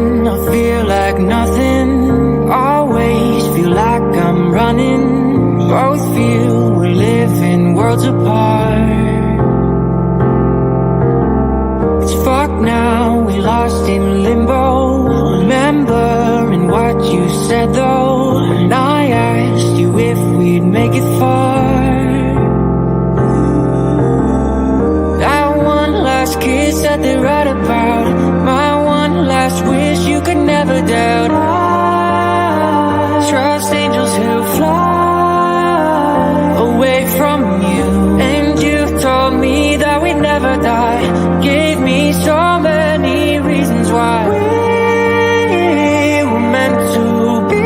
running, I feel like nothing. Always feel like I'm running. Both feel we're living worlds apart. It's fucked now, we lost in limbo. Remembering what you said though, when I asked you if we'd make it far. That one last kiss that they write about, my one last wish you could never doubt. I trust angels who fly away from you, and you told me that we'd never die. Gave me so many reasons why we were meant to be.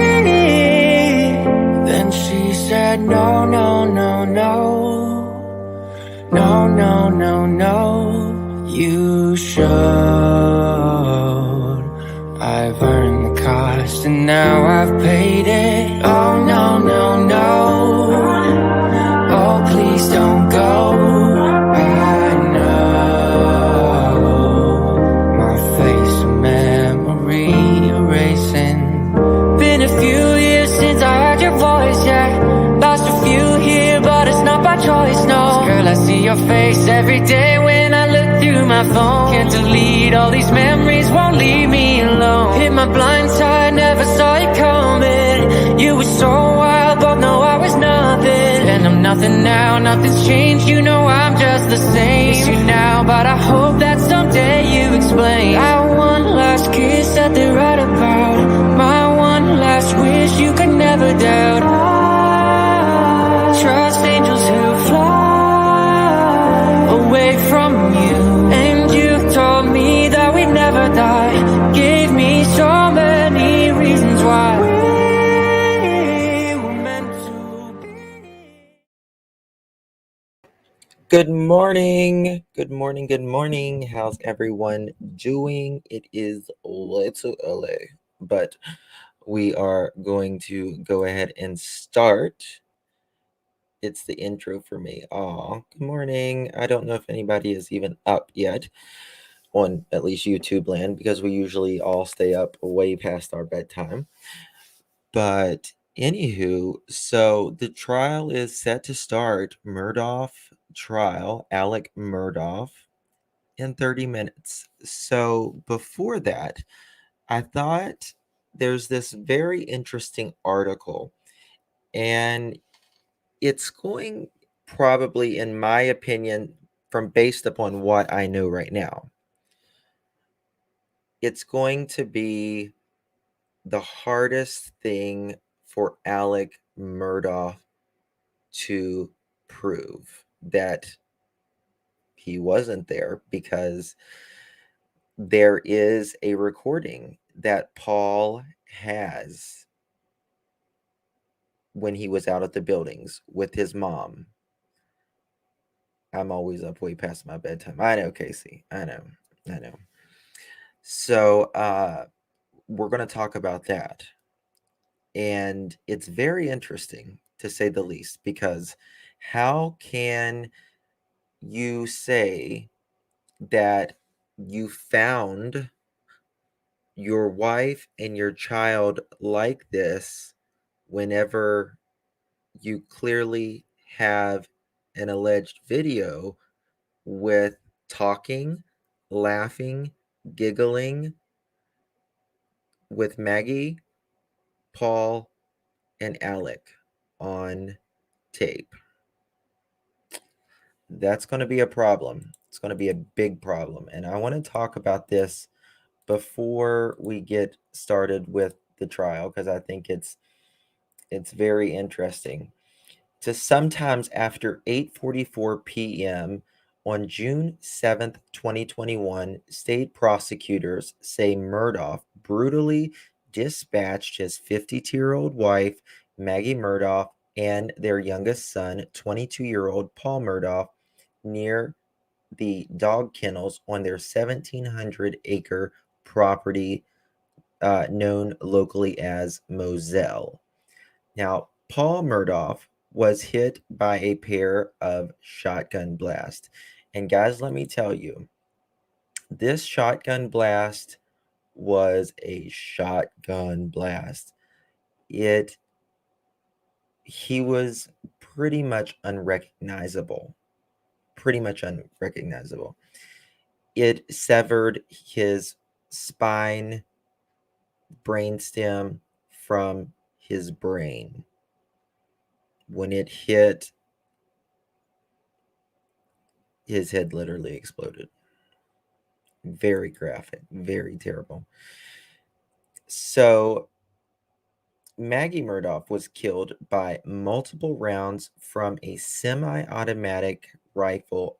Then she said no, no, no, no. No, no, no, no, you should. I've earned the cost and now I've paid it. Oh, no, no, no. Oh, please don't go. I know my face a memory erasing. Been a few years since I heard your voice, yeah. Lost a few here, but it's not by choice, no. Girl, I see your face every day when I look through my phone. Can't delete all these memories, won't leave me alone. Hit my blind side, never saw it coming. You were so wild, both know I was nothing. And I'm nothing now, nothing's changed. You know I'm just the same. Miss you now, but I hope that someday you explain. That one last kiss that they write about, my one last wish you could never doubt. Trust angels who fly away from you, and you told me that we'd never die. Gave me so many reasons why we were meant to be. Good morning. Good morning. Good morning. How's everyone doing? It is a little early, but we are going to go ahead and start. It's the intro for me. Good morning. I don't know if anybody is even up yet on at least YouTube land, because we usually all stay up way past our bedtime. But anywho, so the trial is set to start. Murdaugh trial, Alec Murdaugh, in 30 minutes. So before that, I thought there's this very interesting article, and it's going, probably in my opinion, from based upon what I know right now, it's going to be the hardest thing for Alec Murdaugh to prove that he wasn't there, because there is a recording that Paul has when he was out at the buildings with his mom. I'm always up way past my bedtime. I know, Casey. I know. So we're going to talk about that. And it's very interesting, to say the least, because how can you say that you found your wife and your child like this whenever you clearly have an alleged video with talking, laughing, giggling with Maggie, Paul, and Alec on tape? That's going to be a problem. It's going to be a big problem. And I want to talk about this before we get started with the trial, because I think it's very interesting. To sometimes after 8:44 p.m. on June 7th, 2021, state prosecutors say Murdaugh brutally dispatched his 52-year-old wife, Maggie Murdaugh, and their youngest son, 22-year-old Paul Murdaugh, near the dog kennels on their 1,700-acre property known locally as Moselle. Now, Paul Murdaugh was hit by a pair of shotgun blasts. And guys, let me tell you, this shotgun blast was a shotgun blast. He was pretty much unrecognizable. Pretty much unrecognizable. It severed his spine, brainstem from his brain. When it hit, his head literally exploded. Very graphic, very terrible. So Maggie Murdoch was killed by multiple rounds from a semi-automatic rifle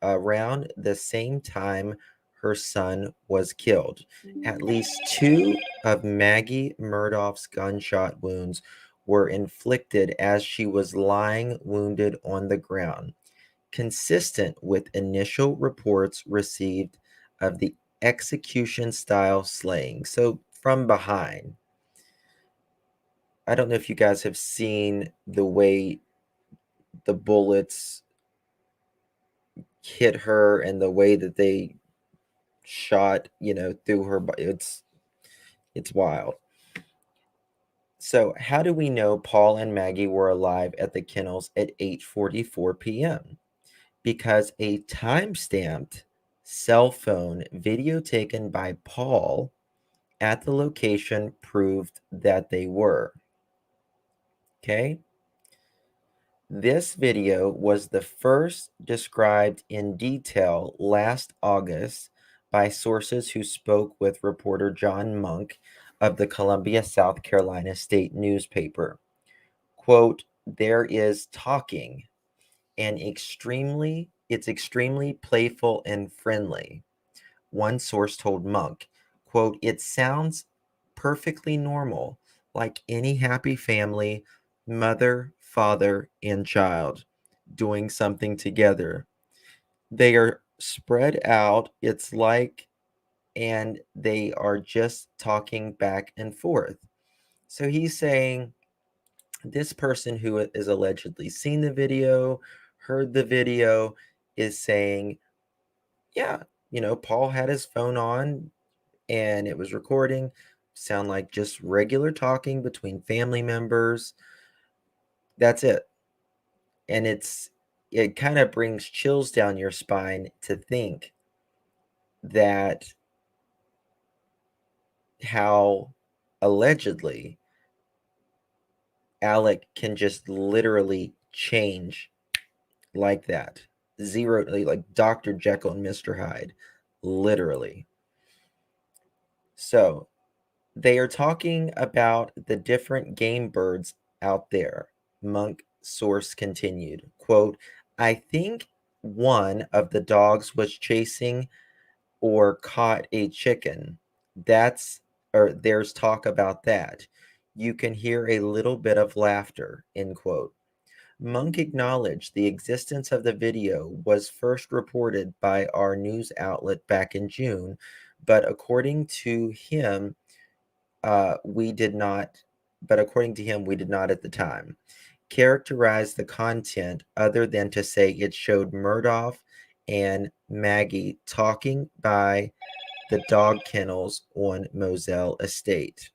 around the same time her son was killed. At least 2 of Maggie Murdoch's gunshot wounds were inflicted as she was lying wounded on the ground, consistent with initial reports received of the execution-style slaying. So from behind. I don't know if you guys have seen the way the bullets hit her and the way that they shot, through her body. It's wild. So, how do we know Paul and Maggie were alive at the kennels at 8:44 p.m.? Because a time-stamped cell phone video taken by Paul at the location proved that they were. Okay? This video was the first described in detail last August by sources who spoke with reporter John Monk of the Columbia, South Carolina State newspaper. Quote, "There is talking, and it's extremely playful and friendly," one source told Monk. Quote, "It sounds perfectly normal, like any happy family, mother, father, and child doing something together. They are spread out, it's like, and they are just talking back and forth." So he's saying this person who is allegedly seen the video, heard the video, is saying, yeah, Paul had his phone on and it was recording. Sound like just regular talking between family members. That's it. And it kind of brings chills down your spine to think that how allegedly Alec can just literally change like that. Zero, like Dr. Jekyll and Mr. Hyde, literally. So they are talking about the different game birds out there. Monk source continued, quote, "I think one of the dogs was chasing or caught a chicken. There's talk about that. You can hear a little bit of laughter," end quote. Monk acknowledged the existence of the video was first reported by our news outlet back in June, but according to him, we did not, we did not at the time characterize the content other than to say it showed Murdoch and Maggie talking by the dog kennels on Moselle Estate.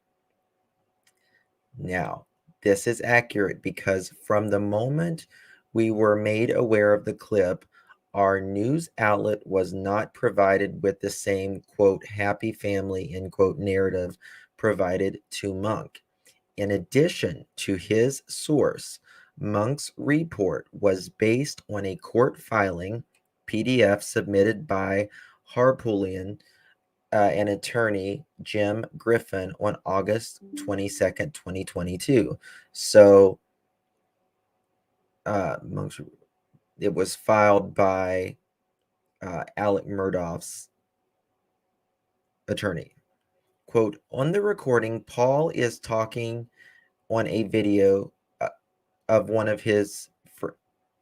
Now, this is accurate because from the moment we were made aware of the clip, our news outlet was not provided with the same, quote, happy family, end quote, narrative provided to Monk. In addition to his source, Monk's report was based on a court filing PDF submitted by Harpoolian and attorney Jim Griffin on August 22nd, 2022. So Monk's, it was filed by Alec Murdoch's attorney. Quote, "On the recording, Paul is talking on a video of one of his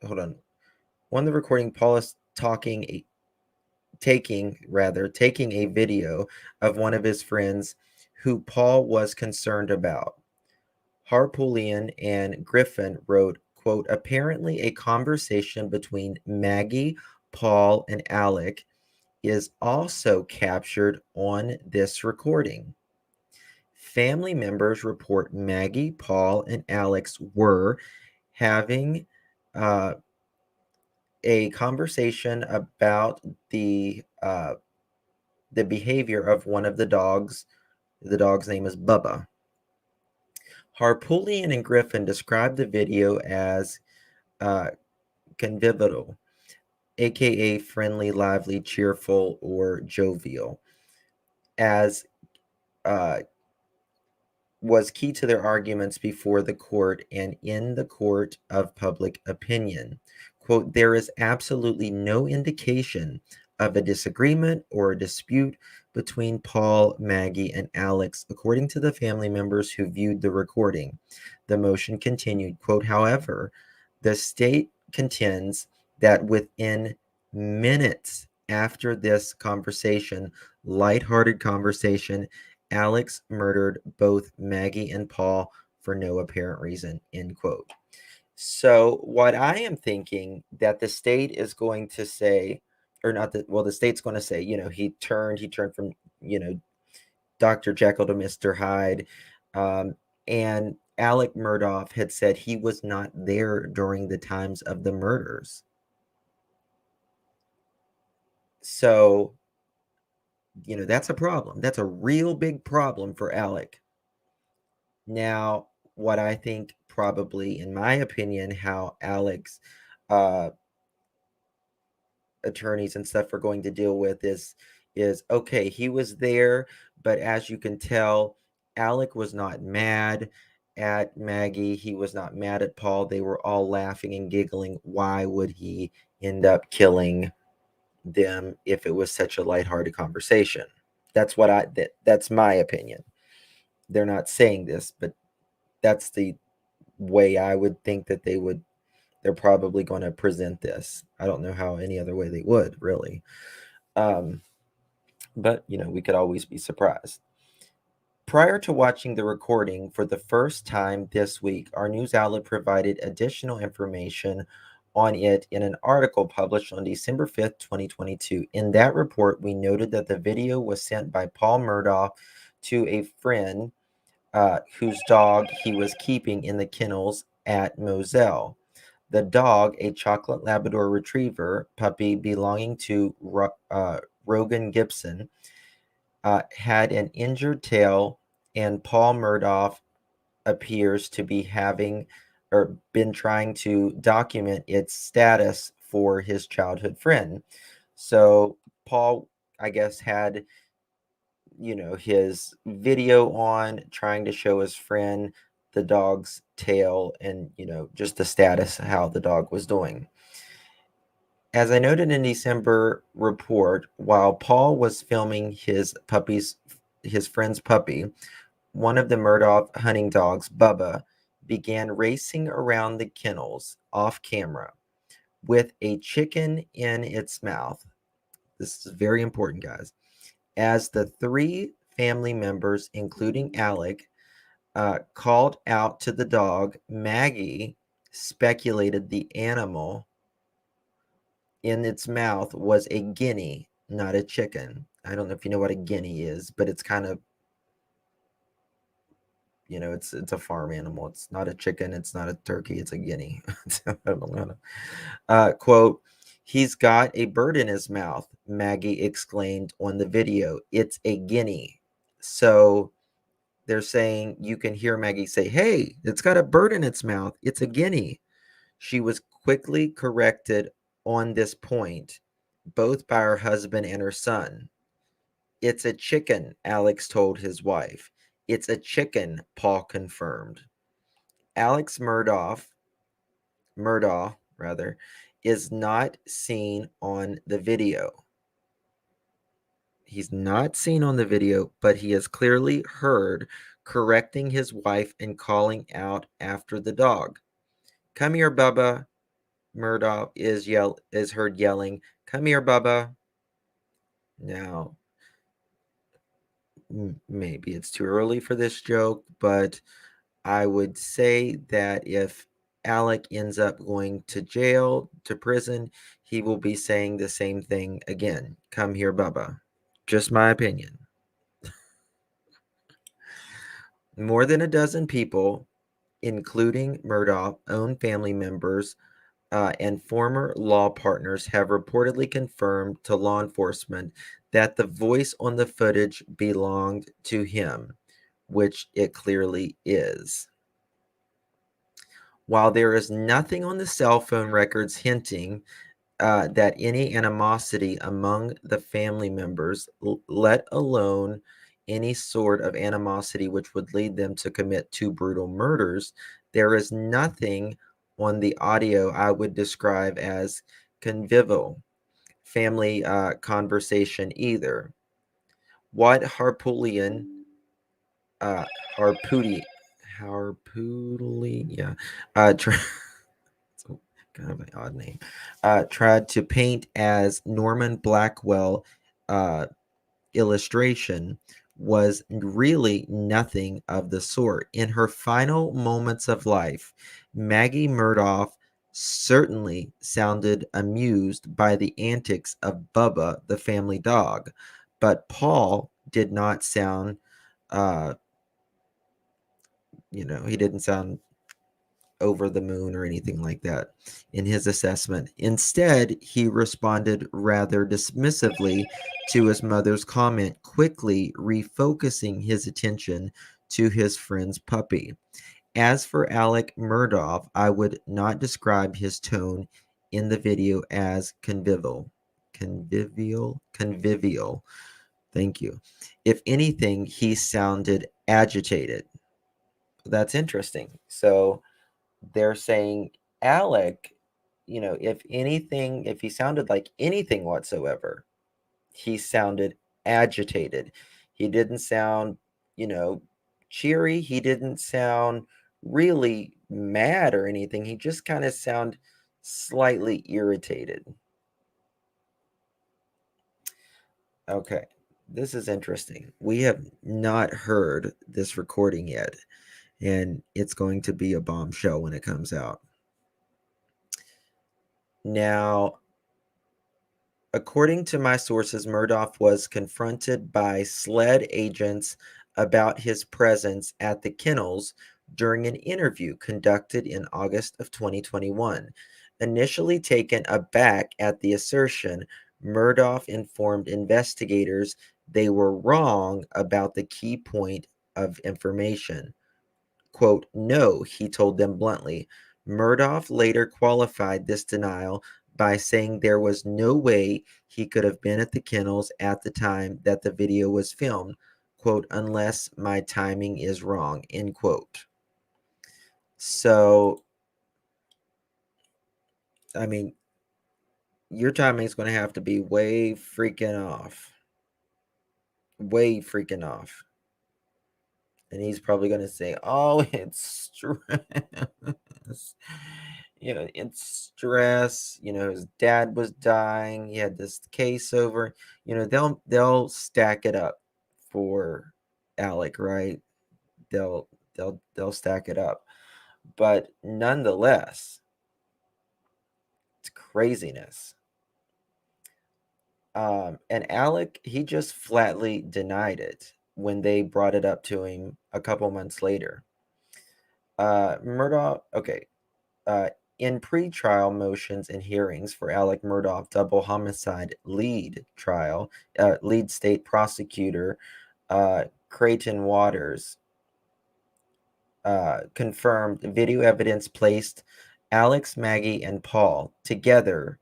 hold on. On the recording, Paul is taking a video of one of his friends who Paul was concerned about." Harpoolian and Griffin wrote, quote, "Apparently a conversation between Maggie, Paul, and Alec is also captured on this recording. Family members report Maggie, Paul, and Alex were having a conversation about the behavior of one of the dogs. The dog's name is Bubba. Harpoolian and Griffin described the video as convivial, aka friendly, lively, cheerful, or jovial, as was key to their arguments before the court and in the court of public opinion. Quote, there is absolutely no indication of a disagreement or a dispute between Paul, Maggie, and Alex, according to the family members who viewed the recording. The motion continued, quote, however, the state contends that within minutes after this conversation, lighthearted conversation, Alex murdered both Maggie and Paul for no apparent reason, end quote. So what I am thinking that the state is going to say, or not that, well, the state's going to say, he turned from, Dr. Jekyll to Mr. Hyde. And Alec Murdaugh had said he was not there during the times of the murders. So, that's a problem. That's a real big problem for Alec. Now, what I think probably, in my opinion, how Alec's attorneys and stuff are going to deal with is okay, he was there, but as you can tell, Alec was not mad at Maggie. He was not mad at Paul. They were all laughing and giggling. Why would he end up killing them if it was such a lighthearted conversation? That's what that's my opinion. They're not saying this, but that's the way I would think that they're probably going to present this. I don't know how any other way they would, really. But, we could always be surprised. Prior to watching the recording for the first time this week, our news outlet provided additional information on it in an article published on December 5th, 2022. In that report, we noted that the video was sent by Paul Murdaugh to a friend whose dog he was keeping in the kennels at Moselle. The dog, a chocolate Labrador Retriever puppy belonging to Rogan Gibson, had an injured tail, and Paul Murdaugh appears to be having or been trying to document its status for his childhood friend. So Paul, I guess, had his video on trying to show his friend the dog's tail and just the status, how the dog was doing. As I noted in December report, while Paul was filming his friend's puppy, one of the Murdaugh hunting dogs, Bubba, began racing around the kennels off camera with a chicken in its mouth. This is very important, guys. As the three family members, including Alec, called out to the dog, Maggie speculated the animal in its mouth was a guinea, not a chicken. I don't know if you know what a guinea is, but it's kind of, it's a farm animal. It's not a chicken. It's not a turkey. It's a guinea. I don't know. Quote, he's got a bird in his mouth, Maggie exclaimed on the video. It's a guinea. So they're saying you can hear Maggie say, hey, it's got a bird in its mouth. It's a guinea. She was quickly corrected on this point, both by her husband and her son. It's a chicken, Alex told his wife. It's a chicken, Paul confirmed. Alex Murdaugh, is not seen on the video. He's not seen on the video, but he is clearly heard correcting his wife and calling out after the dog. Come here, Bubba. Murdaugh is heard yelling, come here, Bubba. Now, maybe it's too early for this joke, but I would say that if Alec ends up going to jail, to prison, he will be saying the same thing again. Come here, Bubba. Just my opinion. More than a dozen people, including Murdaugh, own family members, and former law partners have reportedly confirmed to law enforcement that the voice on the footage belonged to him, which it clearly is. While there is nothing on the cell phone records hinting that any animosity among the family members, let alone any sort of animosity which would lead them to commit two brutal murders, there is nothing on the audio I would describe as convivial family conversation either. What Harpootlian, yeah, tra- so kind of an odd name, tried to paint as Norman Blackwell uh, illustration was really nothing of the sort. In her final moments of life, Maggie Murdaugh certainly sounded amused by the antics of Bubba, the family dog, but Paul did not sound, uh, he didn't sound over the moon or anything like that in his assessment. Instead, he responded rather dismissively to his mother's comment, quickly refocusing his attention to his friend's puppy. As for Alec Murdaugh, I would not describe his tone in the video as convivial. Convivial. Thank you. If anything, he sounded agitated. That's interesting. So, they're saying Alec, if anything, if he sounded like anything whatsoever, he sounded agitated. He didn't sound, you know, cheery. He didn't sound really mad or anything. He just kind of sound slightly irritated. Okay. This is interesting. We have not heard this recording yet, and it's going to be a bombshell when it comes out. Now, according to my sources, Murdaugh was confronted by SLED agents about his presence at the kennels during an interview conducted in August of 2021. Initially taken aback at the assertion, Murdaugh informed investigators they were wrong about the key point of information. Quote, "No," he told them bluntly. Murdaugh later qualified this denial by saying there was no way he could have been at the kennels at the time that the video was filmed, quote, "unless my timing is wrong," end quote. So, I mean, your timing is going to have to be way freaking off. Way freaking off. And he's probably going to say, "Oh, it's stress." It's stress. His dad was dying. He had this case over. They'll stack it up for Alec, right? They'll stack it up. But nonetheless, it's craziness. And Alec, he just flatly denied it when they brought it up to him a couple months later. Murdaugh, okay. In pre-trial motions and hearings for Alec Murdaugh double homicide lead state prosecutor Creighton Waters confirmed video evidence placed Alex, Maggie, and Paul together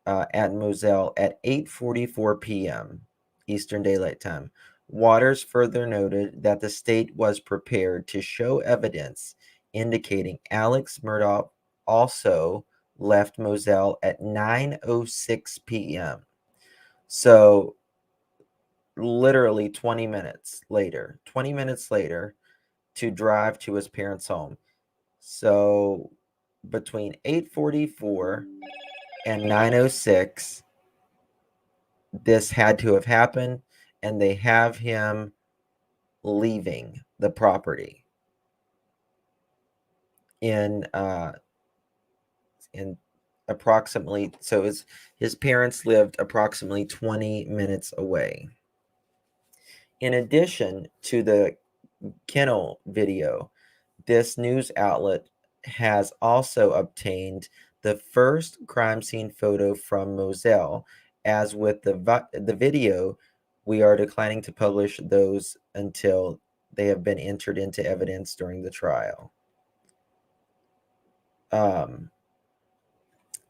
at Moselle at 8:44 p.m. Eastern Daylight Time. Waters further noted that the state was prepared to show evidence indicating Alex Murdaugh also left Moselle at 9:06 p.m. So literally 20 minutes later to drive to his parents' home. So between 8:44 and 9:06, this had to have happened, and they have him leaving the property in approximately, so his parents lived approximately 20 minutes away. In addition to the kennel video, this news outlet has also obtained the first crime scene photo from Moselle. As with the video, we are declining to publish those until they have been entered into evidence during the trial.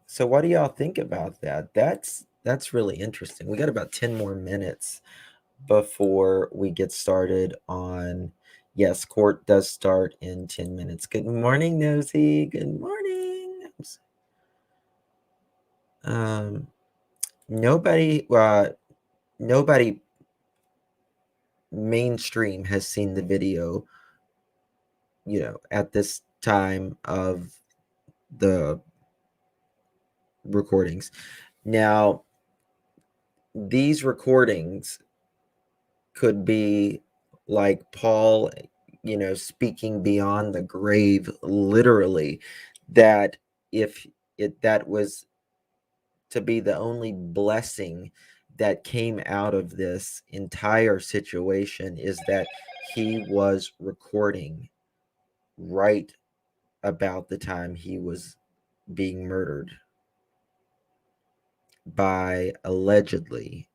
So what do y'all think about that? That's really interesting. We got about 10 more minutes before we get started on, yes, court does start in 10 minutes. Good morning, Nosy. Good morning. Nobody mainstream has seen the video, at this time of the recordings. Now, these recordings could be like Paul, speaking beyond the grave, literally, that if that was to be the only blessing that came out of this entire situation, is that he was recording right about the time he was being murdered by, allegedly,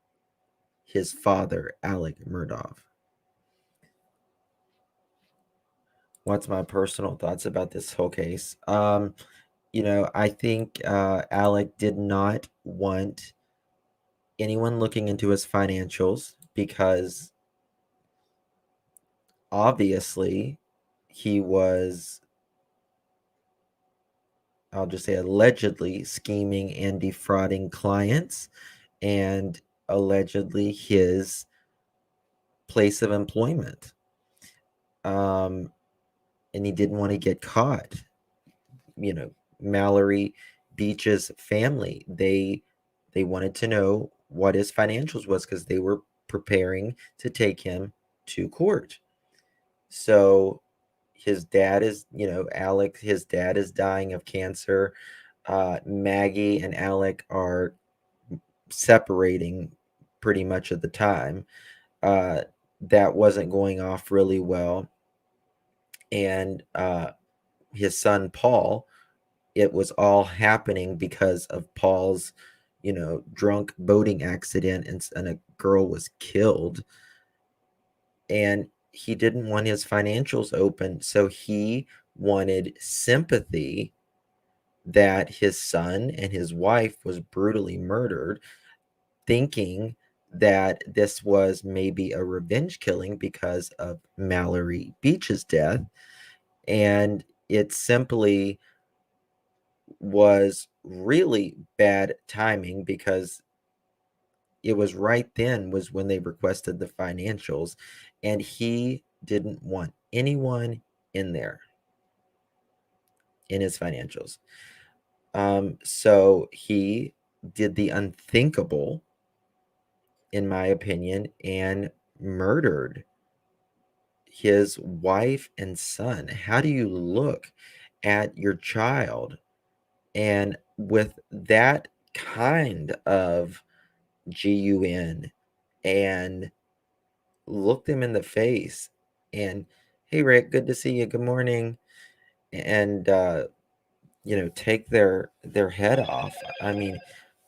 his father, Alec Murdaugh. What's my personal thoughts about this whole case? I think Alec did not want anyone looking into his financials because obviously he was, I'll just say, allegedly scheming and defrauding clients, and allegedly his place of employment. And he didn't want to get caught. Mallory Beach's family, they wanted to know what his financials was because they were preparing to take him to court. So his dad is, Alec, his dad is dying of cancer. Maggie and Alec are separating pretty much at the time. That wasn't going off really well. And his son, Paul, it was all happening because of Paul's, drunk boating accident, and a girl was killed. And he didn't want his financials open, so he wanted sympathy that his son and his wife was brutally murdered, thinking that this was maybe a revenge killing because of Mallory Beach's death. And it simply was really bad timing because it was right then was when they requested the financials, and he didn't want anyone in there in his financials. So he did the unthinkable, in my opinion, and murdered his wife and son. How do you look at your child and with that kind of GUN and look them in the face and, hey, Rick, good to see you, good morning, and take their head off? I mean,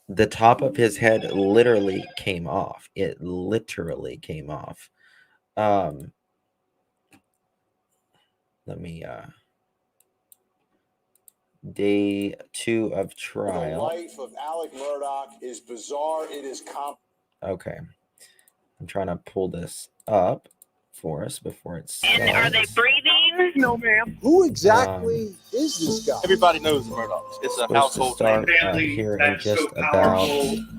the top of his head literally came off. It literally came off. Let me day 2 of trial. The life of Alec Murdaugh is bizarre. It is okay, I'm trying to pull this up for us before it starts. Are they breathing? No, ma'am. Who exactly is this guy? Everybody knows the Murdaughs. It's a household start, name. here in just about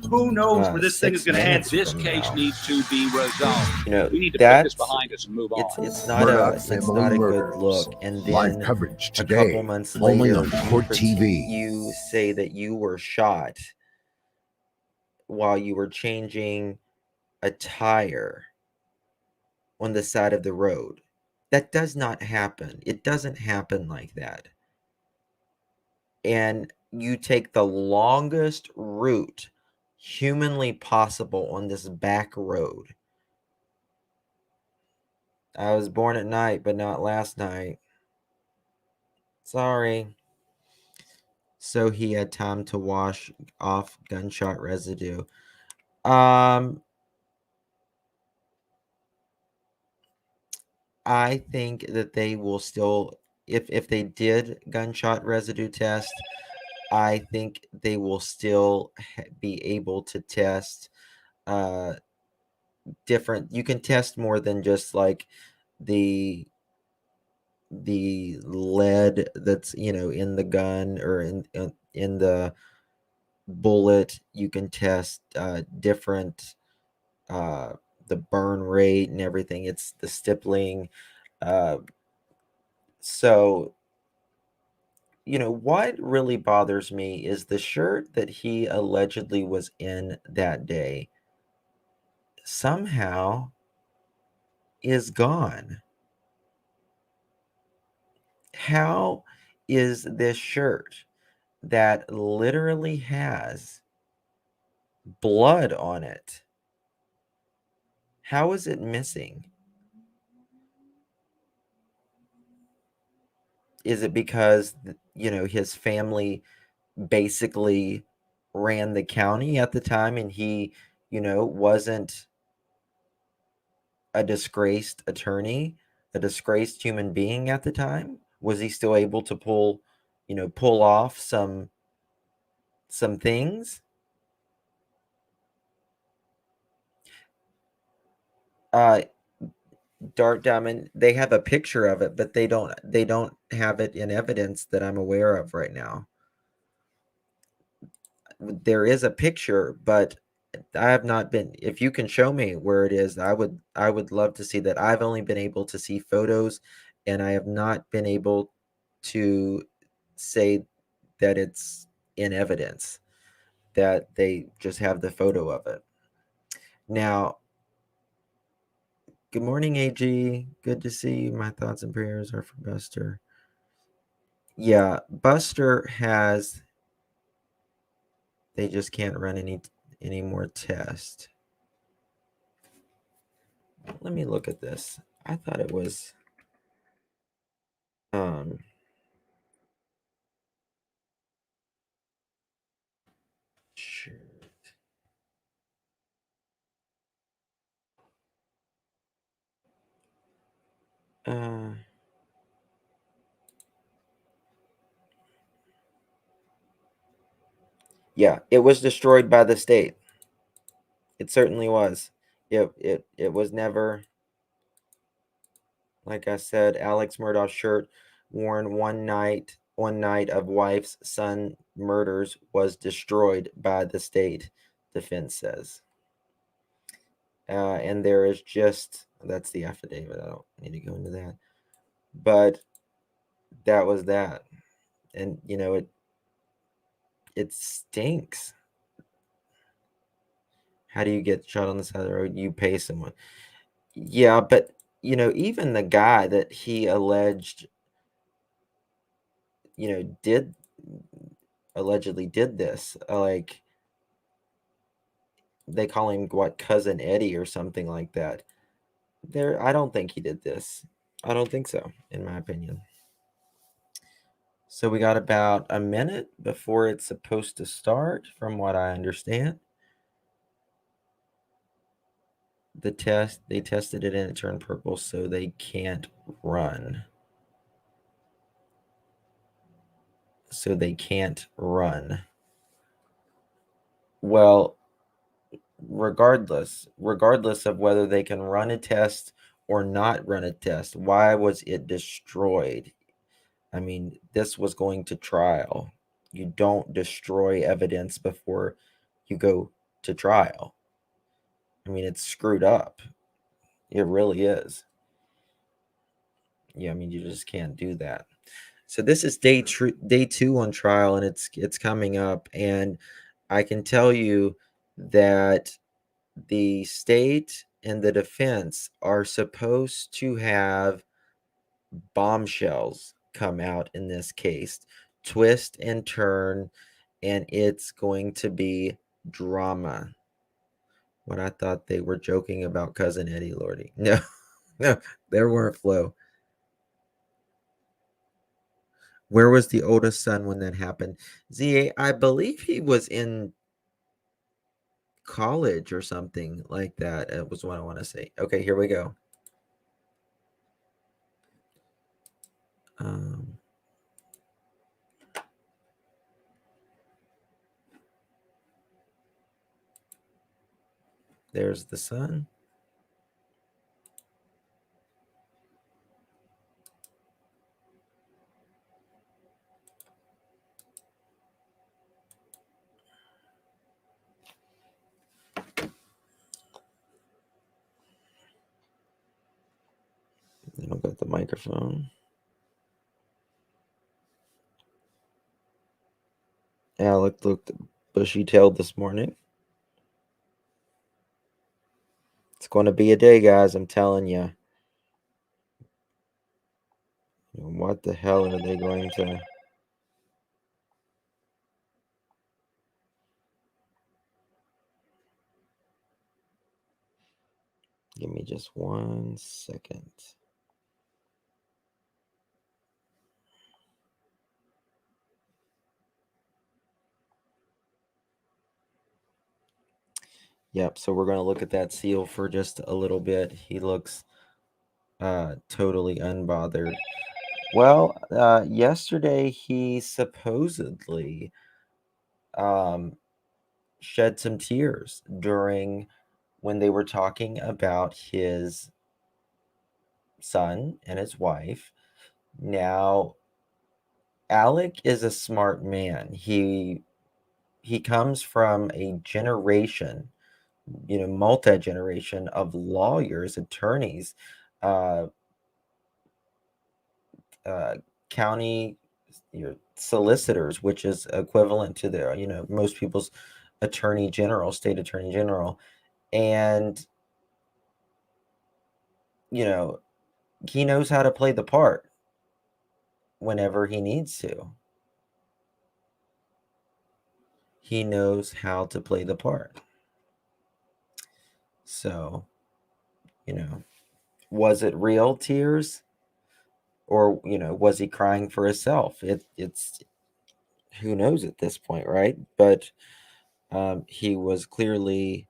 who knows where this thing is going to end. This case needs to be resolved. We need to put this behind us and move on. It's not a good look. And then live coverage a today, couple months only later, on Court TV. you say that you were shot while you were changing a tire on the side of the road. That does not happen. It doesn't happen like that. And you take the longest route humanly possible on this back road. I was born at night, but not last night. Sorry. So he had time to wash off gunshot residue. I think that they will still, if they did gunshot residue test, I think they will still be able to test different. You can test more than just like the lead that's in the gun or in the bullet. You can test different the burn rate and everything. It's the stippling. So what really bothers me is the shirt that he allegedly was in that day somehow is gone. How is this shirt that literally has blood on it, how is it missing? Is it because his family basically ran the county at the time and he wasn't a disgraced attorney, a disgraced human being at the time? Was he still able to pull off some things? Dark Diamond, they have a picture of it, but they don't have it in evidence that I'm aware of right now. There is a picture, but I have not been. If you can show me where it is, I would love to see that. I've only been able to see photos, and I have not been able to say that it's in evidence, that they just have the photo of it. Now, good morning, AG. Good to see you. My thoughts and prayers are for Buster. Yeah, Buster has. They just can't run any more tests. Let me look at this. I thought it was shoot. Yeah, it was destroyed by the state. It certainly was. It was never, like I said, Alex Murdaugh's shirt worn one night of wife's son murders was destroyed by the state, defense says. And there is that's the affidavit. I don't need to go into that. But that was that. And it stinks. How do you get shot on the side of the road? You pay someone. Yeah, but even the guy that he alleged, allegedly did this, like they call him Cousin Eddie or something like that. I don't think he did this. I don't think so, in my opinion. So we got about a minute before it's supposed to start, from what I understand. They tested it and it turned purple, so they can't run. Well, regardless of whether they can run a test or not run a test, why was it destroyed? I mean, this was going to trial. You don't destroy evidence before you go to trial. I mean, it's screwed up. It really is. Yeah, I mean, you just can't do that. So this is day 2 on trial, and it's coming up, and I can tell you that the state and the defense are supposed to have bombshells come out in this case twist and turn, and it's going to be drama. When I thought they were joking about cousin Eddie Lordy. No, no, there weren't, Flo. Where was the oldest son when that happened? ZA, I believe he was in college or something like that. It was what I want to say. Okay, here we go. There's the son. Then I'll get the microphone. Alec looked bushy-tailed this morning. It's going to be a day, guys. I'm telling you. What the hell are they going to... Give me just 1 second. Yep, so we're going to look at that seal for just a little bit. He looks totally unbothered. Well, yesterday he supposedly shed some tears during when they were talking about his son and his wife. Now, Alec is a smart man. He comes from a generation, multi-generation of lawyers, attorneys, county solicitors, which is equivalent to their, most people's attorney general, state attorney general. And, he knows how to play the part whenever he needs to. He knows how to play the part. So, was it real tears? Or, was he crying for himself? It's who knows at this point, right? But he was clearly...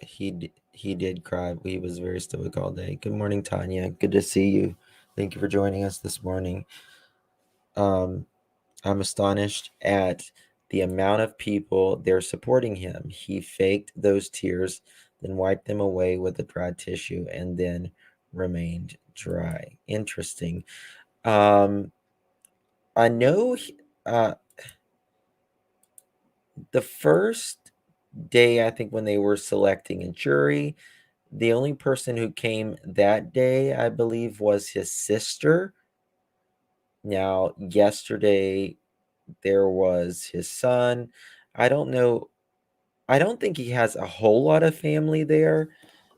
He did cry. He was very stoic all day. Good morning, Tanya. Good to see you. Thank you for joining us this morning. I'm astonished at the amount of people they're supporting him. He faked those tears, then wiped them away with a dry tissue, and then remained dry. Interesting. I know the first day, I think, when they were selecting a jury, the only person who came that day, I believe, was his sister. Now, yesterday, there was his son. I don't know. I don't think he has a whole lot of family there.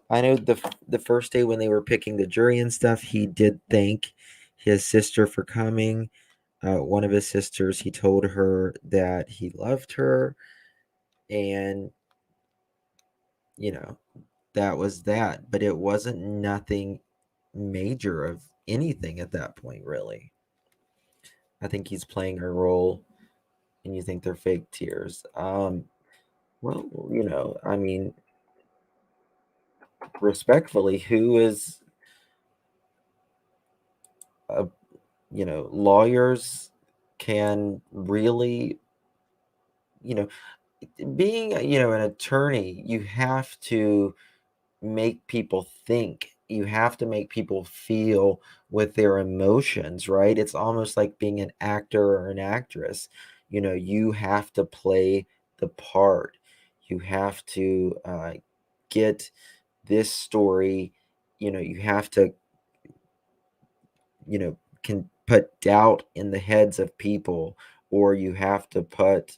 I know the first day when they were picking the jury and stuff, he did thank his sister for coming. One of his sisters, he told her that he loved her, and that was that. But it wasn't nothing major of anything at that point, really. I think he's playing a role, and you think they're fake tears. Well, I mean, respectfully, who is lawyers can really, being an attorney, you have to make people think. You have to make people feel with their emotions, right? It's almost like being an actor or an actress. You have to play the part. You have to get this story. You have to, can put doubt in the heads of people, or you have to put,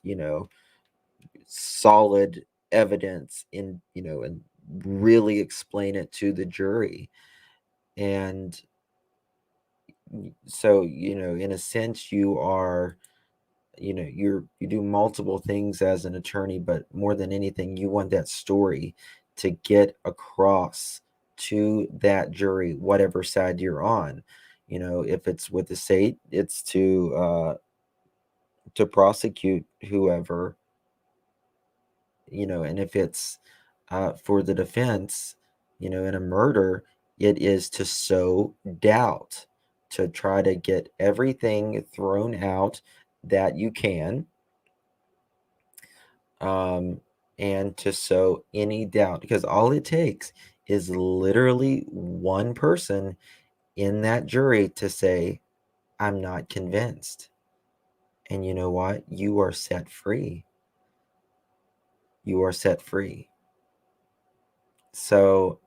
solid evidence in, and really explain it to the jury. And so, in a sense, you are, you do multiple things as an attorney, but more than anything, you want that story to get across to that jury, whatever side you're on. If it's with the state, it's to prosecute whoever, and if it's for the defense, in a murder, it is to sow doubt, to try to get everything thrown out that you can, and to sow any doubt, because all it takes is literally one person in that jury to say, I'm not convinced. And you know what? You are set free. You are set free. So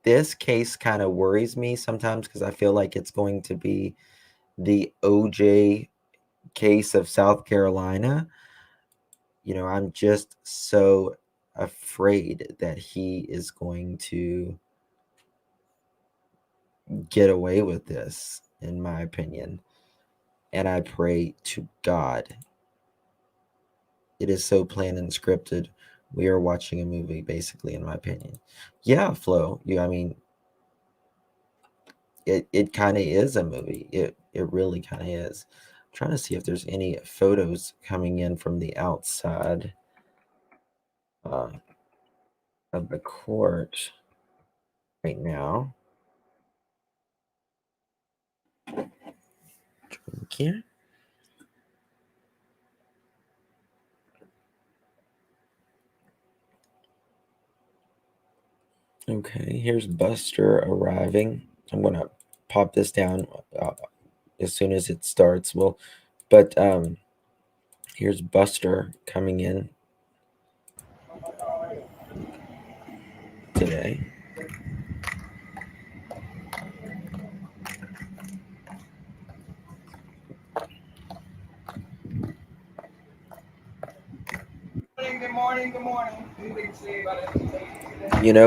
this case kind of worries me sometimes because I feel like it's going to be the OJ case of South Carolina. I'm just so afraid that he is going to get away with this, in my opinion. And I pray to God it is so planned and scripted. We are watching a movie, basically, in my opinion. Yeah, Flo. I mean, it kind of is a movie. It really kind of is. I'm trying to see if there's any photos coming in from the outside of the court right now. Thank you. Okay, here's Buster arriving. I'm gonna pop this down as soon as it starts. But here's Buster coming in today. Good morning.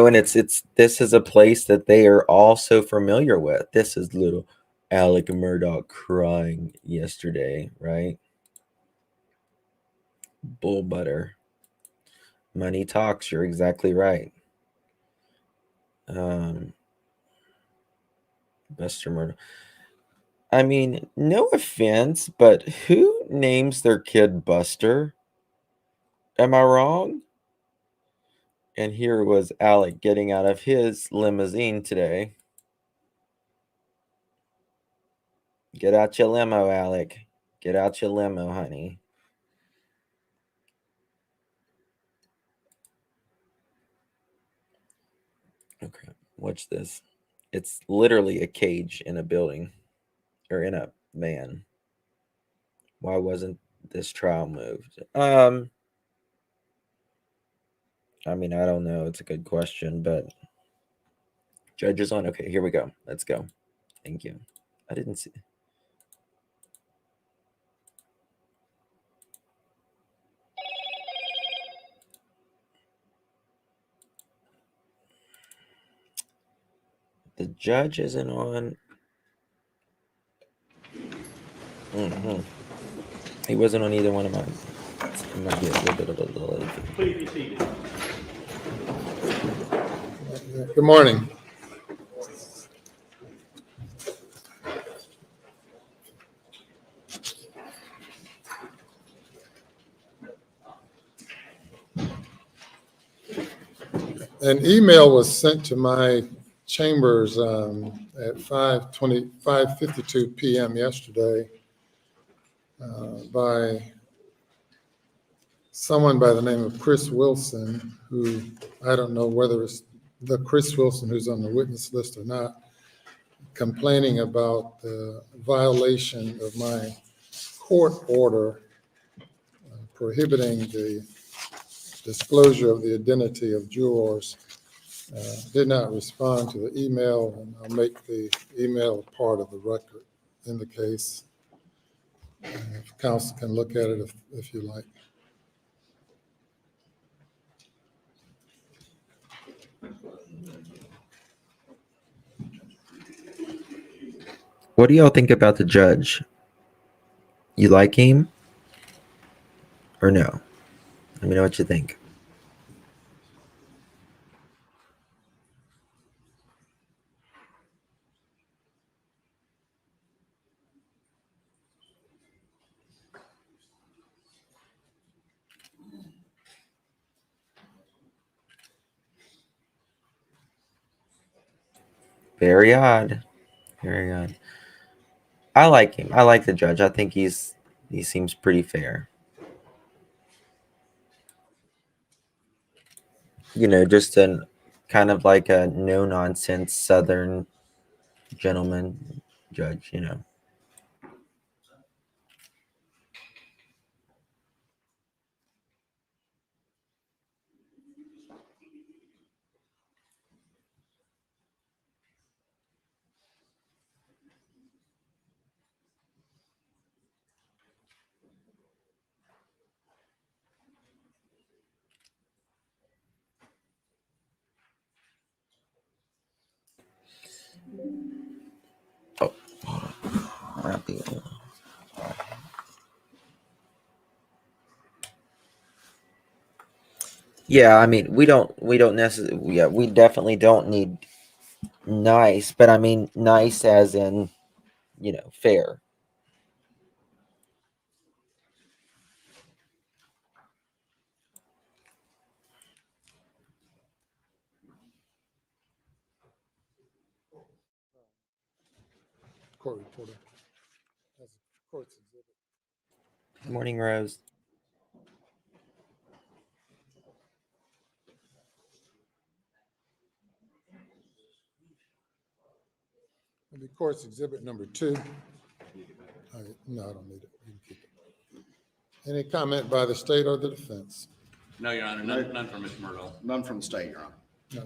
And it's this is a place that they are all so familiar with. This is little Alec Murdoch crying yesterday, right? Bull butter. Money talks, you're exactly right. Buster Murdoch. I mean, no offense, but who names their kid Buster? Am I wrong? And here was Alec getting out of his limousine today. Get out your limo, Alec. Get out your limo, honey. Okay, watch this. It's literally a cage in a building or in a van. Why wasn't this trial moved? I mean, I don't know. It's a good question, but judges on. Okay, here we go. Let's go. Thank you. I didn't see. The judge isn't on. He wasn't on either one of mine. It might be a little bit of a delay. Please be seated. Good morning. An email was sent to my chambers at 5:52 p.m. yesterday by someone by the name of Chris Wilson, who I don't know whether it's the Chris Wilson who's on the witness list or not, complaining about the violation of my court order prohibiting the disclosure of the identity of jurors. Did not respond to the email, and I'll make the email a part of the record in the case. If counsel can look at it if you like. What do y'all think about the judge? You like him or no? Let me know what you think. Very odd. Very odd. I like him. I like the judge. I think he seems pretty fair. Just an kind of like a no nonsense Southern gentleman judge. Oh, happy. Yeah, I mean, we don't necessarily. Yeah, we definitely don't need nice, but I mean nice as in, fair. Court reporter. That's a court's exhibit. Good morning, Rose. The court's exhibit number 2. No, I don't need it. You can keep it. Any comment by the state or the defense? No, Your Honor, none from Mr. Murdo. None from the state, Your Honor. No.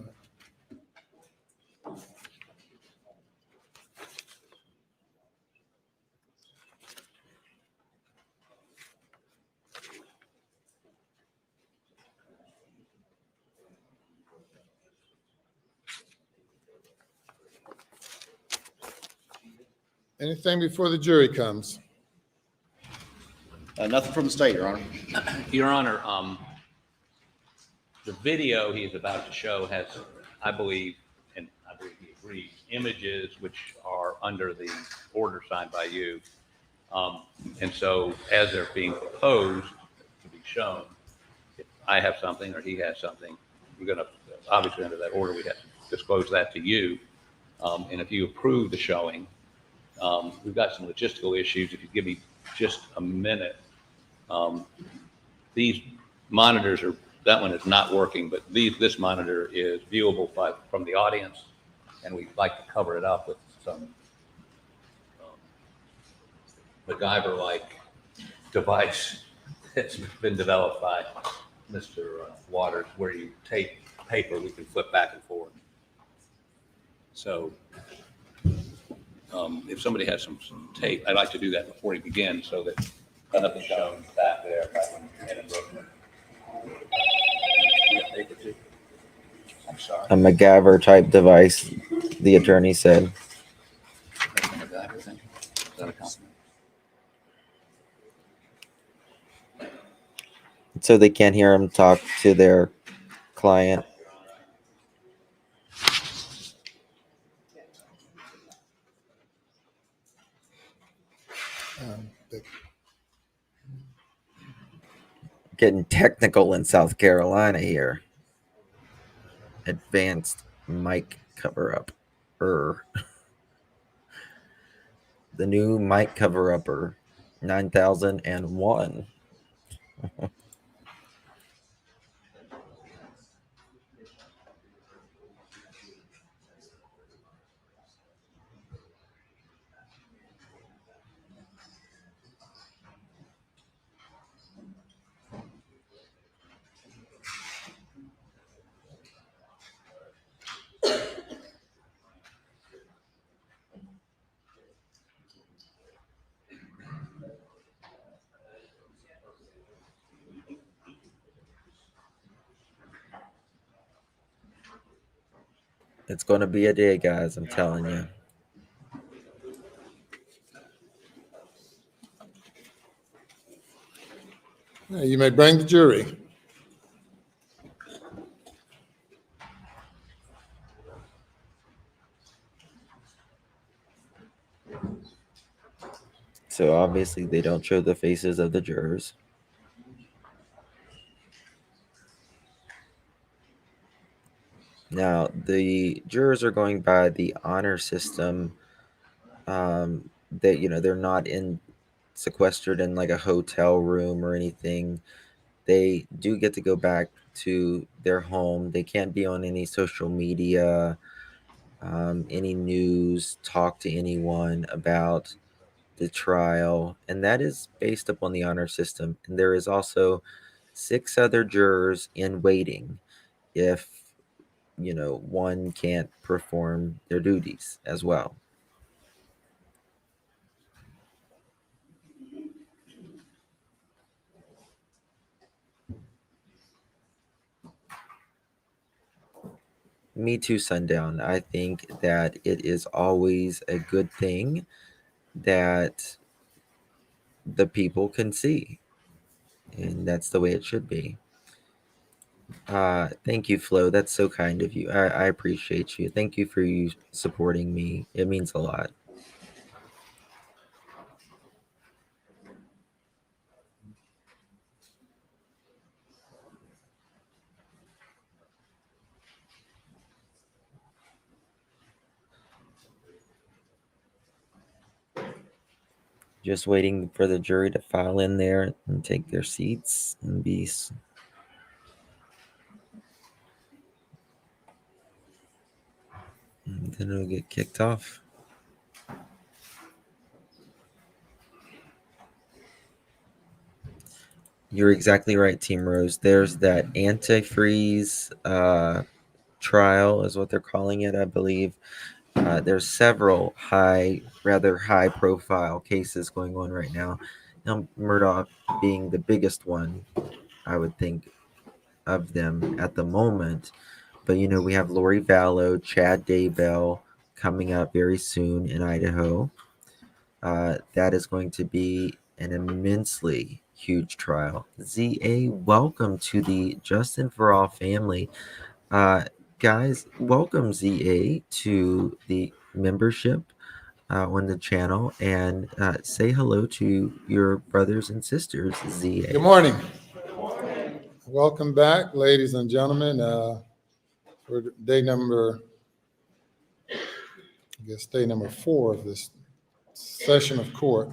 Anything before the jury comes? Nothing from the state, Your Honor. Your Honor, the video he's about to show has, I believe, and I believe he agrees, images which are under the order signed by you. And so as they're being proposed to be shown, if I have something or he has something, we're going to, obviously under that order, we have to disclose that to you. And if you approve the showing, we've got some logistical issues. If you give me just a minute, these monitors are, that one is not working, but this monitor is viewable from the audience, and we'd like to cover it up with some MacGyver-like device that's been developed by Mr. Waters, where you take paper, we can flip back and forth. So if somebody has some tape, I'd like to do that before he begins so that nothing's shown back there. I'm sorry. A MacGyver type device, the attorney said. That's a MacGyver thing. Is that a compliment? So they can't hear him talk to their client. They- Getting technical in South Carolina here. Advanced mic cover up. The new mic cover upper 9001. It's going to be a day, guys. I'm telling you. You may bring the jury. So obviously they don't show the faces of the jurors. Now, the jurors are going by the honor system. That they're not sequestered in like a hotel room or anything. They do get to go back to their home. They can't be on any social media, any news, talk to anyone about the trial, and that is based upon the honor system. And there is also 6 other jurors in waiting if one can't perform their duties as well. Me too, Sundown. I think that it is always a good thing that the people can see, and that's the way it should be. Thank you, Flo. That's so kind of you. I appreciate you. Thank you for you supporting me. It means a lot. Just waiting for the jury to file in there and take their seats and and then it'll get kicked off. You're exactly right, Team Rose. There's that antifreeze trial, is what they're calling it, I believe. There's several rather high-profile cases going on right now. Now, Murdoch being the biggest one, I would think, of them at the moment. But we have Lori Vallow, Chad Daybell coming up very soon in Idaho. That is going to be an immensely huge trial. ZA, welcome to the Justin for All family. Guys, welcome ZA to the membership on the channel, and say hello to your brothers and sisters, ZA. Good morning. Welcome back, ladies and gentlemen. For day number 4 of this session of court,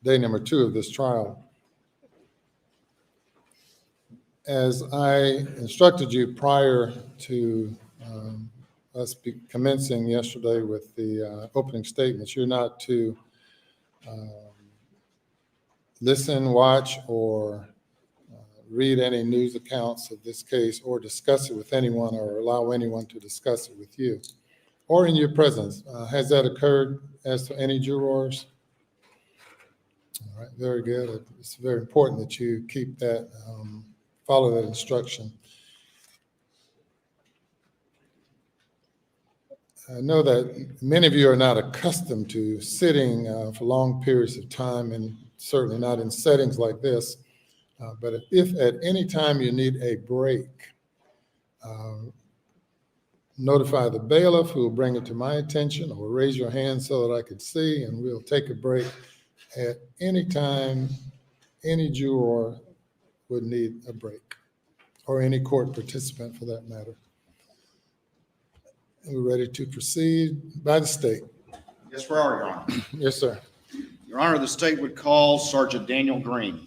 day number 2 of this trial. As I instructed you prior to us commencing yesterday with the opening statements, you're not to listen, watch, or read any news accounts of this case or discuss it with anyone or allow anyone to discuss it with you or in your presence. Has that occurred as to any jurors? All right, very good. It's very important that you keep that, follow that instruction. I know that many of you are not accustomed to sitting for long periods of time, and certainly not in settings like this. But if at any time you need a break, notify the bailiff, who will bring it to my attention, or raise your hand so that I can see, and we'll take a break at any time any juror would need a break, or any court participant for that matter. We're ready to proceed by the state. Yes, we are, Your Honor. Yes, sir. Your Honor, the state would call Sergeant Daniel Green.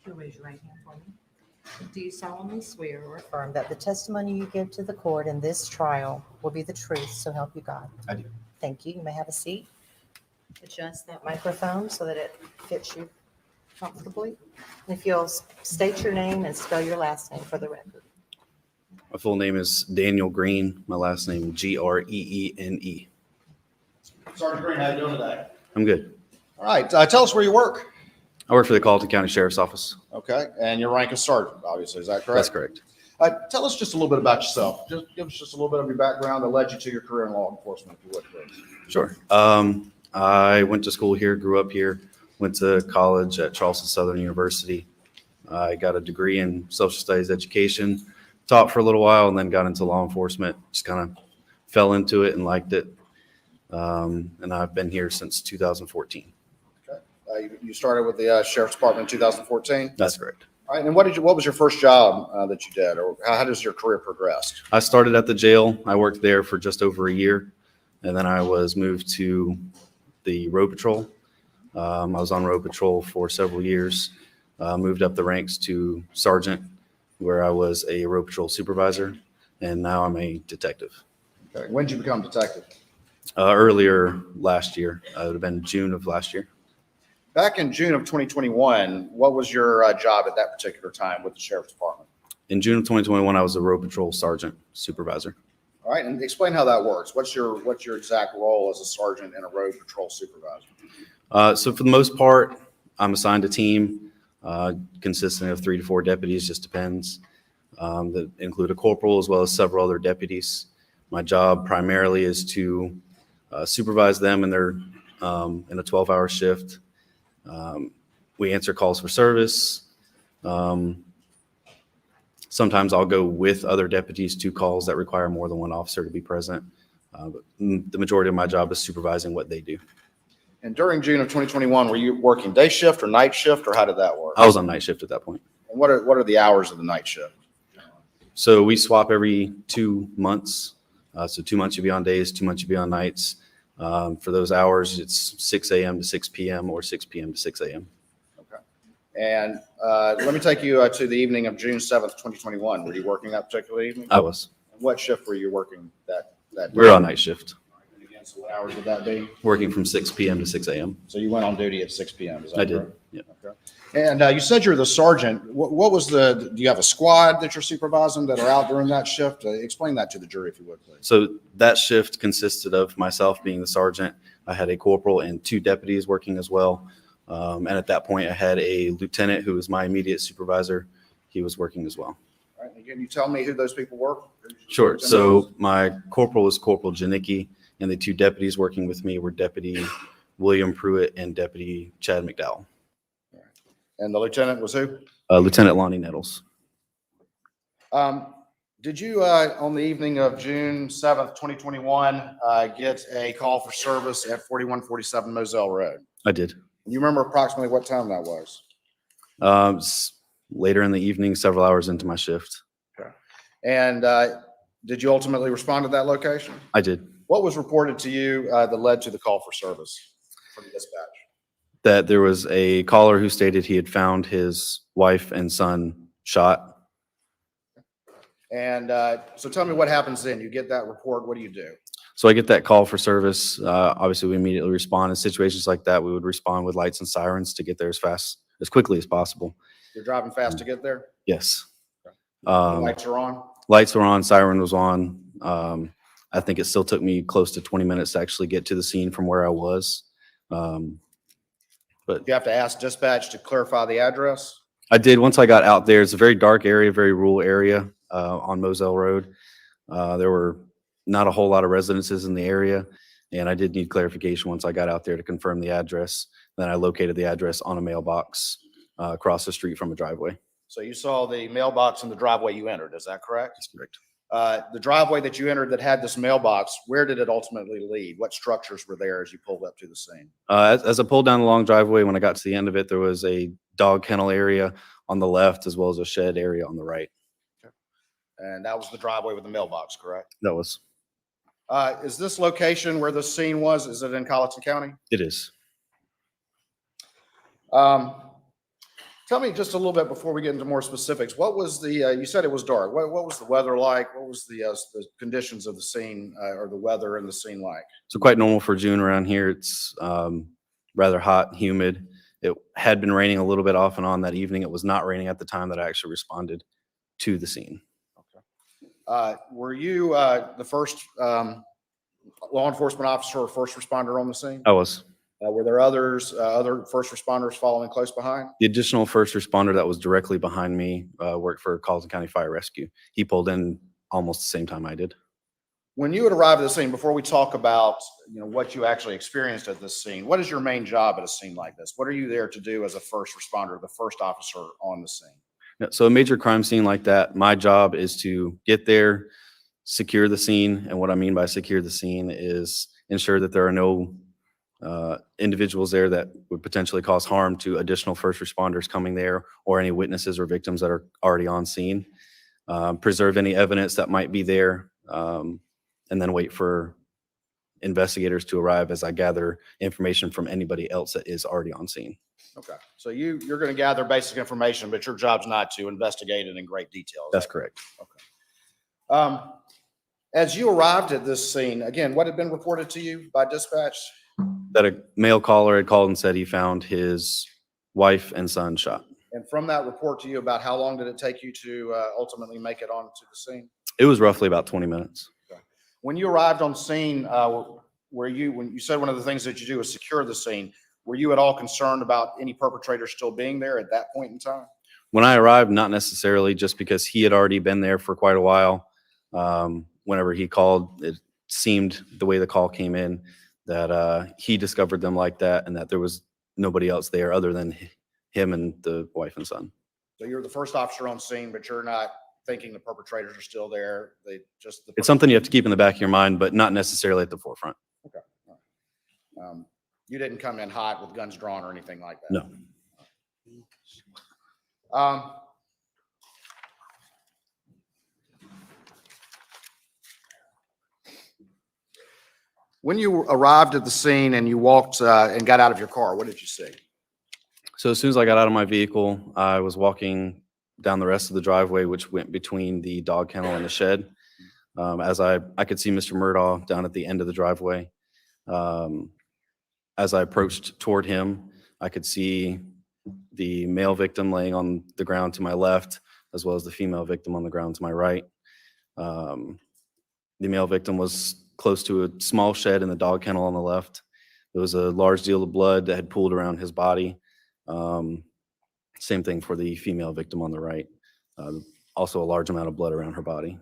You'll raise your right hand for me. Do you solemnly swear or affirm that the testimony you give to the court in this trial will be the truth, so help you God? I do. Thank you. You may have a seat. Adjust that microphone so that it fits you comfortably. If you'll state your name and spell your last name for the record. My full name is Daniel Green. My last name, Greene. Sergeant Green, how you doing today? I'm good. All right, tell us where you work. I work for the Colleton County Sheriff's Office. Okay, and your rank is sergeant, obviously, is that correct? That's correct. Tell us just a little bit about yourself. Just give us just a little bit of your background that led you to your career in law enforcement, if you would, please. Sure. I went to school here, grew up here, went to college at Charleston Southern University. I got a degree in social studies education, taught for a little while, and then got into law enforcement. Just kind of fell into it and liked it. And I've been here since 2014. You started with the Sheriff's Department in 2014? That's correct. All right, and what was your first job that you did, or how does your career progress? I started at the jail. I worked there for just over a year, and then I was moved to the road patrol. I was on road patrol for several years, moved up the ranks to sergeant, where I was a road patrol supervisor, and now I'm a detective. Okay. When did you become detective? Earlier last year. It would have been June of last year. Back in June of 2021, what was your job at that particular time with the Sheriff's Department? In June of 2021, I was a road patrol sergeant supervisor. All right, and explain how that works. What's your exact role as a sergeant and a road patrol supervisor? So for the most part, I'm assigned a team consisting of 3 to 4 deputies, just depends. That include a corporal as well as several other deputies. My job primarily is to supervise them in their in a 12-hour shift. We answer calls for service. Sometimes I'll go with other deputies to calls that require more than one officer to be present. But the majority of my job is supervising what they do. And during June of 2021, were you working day shift or night shift, or how did that work? I was on night shift at that point. And what are the hours of the night shift? So we swap every 2 months. So 2 months you'll be on days, 2 months you'll be on nights. For those hours, it's 6 a.m. to 6 p.m. or 6 p.m. to 6 a.m. Okay. And let me take you to the evening of June 7th, 2021. Were you working that particular evening? I was. What shift were you working that day? We were on night shift, And again, so what hours would that be? working from 6 p.m. to 6 a.m. So you went on duty at 6 p.m. Is that I did. correct? Yeah. Okay. And you said you're the sergeant. What was do you have a squad that you're supervising that are out during that shift? Explain that to the jury, if you would, please. So that shift consisted of myself being the sergeant. I had a corporal and 2 deputies working as well. And at that point, I had a lieutenant who was my immediate supervisor. He was working as well. All right. Can you tell me who those people were? Sure. So my corporal was Corporal Janicki, and the 2 deputies working with me were Deputy William Pruitt and Deputy Chad McDowell. And the lieutenant was who? Lieutenant Lonnie Nettles. Did you, on the evening of June 7th, 2021, get a call for service at 4147 Moselle Road? I did. You remember approximately what time that was? Later in the evening, several hours into my shift. Okay. And did you ultimately respond to that location? I did. What was reported to you that led to the call for service from the dispatch? That there was a caller who stated he had found his wife and son shot. And so tell me what happens then. You get that report. What do you do? So I get that call for service. Obviously, we immediately respond. In situations like that, we would respond with lights and sirens to get there as quickly as possible. You're driving fast to get there? Yes. The lights are on? Lights were on, siren was on. I think it still took me close to 20 minutes to actually get to the scene from where I was. But You have to ask dispatch to clarify the address? I did once I got out there. It's a very dark area, very rural area on Moselle Road. There were not a whole lot of residences in the area, and I did need clarification once I got out there to confirm the address. Then I located the address on a mailbox across the street from a driveway. So you saw the mailbox in the driveway you entered, is that correct? That's correct. The driveway that you entered that had this mailbox, where did it ultimately lead? What structures were there as you pulled up to the scene? As I pulled down the long driveway, when I got to the end of it, there was a dog kennel area on the left as well as a shed area on the right. And that was the driveway with the mailbox, correct? That was. Is this location where the scene was, is it in Colleton County? It is. Tell me just a little bit before we get into more specifics. What was the, you said it was dark. What was the weather like? What was the conditions of the scene or the weather in the scene like? So quite normal for June around here. It's rather hot and humid. It had been raining a little bit off and on that evening. It was not raining at the time that I actually responded to the scene. Were you the first law enforcement officer or first responder on the scene? I was. Were there others, other first responders following close behind? The additional first responder that was directly behind me worked for Carlton County Fire Rescue. He pulled in almost the same time I did. When you would arrive at the scene, before we talk about, what you actually experienced at this scene, what is your main job at a scene like this? What are you there to do as a first responder, the first officer on the scene? Yeah, so a major crime scene like that, my job is to get there, secure the scene. And what I mean by secure the scene is ensure that there are no individuals there that would potentially cause harm to additional first responders coming there or any witnesses or victims that are already on scene. Preserve any evidence that might be there, and then wait for investigators to arrive as I gather information from anybody else that is already on scene. Okay, so you're going to gather basic information, but your job's not to investigate it in great detail. That's correct. Okay. As you arrived at this scene, again, what had been reported to you by dispatch? That a male caller had called and said he found his wife and son shot. And from that report to you, about how long did it take you to ultimately make it onto the scene? It was roughly about 20 minutes. Okay. When you arrived on scene, when you said one of the things that you do is secure the scene, were you at all concerned about any perpetrators still being there at that point in time? When I arrived, not necessarily, just because he had already been there for quite a while. Whenever he called, it seemed the way the call came in that he discovered them like that and that there was nobody else there other than him and the wife and son. So you're the first officer on scene, but you're not thinking the perpetrators are still there. It's something you have to keep in the back of your mind, but not necessarily at the forefront. Okay. You didn't come in hot with guns drawn or anything like that? No. When you arrived at the scene and you walked and got out of your car, what did you see? So as soon as I got out of my vehicle, I was walking down the rest of the driveway, which went between the dog kennel and the shed. As I could see Mr. Murdaugh down at the end of the driveway. As I approached toward him, I could see the male victim laying on the ground to my left, as well as the female victim on the ground to my right. The male victim was close to a small shed in the dog kennel on the left. There was a large deal of blood that had pooled around his body. Same thing for the female victim on the right. Also a large amount of blood around her body.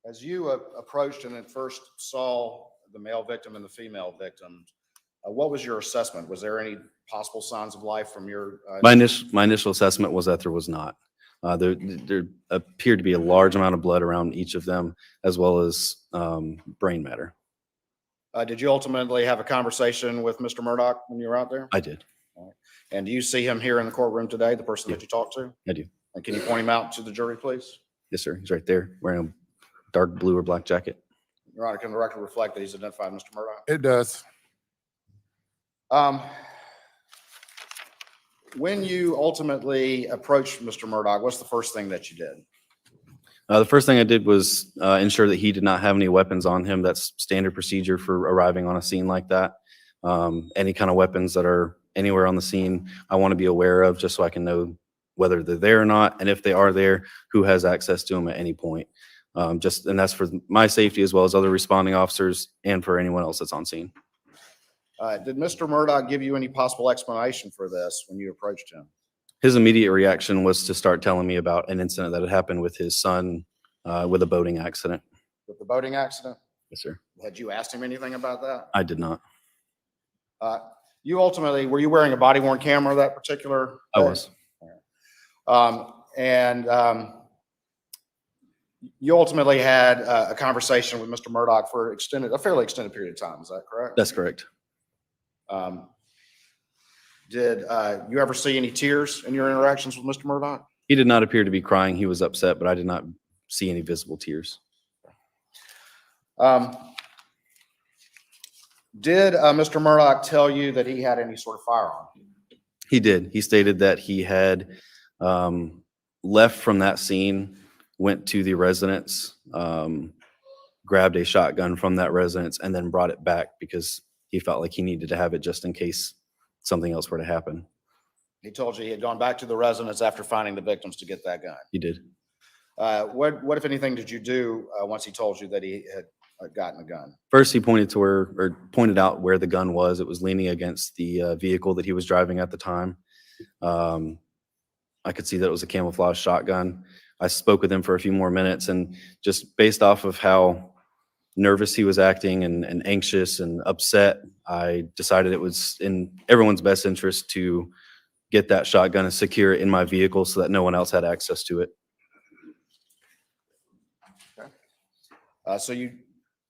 As you approached and at first saw the male victim and the female victim, what was your assessment? Was there any possible signs of life from your? My initial assessment was that there was not. There appeared to be a large amount of blood around each of them, as well as brain matter. Did you ultimately have a conversation with Mr. Murdaugh when you were out there? I did. And do you see him here in the courtroom today, the person that you talked to? I do. And can you point him out to the jury, please? Yes, sir. He's right there wearing a dark blue or black jacket. Your Honor, can the record reflect that he's identified Mr. Murdaugh? It does. When you ultimately approached Mr. Murdaugh, what's the first thing that you did? The first thing I did was ensure that he did not have any weapons on him. That's standard procedure for arriving on a scene like that. Any kind of weapons that are anywhere on the scene, I want to be aware of just so I can know whether they're there or not. And if they are there, who has access to them at any point. And that's for my safety as well as other responding officers and for anyone else that's on scene. Did Mr. Murdaugh give you any possible explanation for this when you approached him? His immediate reaction was to start telling me about an incident that had happened with his son with a boating accident. With the boating accident? Yes, sir. Had you asked him anything about that? I did not. You ultimately, were you wearing a body worn camera that particular I day? was. You ultimately had a conversation with Mr. Murdaugh for a fairly extended period of time. Is that correct? That's correct. Did you ever see any tears in your interactions with Mr. Murdaugh? He did not appear to be crying. He was upset, but I did not see any visible tears. Did Mr. Murdaugh tell you that he had any sort of firearm? He did. He stated that he had left from that scene, went to the residence, grabbed a shotgun from that residence, and then brought it back because he felt like he needed to have it just in case something else were to happen. He told you he had gone back to the residence after finding the victims to get that gun. He did. What, if anything, did you do once he told you that he had gotten a gun? First, he pointed out where the gun was. It was leaning against the vehicle that he was driving at the time. I could see that it was a camouflage shotgun. I spoke with him for a few more minutes, and just based off of how nervous he was acting and anxious and upset, I decided it was in everyone's best interest to get that shotgun and secure it in my vehicle so that no one else had access to it. So you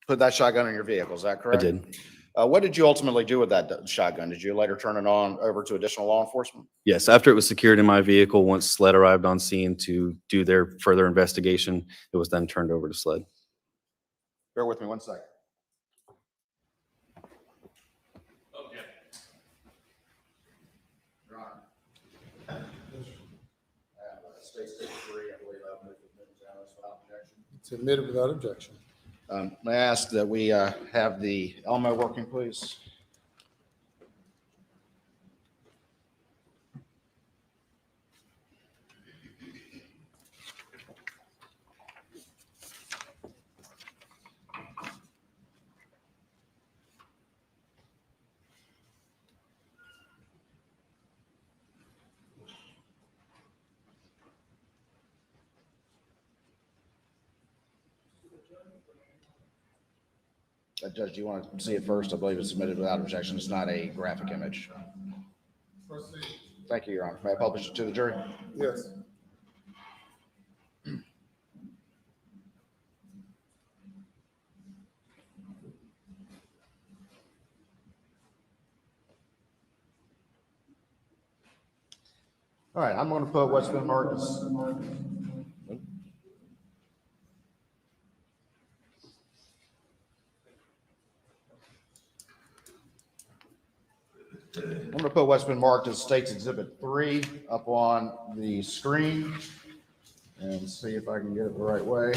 put that shotgun in your vehicle, is that I correct? did. What did you ultimately do with that shotgun? Did you later turn it on over to additional law enforcement? Yes, after it was secured in my vehicle, once SLED arrived on scene to do their further investigation, it was then turned over to SLED. Bear with me 1 second. Okay. Your Honor. State State 3, I believe I've moved it without objection. It's admitted without objection. May I ask that we have the Elmo working, please? Judge, do you want to see it first? I believe it's submitted without objection. It's not a graphic image. Proceed. Thank you, Your Honor. May I publish it to the jury? Yes. All right, I'm going to put what's been marked as. I'm going to put what's been marked as State's Exhibit 3 up on the screen and see if I can get it the right way.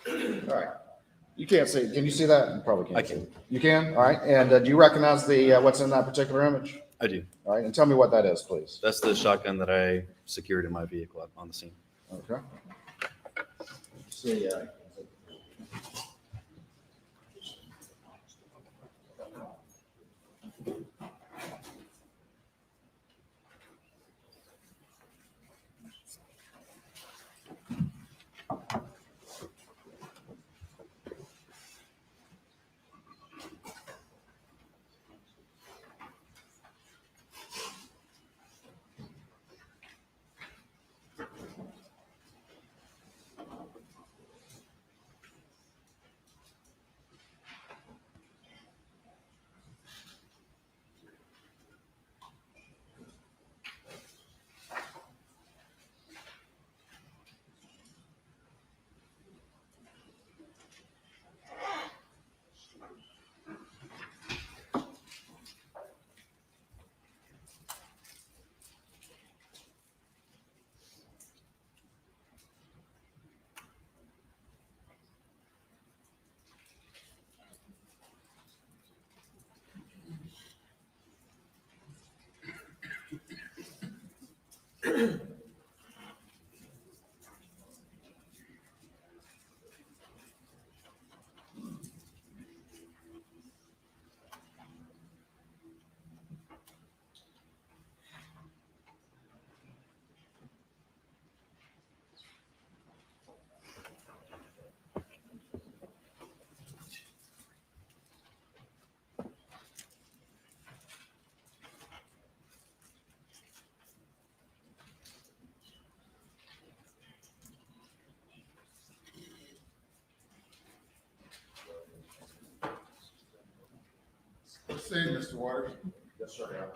All right. You can't see it. Can you see that? You probably can't. I can. See it. You can? All right. And do you recognize the what's in that particular image? I do. All right. And tell me what that is, please. That's the shotgun that I secured in my vehicle on the scene. Okay. See, Proceed, Mr. Waters. yes, sir.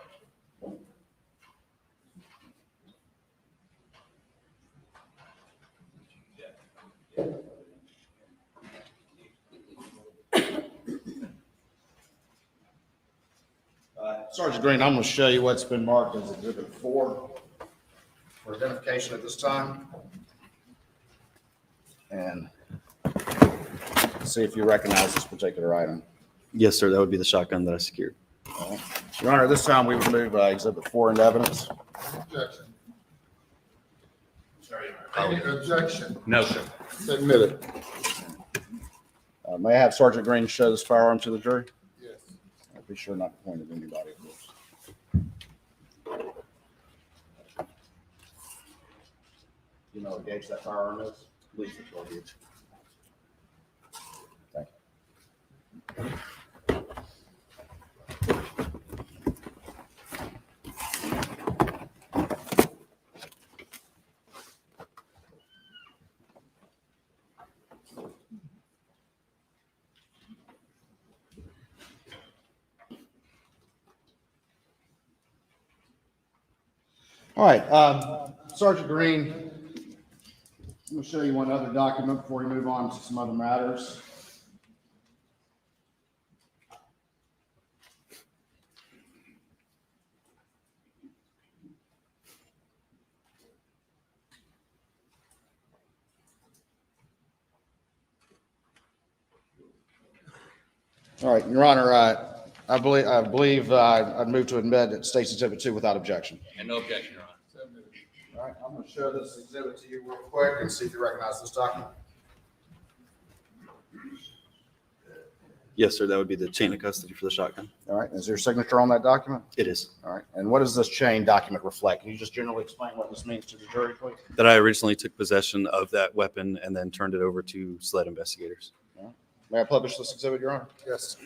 Sergeant Green, I'm going to show you what's been marked as Exhibit 4 for identification at this time. And see if you recognize this particular item. Yes, sir. That would be the shotgun that I secured. All right. Your Honor, this time we would move Exhibit 4 into evidence. Objection. Any objection? No, sir. Admitted. May I have Sergeant Green show this firearm to the jury? Yes. I'll be sure not to point at anybody, of course. You know what gauge that firearm is? Please, the 12 gauge. Thank All right, Sergeant Green, I'm going to show you one other document before we move on to some other matters. All right, Your Honor, I believe I'd move to admit that State's Exhibit 2 without objection. And no objection, Your Honor. All right, I'm going to show this exhibit to you real quick and see if you recognize this document. Yes, sir. That would be the chain of custody for the shotgun. All right, is there a signature on that document? It is. All right, and what does this chain document reflect? Can you just generally explain what this means to the jury, please? That I originally took possession of that weapon and then turned it over to SLED investigators. May I publish this exhibit, Your Honor? Yes.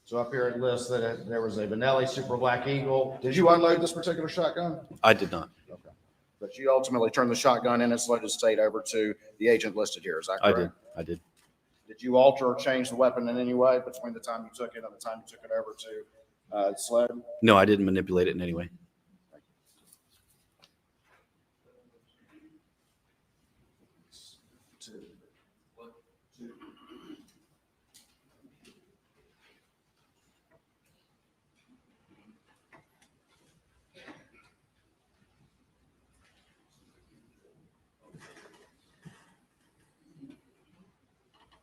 So up here it lists that there was a Benelli Super Black Eagle. Did you unload this particular shotgun? I did not. Okay. But you ultimately turned the shotgun in its loaded state over to the agent listed here, is that I correct? did. I did. Did you alter or change the weapon in any way between the time you took it and the time you took it over to SLED? No, I didn't manipulate it in any way.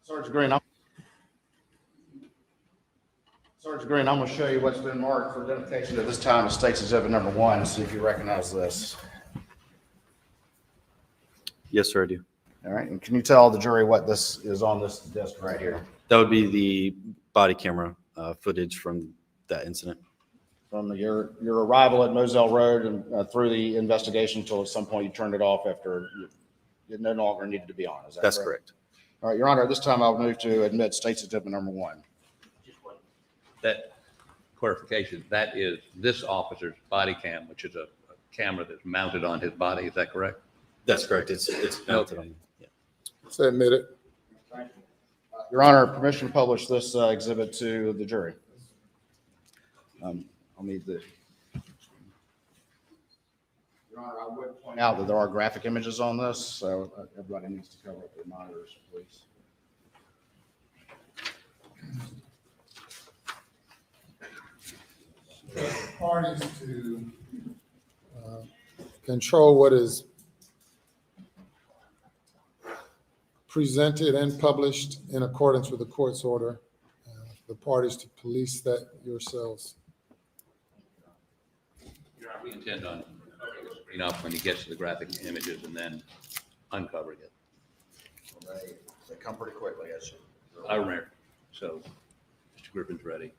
Sergeant Green, I'm going to show you what's been marked for identification at this time as State's Exhibit Number 1 and see if you recognize this. Yes, sir, I do. All right, and can you tell the jury what this is on this disc right here? That would be the body camera footage from that incident. From your arrival at Moselle Road and through the investigation until at some point you turned it off after it no longer needed to be on. Is that That's correct? correct. All right, Your Honor, at this time I'll move to admit State's Exhibit Number 1. That clarification, that is this officer's body cam, which is a camera that's mounted on his body. Is that correct? That's correct. It's mounted on. Yeah. So admitted. Your Honor, permission to publish this exhibit to the jury. I'll need the. Your Honor, I would point out that there are graphic images on this, so everybody needs to cover up their monitors, please. Parties to control what is presented and published in accordance with the court's order. The parties to police that yourselves. Your Honor, we intend on covering the screen up when he gets to the graphic images and then uncovering it. They come pretty quickly, as you. I remember. So Mr. Griffin's ready.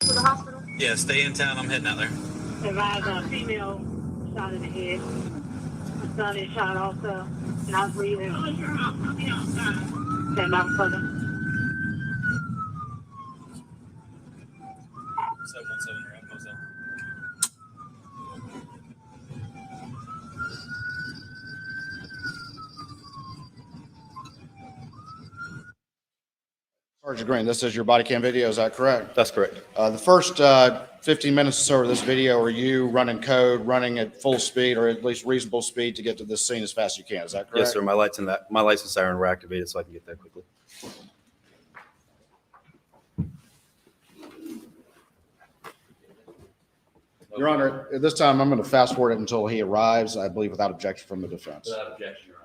To the hospital. Yeah, stay in town. I'm heading out there. Advised a female shot in the head. My son is shot also, and I was breathing. That motherfucker. 717 around Moselle. Sergeant Green, this is your body cam video, is that correct? That's correct. The first 15 minutes or so of this video are you running code, running at full speed or at least reasonable speed to get to this scene as fast as you can. Is that correct? Yes, sir. My lights and siren were activated so I can get there quickly. Your Honor, at this time, I'm going to fast forward it until he arrives, I believe without objection from the defense. Without objection, Your Honor.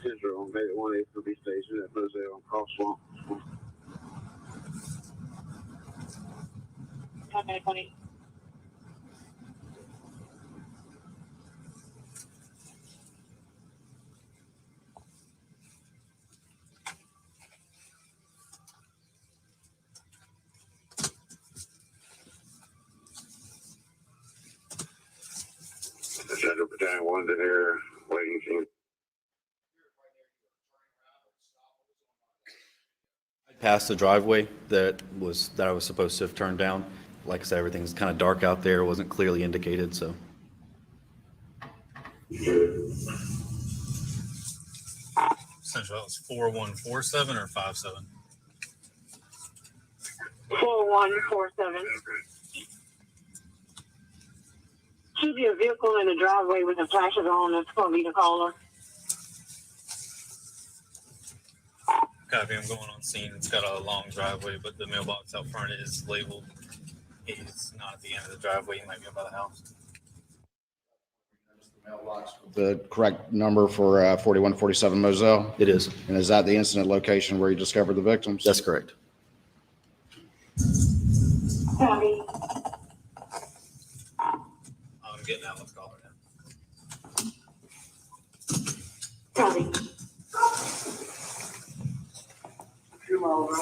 Central on Bay 1 police station at Moselle on Crosswalk. Okay, 20. Central Battalion 1 to here, waiting for Past the driveway that I was supposed to have turned down. Like I said, everything's kind of dark out there. It wasn't clearly indicated, so. Central, that was 4147 or 57? 4147. Should be a vehicle in the driveway with the flashes on. That's going to be the caller. Copy, I'm going on scene. It's got a long driveway, but the mailbox out front is labeled. It's not at the end of the driveway. He might be by the house. The correct number for 4147 Moselle? It is. And is that the incident location where you discovered the victims? That's correct. Copy. I'm getting out. Let's call her now. Copy. Come over.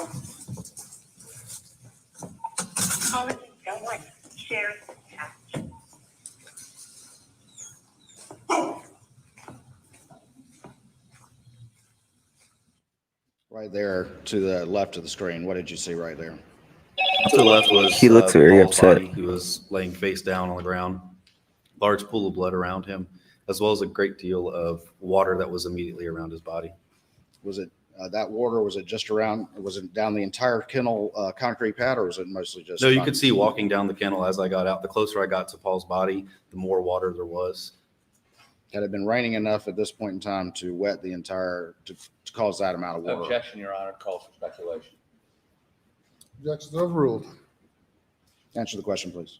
Sheriff. Right there to the left of the screen. What did you see right there? To the left was He looks very Paul's upset. body. He was laying face down on the ground. Large pool of blood around him, as well as a great deal of water that was immediately around his body. Was it that water? Was it just around? Was it down the entire kennel concrete pad, or was it mostly just? No, you could see walking down the kennel as I got out. The closer I got to Paul's body, the more water there was. Had it been raining enough at this point in time to wet the entire to cause that amount of water? Objection, Your Honor. Calls for speculation. Objections overruled. Answer the question, please.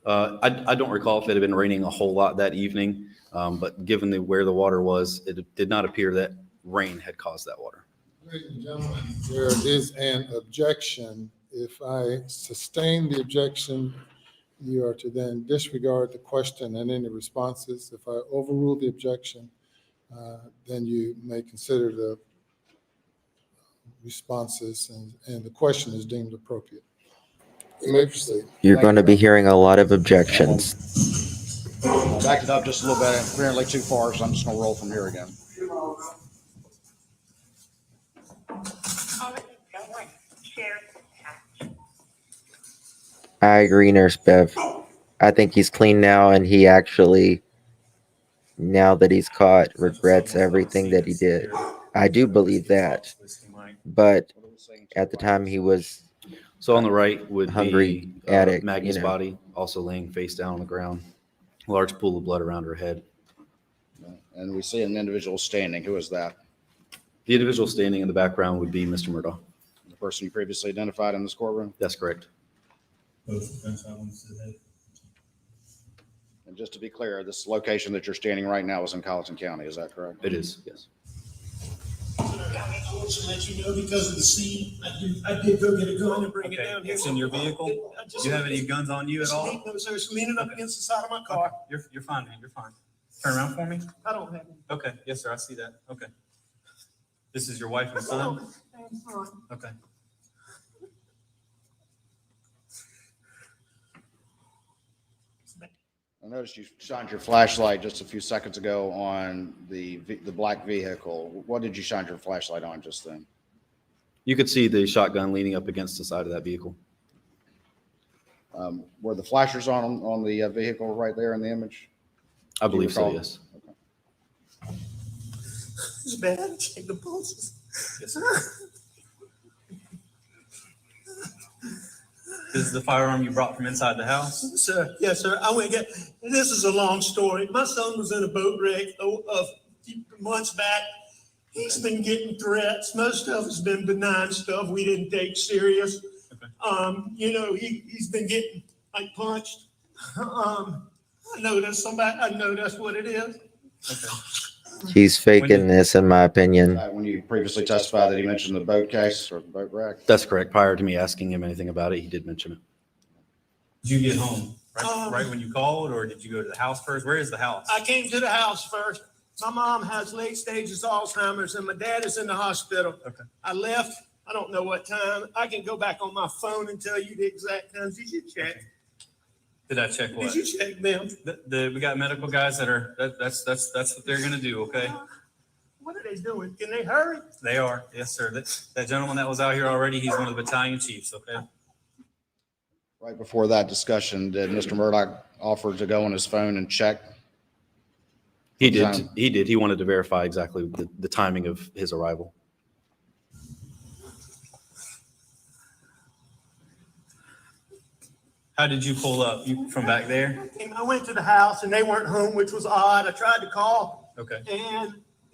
I don't recall if it had been raining a whole lot that evening, but given where the water was, it did not appear that rain had caused that water. Ladies and gentlemen, there is an objection. If I sustain the objection, you are to then disregard the question and any responses. If I overrule the objection, then you may consider the responses and the question is deemed appropriate. You may proceed. You're going to be hearing a lot of objections. Backed it up just a little bit, apparently too far, so I'm just going to roll from here again. I agree, Nurse Bev. I think he's clean now, and he actually, now that he's caught, regrets everything that he did. I do believe that. But at the time, he was So on the right would hungry be addict, Maggie's you know. body, also laying face down on the ground. Large pool of blood around her head. And we see an individual standing. Who is that? The individual standing in the background would be Mr. Murdaugh. The person you previously identified in this courtroom? That's correct. And just to be clear, this location that you're standing right now is in Colleton County. Is that correct? It is, yes. I want to let you know because of the scene, I did go get a gun and bring it down here. It's in your vehicle? Do you have any guns on you at all? No, sir, it's leaning up against the side of my car. You're fine, man. You're fine. Turn around for me. I don't have it. Okay. Yes, sir. I see that. Okay. This is your wife and son? Okay. I noticed you shined your flashlight just a few seconds ago on the black vehicle. What did you shine your flashlight on just then? You could see the shotgun leaning up against the side of that vehicle. Were the flashers on the vehicle right there in the image? I Do you believe so, recall? yes. It's bad. Check the pulses. Yes, sir. This is the firearm you brought from inside the house? Sir, yes, sir. I went and this is a long story. My son was in a boat wreck of months back. He's been getting threats. Most of it's been benign stuff we didn't take serious. Okay. He's been getting like punched. I know that's what it is. Okay. He's faking this, in my opinion. When you previously testified that he mentioned the boat case or the boat wreck? That's correct. Prior to me asking him anything about it, he did mention it. Did you get home right when you called, or did you go to the house first? Where is the house? I came to the house first. My mom has late stages Alzheimer's and my dad is in the hospital. Okay. I left. I don't know what time. I can go back on my phone and tell you the exact times. Did you check? Did I check what? Did you check them? We got medical guys that's what they're gonna do, okay? What are they doing? Can they hurry? They are, yes, sir. That gentleman that was out here already, he's one of the battalion chiefs, okay? Right before that discussion, did Mr. Murdoch offer to go on his phone and check? He did. He did. He wanted to verify exactly the timing of his arrival. How did you pull up? You from back there? I went to the house and they weren't home, which was odd. I tried to call. Okay, And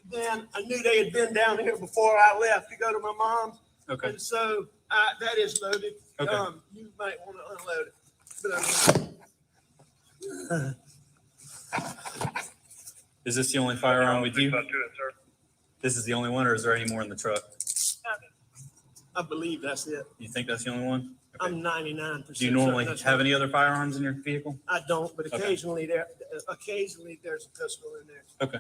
then I knew they had been down here before I left to go to my mom's. okay. And so that is loaded. Okay. You might want to unload it. But Is this the only firearm with you? This is the only one, or is there any more in the truck? I believe that's it. You think that's the only one? Okay. I'm 99%. Do you normally certain that's have right. any other firearms in your vehicle? I don't, but Okay. occasionally there's a pistol in there. Okay.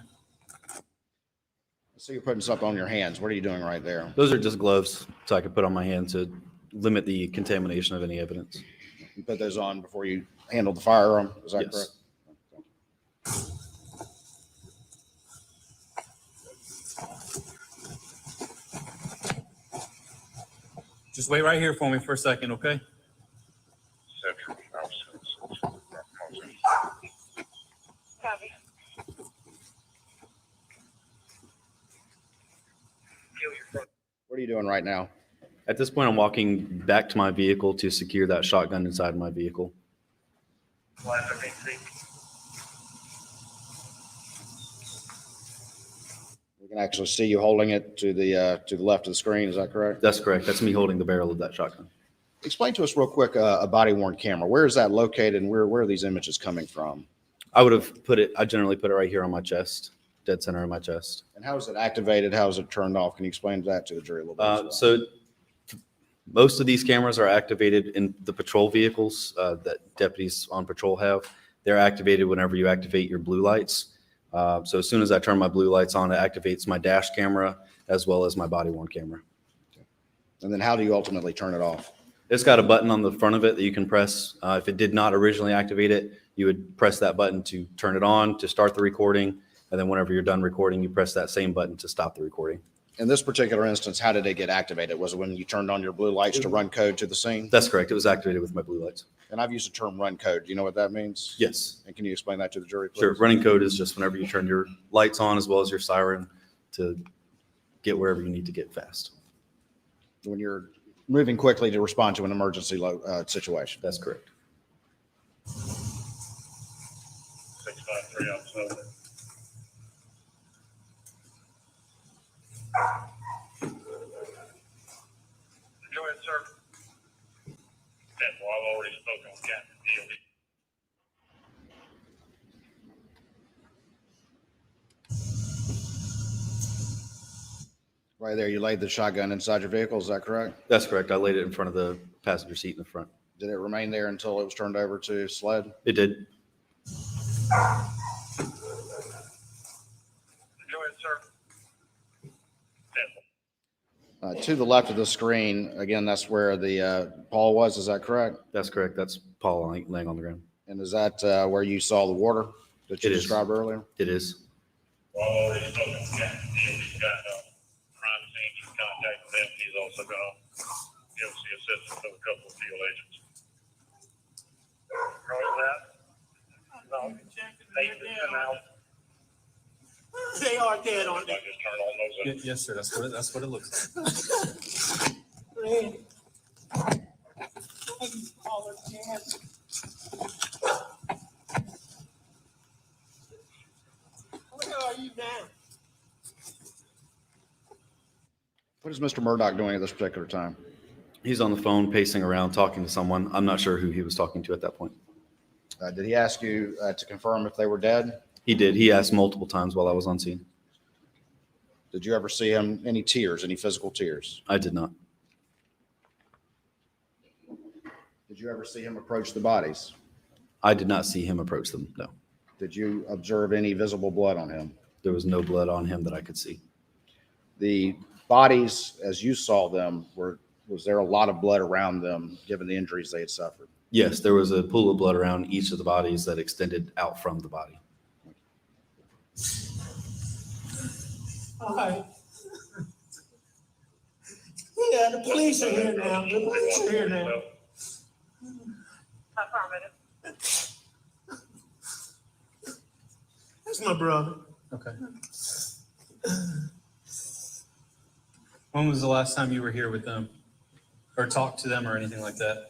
So you're putting something on your hands. What are you doing right there? Those are just gloves so I could put on my hand to limit the contamination of any evidence. You put those on before you handle the firearm. Is that Yes. correct? Just wait right here for me for a second, okay? Copy. What are you doing right now? At this point, I'm walking back to my vehicle to secure that shotgun inside my vehicle. We can actually see you holding it to the left of the screen. Is that correct? That's correct. That's me holding the barrel of that shotgun. Explain to us real quick a body worn camera. Where is that located and where are these images coming from? I generally put it right here on my chest, dead center of my chest. And how is it activated? How is it turned off? Can you explain that to the jury a little bit? as well? So most of these cameras are activated in the patrol vehicles that deputies on patrol have. They're activated whenever you activate your blue lights. So as soon as I turn my blue lights on, it activates my dash camera as well as my body worn camera. And then how do you ultimately turn it off? It's got a button on the front of it that you can press. If it did not originally activate it, you would press that button to turn it on, to start the recording. And then whenever you're done recording, you press that same button to stop the recording. In this particular instance, how did it get activated? Was it when you turned on your blue lights to run code to the scene? That's correct. It was activated with my blue lights. And I've used the term run code. Do you know what that means? Yes. And can you explain that to the jury, please? Sure. Running code is just whenever you turn your lights on as well as your siren to get wherever you need to get fast. When you're moving quickly to respond to an emergency situation. That's correct. 653 outside. Go ahead, sir. Well, I've already spoken with Captain Field. Right there, you laid the shotgun inside your vehicle. Is that correct? That's correct. I laid it in front of the passenger seat in the front. Did it remain there until it was turned over to SLED? It did. Go ahead, sir. To the left of the screen, again, that's where the Paul was. Is that correct? That's correct. That's Paul laying on the ground. And is that where you saw the water that you It is. described earlier? It is. Well, he's looking at, we've got crime scenes in contact with him. He's also going to give us the assistance of a couple of field agents. Roll that. No, They are dead, aren't I they? just turn on those. Yes, sir. That's what it looks like. Randy. All the chance. Where are you now? What is Mr. Murdoch doing at this particular time? He's on the phone pacing around talking to someone. I'm not sure who he was talking to at that point. Did he ask you to confirm if they were dead? He did. He asked multiple times while I was on scene. Did you ever see him, any tears, any physical tears? I did not. Did you ever see him approach the bodies? I did not see him approach them. No. Did you observe any visible blood on him? There was no blood on him that I could see. The bodies, as you saw them, was there a lot of blood around them given the injuries they had suffered? Yes, there was a pool of blood around each of the bodies that extended out from the body. All right. Yeah, the police are here now. The police are here now. That's my brother. Okay. When was the last time you were here with them, or talked to them, or anything like that?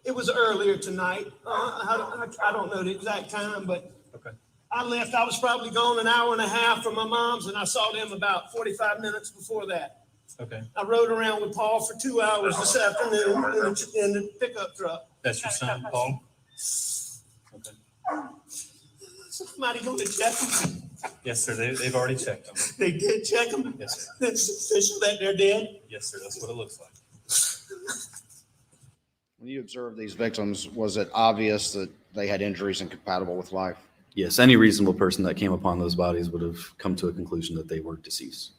It was earlier tonight. I don't know the exact time, but Okay. I left. I was probably gone an hour and a half from my mom's, and I saw them about 45 minutes before that. Okay. I rode around with Paul for 2 hours this afternoon in the pickup truck. That's your son, Paul? Okay. Somebody going to check them? Yes, sir. They've already checked them. They did check them? Yes, sir. It's official that they're dead? Yes, sir. That's what it looks like. When you observed these victims, was it obvious that they had injuries incompatible with life? Yes, any reasonable person that came upon those bodies would have come to a conclusion that they were deceased.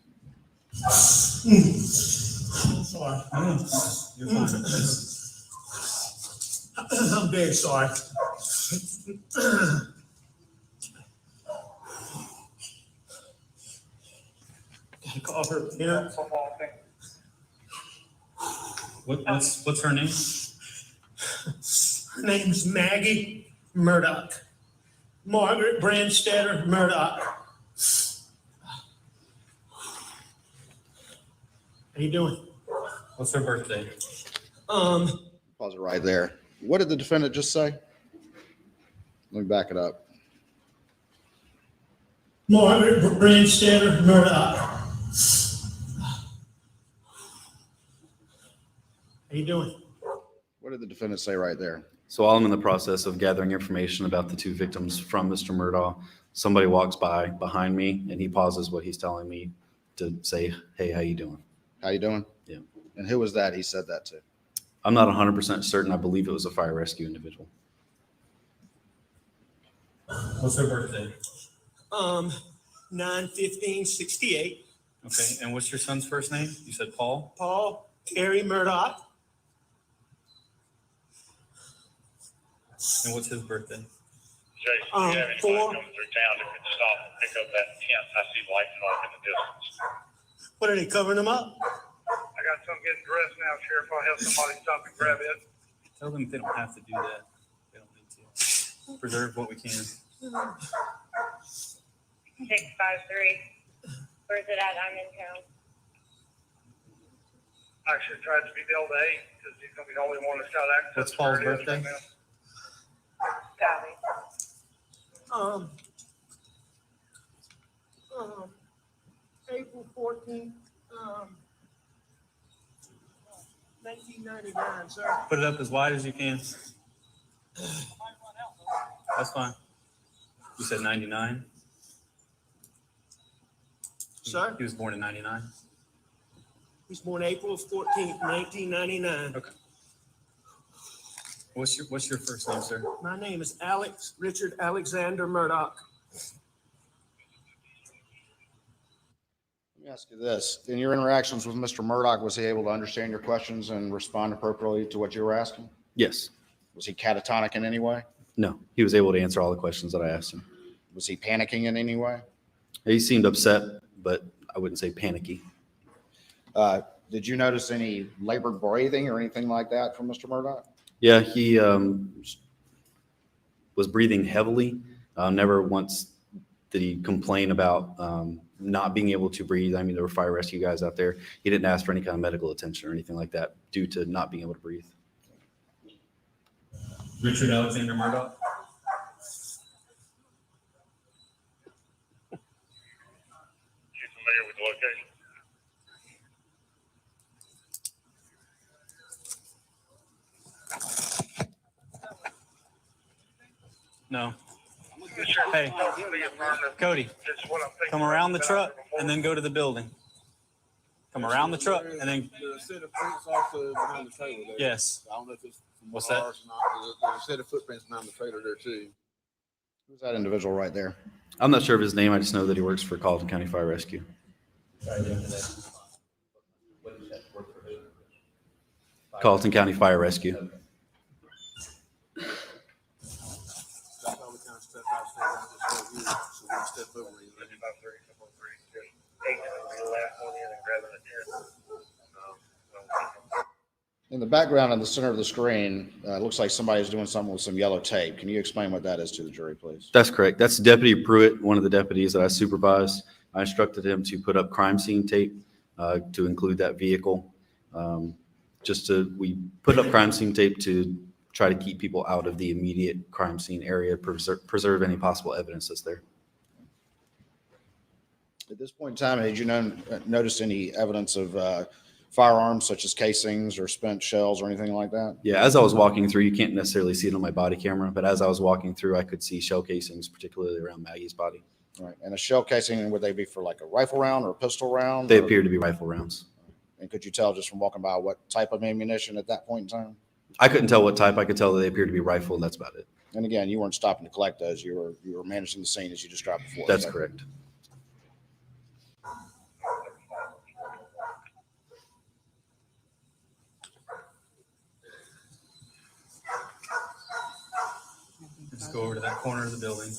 Sorry. You're fine. I'm very sorry. Gotta call her parents. What's her name? Her name's Maggie Murdoch. Margaret Brandstetter Murdoch. How you doing? What's her birthday? Pause it right there. What did the defendant just say? Let me back it up. Margaret Brandstetter Murdoch. How you doing? What did the defendant say right there? So while I'm in the process of gathering information about the two victims from Mr. Murdaugh, somebody walks by behind me and he pauses what he's telling me to say, "Hey, how you doing?" How you doing? Yeah. And who was that he said that to? I'm not 100% certain. I believe it was a fire rescue individual. What's her birthday? 9/15/68. Okay. And what's your son's first name? You said Paul? Paul Terry Murdoch. And what's his birthday? Jason, if you have anybody 4. coming through town, if you could stop and pick up that tent, I see lights off in the distance. What are they covering them up? I got some getting dressed now, Sheriff. I'll have somebody stop and grab it. Tell them they don't have to do that. They don't need to. Preserve what we can. 653. Where's it at? I'm in town. I should try to be Bill Day because he's going to be the only one that's got access. What's to Paul's where it is birthday? right now. Got it. April 14th, 1999, sir. Put it up as wide as you can. That's fine. You said 99? Sir? He was born in 99? He was born April 14th, 1999. Okay. What's your first name, sir? My name is Alex Richard Alexander Murdoch. Let me ask you this. In your interactions with Mr. Murdoch, was he able to understand your questions and respond appropriately to what you were asking? Yes. Was he catatonic in any way? No. He was able to answer all the questions that I asked him. Was he panicking in any way? He seemed upset, but I wouldn't say panicky. Did you notice any labored breathing or anything like that from Mr. Murdoch? Yeah, he was breathing heavily. Never once did he complain about not being able to breathe. I mean, there were fire rescue guys out there. He didn't ask for any kind of medical attention or anything like that due to not being able to breathe. Richard Alexander Murdoch. You familiar with the location? No. Sure. Hey, Cody, come around the truck and then go to the building. Come around the truck and then. The set of prints also behind the trailer there. Yes. I don't know if it's from What's that? ours or not. There's a set of footprints behind the trailer there too. Who's that individual right there? I'm not sure of his name. I just know that he works for Colleton County Fire Rescue. Colleton County Fire Rescue. That's all the kind of stuff I was saying. I just so we can step over it. 5530, 430, 8 will be the last one in and grabbing a 10. In the background in the center of the screen, it looks like somebody's doing something with some yellow tape. Can you explain what that is to the jury, please? That's correct. That's Deputy Pruitt, one of the deputies that I supervise. I instructed him to put up crime scene tape to include that vehicle. We put up crime scene tape to try to keep people out of the immediate crime scene area, preserve any possible evidence that's there. At this point in time, had you noticed any evidence of firearms such as casings or spent shells or anything like that? Yeah, as I was walking through, you can't necessarily see it on my body camera, but as I was walking through, I could see shell casings, particularly around Maggie's body. All right. And a shell casing, would they be for like a rifle round or a pistol round? They appear to be rifle rounds. And could you tell just from walking by what type of ammunition at that point in time? I couldn't tell what type. I could tell that they appeared to be rifle, and that's about it. And again, you weren't stopping to collect those. You were managing the scene as you described before. That's So- correct. Just go over to that corner of the building.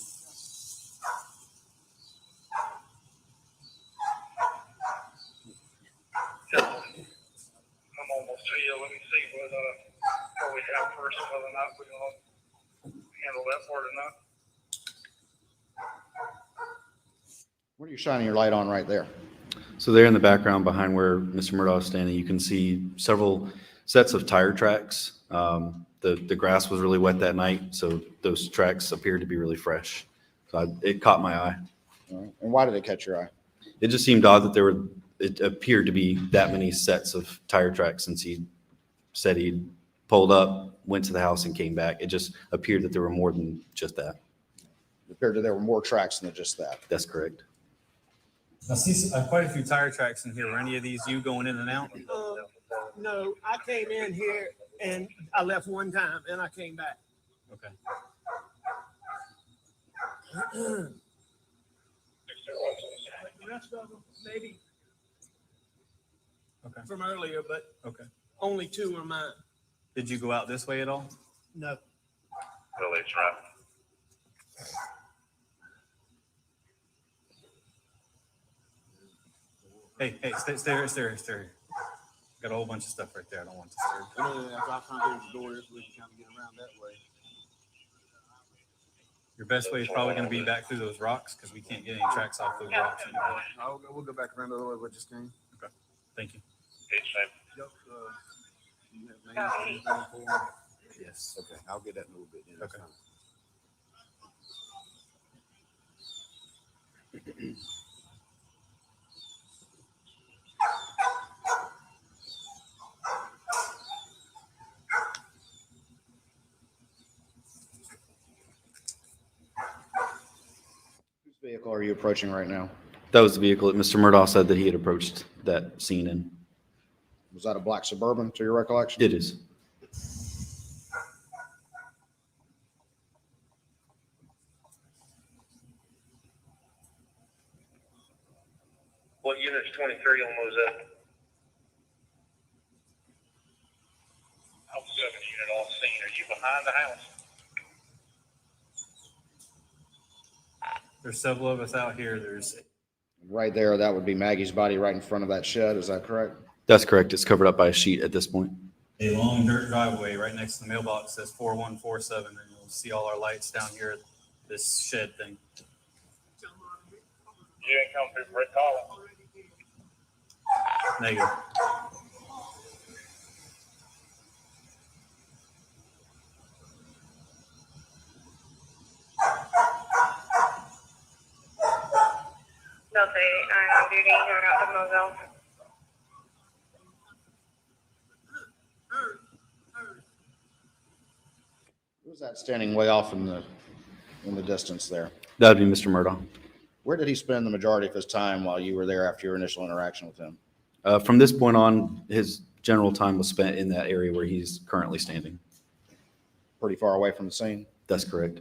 I'm almost to you. Let me see what we have first, and whether or not we're going to handle that part or not. What are you shining your light on right there? So there in the background behind where Mr. Murdoch is standing, you can see several sets of tire tracks. The grass was really wet that night, so those tracks appeared to be really fresh. So it caught my eye. All right. And why did it catch your eye? It just seemed odd that it appeared to be that many sets of tire tracks since he said he'd pulled up, went to the house and came back. It just appeared that there were more than just that. It appeared that there were more tracks than just that. That's correct. I see quite a few tire tracks in here. Were any of these you going in and out? No, I came in here and I left one time and I came back. Okay. The rest of them, maybe Okay. from earlier, but Okay. only two are mine. Did you go out this way at all? No. Well, that's right. Hey, stay here. Got a whole bunch of stuff right there. I don't want to disturb. And then after I found out the door, so we can kind of get around that way. Your best way is probably going to be back through those rocks because we can't get any tracks off those rocks anymore. We'll go back around the other way we just came. Okay. Thank you. It's safe. Yep. You have names or anything for them? Yes. Okay, I'll get that in a little bit. Then. That's Okay. fine. Whose vehicle are you approaching right now? That was the vehicle that Mr. Murdoch said that he had approached that scene in. Was that a black Suburban to your recollection? It is. What unit's 23 on Moselle? I'm 7 unit on scene. Are you behind the house? There's several of us out here. There's Right there, that would be Maggie's body right in front of that shed. Is that correct? That's correct. It's covered up by a sheet at this point. a long dirt driveway right next to the mailbox that says 4147, and you'll see all our lights down here at this shed thing. You didn't come through Brick Hollow. Negative. Delta 89 on duty, going out to Moselle. Who's that standing way off in the distance there? That would be Mr. Murdaugh. Where did he spend the majority of his time while you were there after your initial interaction with him? From this point on, his general time was spent in that area where he's currently standing. Pretty far away from the scene? That's correct.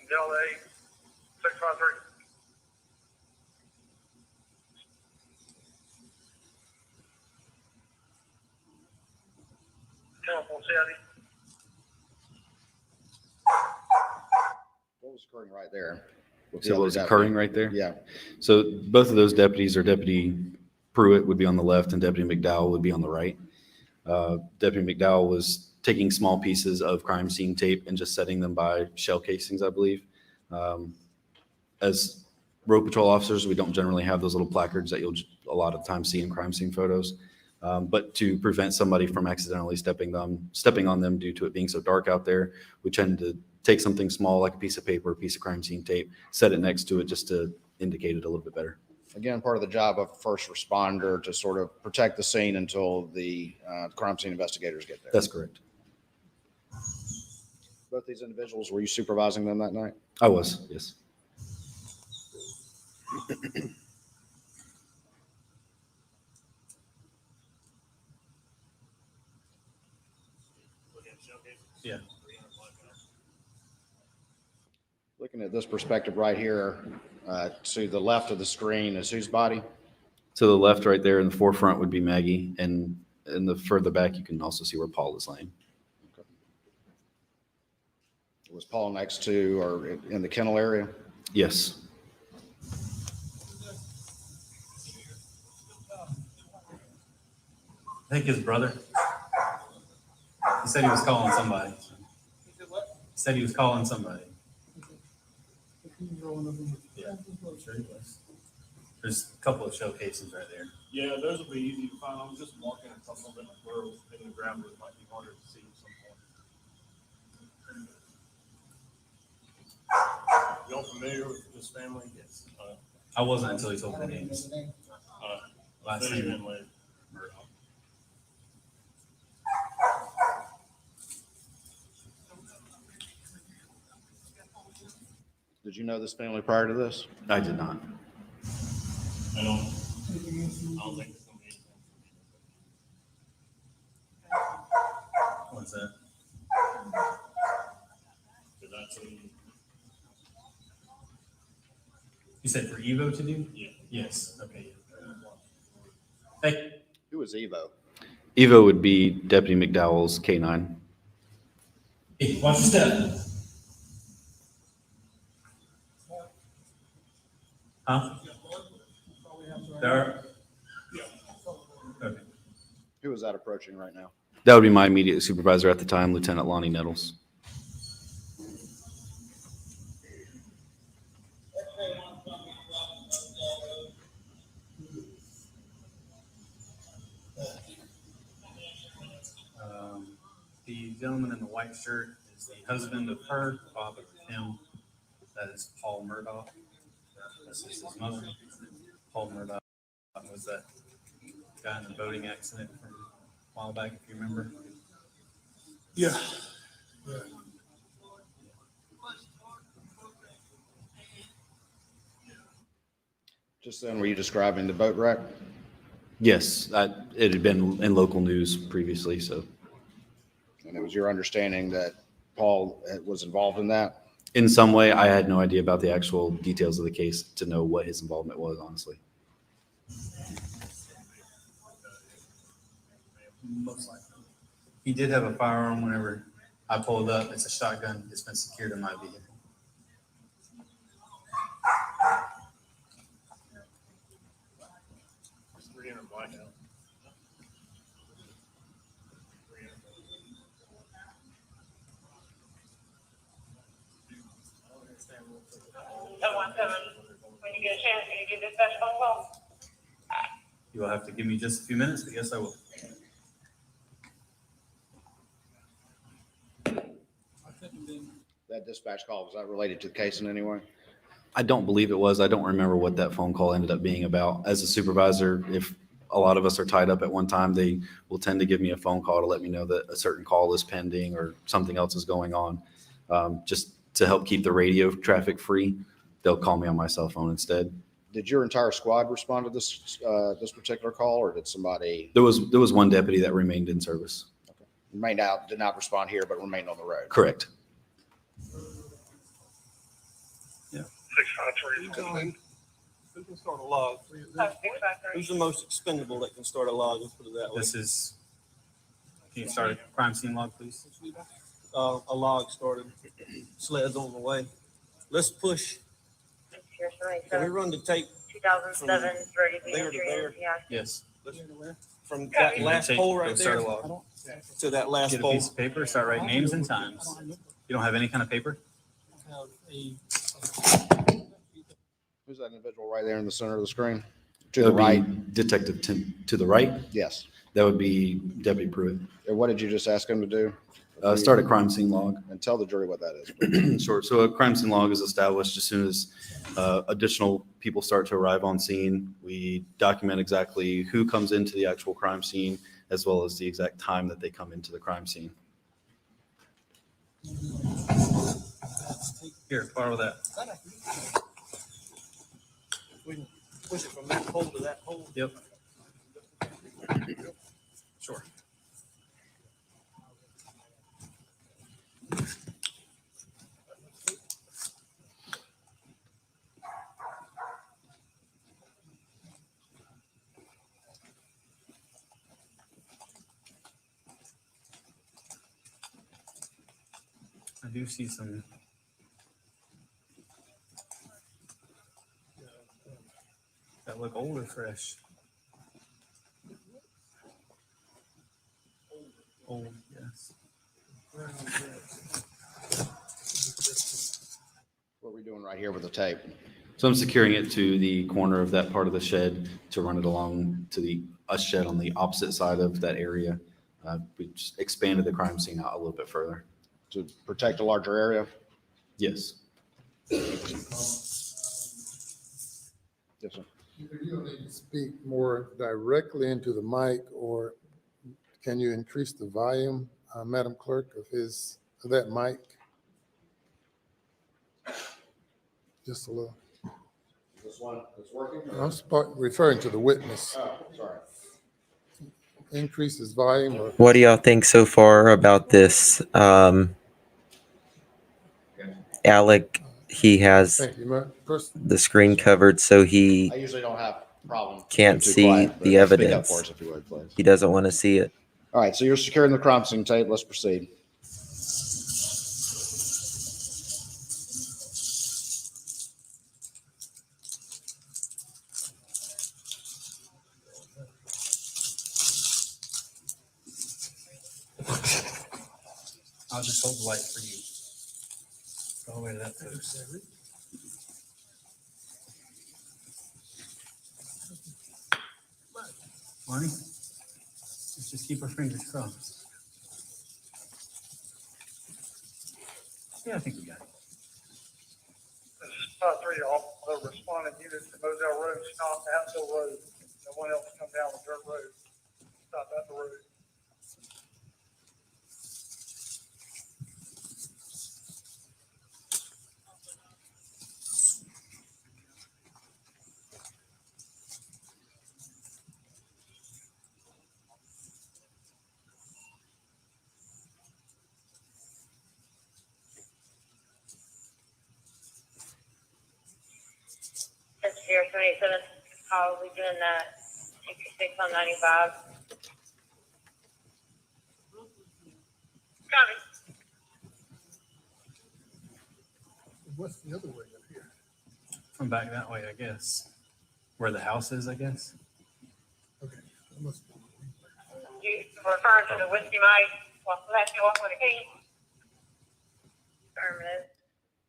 Delta 8, 653. Telephone Saudi. What was occurring right there? with the So what other was deputy? occurring right there? Yeah. So both of those deputies, or Deputy Pruitt would be on the left and Deputy McDowell would be on the right. Deputy McDowell was taking small pieces of crime scene tape and just setting them by shell casings, I believe. As road patrol officers, we don't generally have those little placards that you'll a lot of times see in crime scene photos. But to prevent somebody from accidentally stepping on them due to it being so dark out there, we tend to take something small like a piece of paper, a piece of crime scene tape, set it next to it just to indicate it a little bit better. Again, part of the job of a first responder to sort of protect the scene until the crime scene investigators get there. That's correct. Both these individuals, were you supervising them that night? I was, yes. Yeah. Looking at this perspective right here, to the left of the screen is whose body? To the left right there in the forefront would be Maggie, and in the further back, you can also see where Paul is laying. Okay. Was Paul next to or in the kennel area? Yes. I think his brother. He said he was calling somebody. He said he was calling somebody. Yeah, I'm sure he was. There's a couple of showcases right there. Yeah, those will be easy to find. I was just marking a couple that were in the ground, but it might be harder to see at some point. Y'all familiar with this family? Yes. I wasn't until he told me names. Last Fill you name. in later. Murdoch. Did you know this family prior to this? I did not. I don't think it's gonna be. What's that? Because that's a, You said for Evo to do? yeah. Yes. Okay. Hey. Who was Evo? Evo would be Deputy McDowell's K9. Hey, watch your step. Huh? There. Okay. Who was that approaching right now? That would be my immediate supervisor at the time, Lieutenant Lonnie Nettles. The gentleman in the white shirt is the husband of her, father of him. That is Paul Murdaugh. This is his mother. Paul Murdaugh was that guy in the boating accident from while back, if you remember. Yeah. Just then, were you describing the boat wreck? Yes, it had been in local news previously, so And it was your understanding that Paul was involved in that? in some way, I had no idea about the actual details of the case to know what his involvement was, honestly. Most likely. He did have a firearm whenever I pulled up. It's a shotgun. It's been secured in my vehicle. Blackout. When you get a chance, can you give dispatch a phone call? You will have to give me just a few minutes, but yes, I will. That dispatch call, was that related to the case in any way? I don't believe it was. I don't remember what that phone call ended up being about. As a supervisor, if a lot of us are tied up at one time, they will tend to give me a phone call to let me know that a certain call is pending or something else is going on. Just to help keep the radio traffic free, they'll call me on my cell phone instead. Did your entire squad respond to this particular call, or did somebody? There was one deputy that remained in service. Did not respond here, but remained on the road? Correct. 653. Who can start a log? Who's the most expendable that can start a log? Let's put it that way. This is, can you start a crime scene log, please? A log started. Sled's on the way. Let's push. Can we run the tape 2007, there to there? Yeah. Yes. From that last Take- pole go right start there a log. to that last Get a pole? piece of paper, start writing names and times. You don't have any kind of paper? Who's that individual right there in the center of the screen? To the right. Detective to the right? Yes. That would be Deputy Pruitt. And what did you just ask him to do? Start a crime scene log. And tell the jury what that is. Sure. So a crime scene log is established as soon as additional people start to arrive on scene. We document exactly who comes into the actual crime scene, as well as the exact time that they come into the crime scene. Here, borrow that. We can push it from that pole to that pole. Yep. Sure. I do see some. That look old or fresh? Old, yes. What are we doing right here with the tape? So I'm securing it to the corner of that part of the shed to run it along to a shed on the opposite side of that area. We just expanded the crime scene out a little bit further. To protect a larger area? Yes. Yes, sir. You don't need to speak more directly into the mic, or can you increase the volume, Madam Clerk, of that mic? Just a little. This one is working? I'm referring to the witness. Oh, sorry. Increase his volume or? What do y'all think so far about this? Alec, he has Thank you, the screen covered, so he I usually don't have a problem. can't Too see quiet, but the Speak up evidence. for us if you would, please. He doesn't want to see it. All right, so you're securing the crime scene tape. Let's proceed. I'll just hold the light for you. Go away to that post. Marty, let's just keep our fingers crossed. Yeah, I think we got it. This is 5-3, all responding units from Moselle Road, stop at the road. No one else come down the dirt road. Stop at the road. 077, call Region 66 on 95. Copy. What's the other way up here? From back that way, I guess. Where the house is, I guess. Okay. You referring to the Whiskey Mike, last you walk with a key? Affirmative.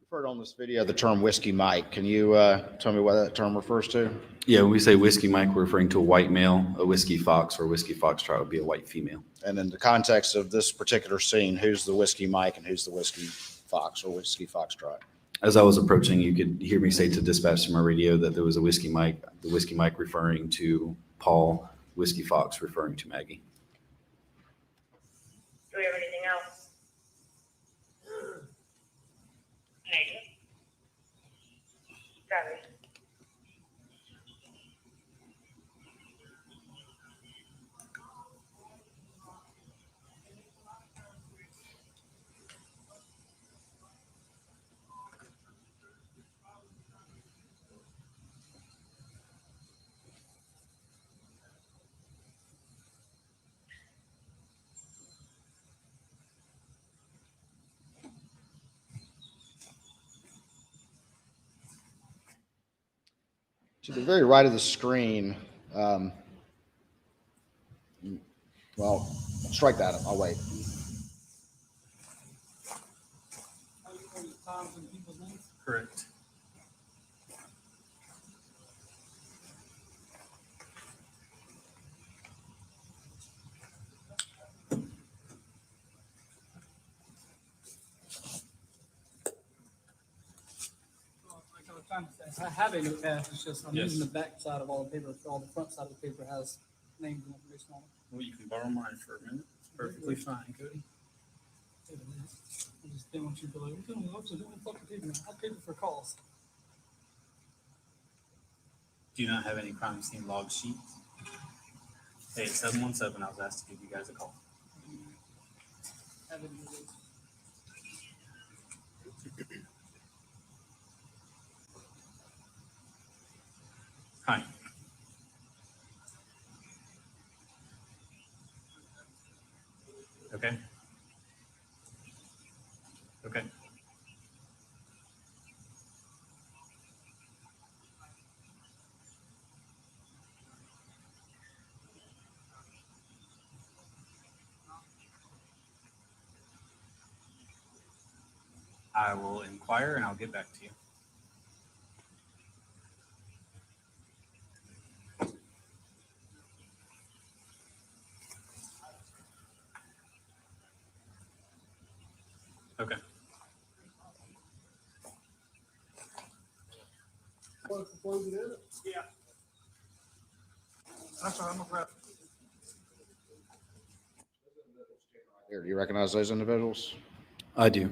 We've heard on this video the term Whiskey Mike. Can you tell me what that term refers to? Yeah, when we say whiskey Mike, we're referring to a white male. A whiskey fox or whiskey foxtrot would be a white female. And in the context of this particular scene, who's the Whiskey Mike and who's the Whiskey Fox or Whiskey Foxtrot? As I was approaching, you could hear me say to dispatch to my radio that there was a whiskey Mike, the whiskey Mike referring to Paul, whiskey fox referring to Maggie. Do we have anything else? Negative. Copy. To the very right of the screen, well, strike that. I'll wait. Correct. I have a notepad, it's just I'm Yes. using the back side of all the paper, all the front side of the paper has names and information on it. Well, you can borrow mine for a minute. It's perfectly fine, Cody. I just didn't want you to be like, we're doing officer, doing fucking paper now. I have paper for calls. Do you not have any crime scene log sheets? Hey, it's 717. I was asked to give you guys a call. Have it in the list. Hi. Okay. Okay. I will inquire and I'll get back to you. Okay. Yeah. That's all right, I'm gonna grab it. Here, do you recognize those individuals? I do.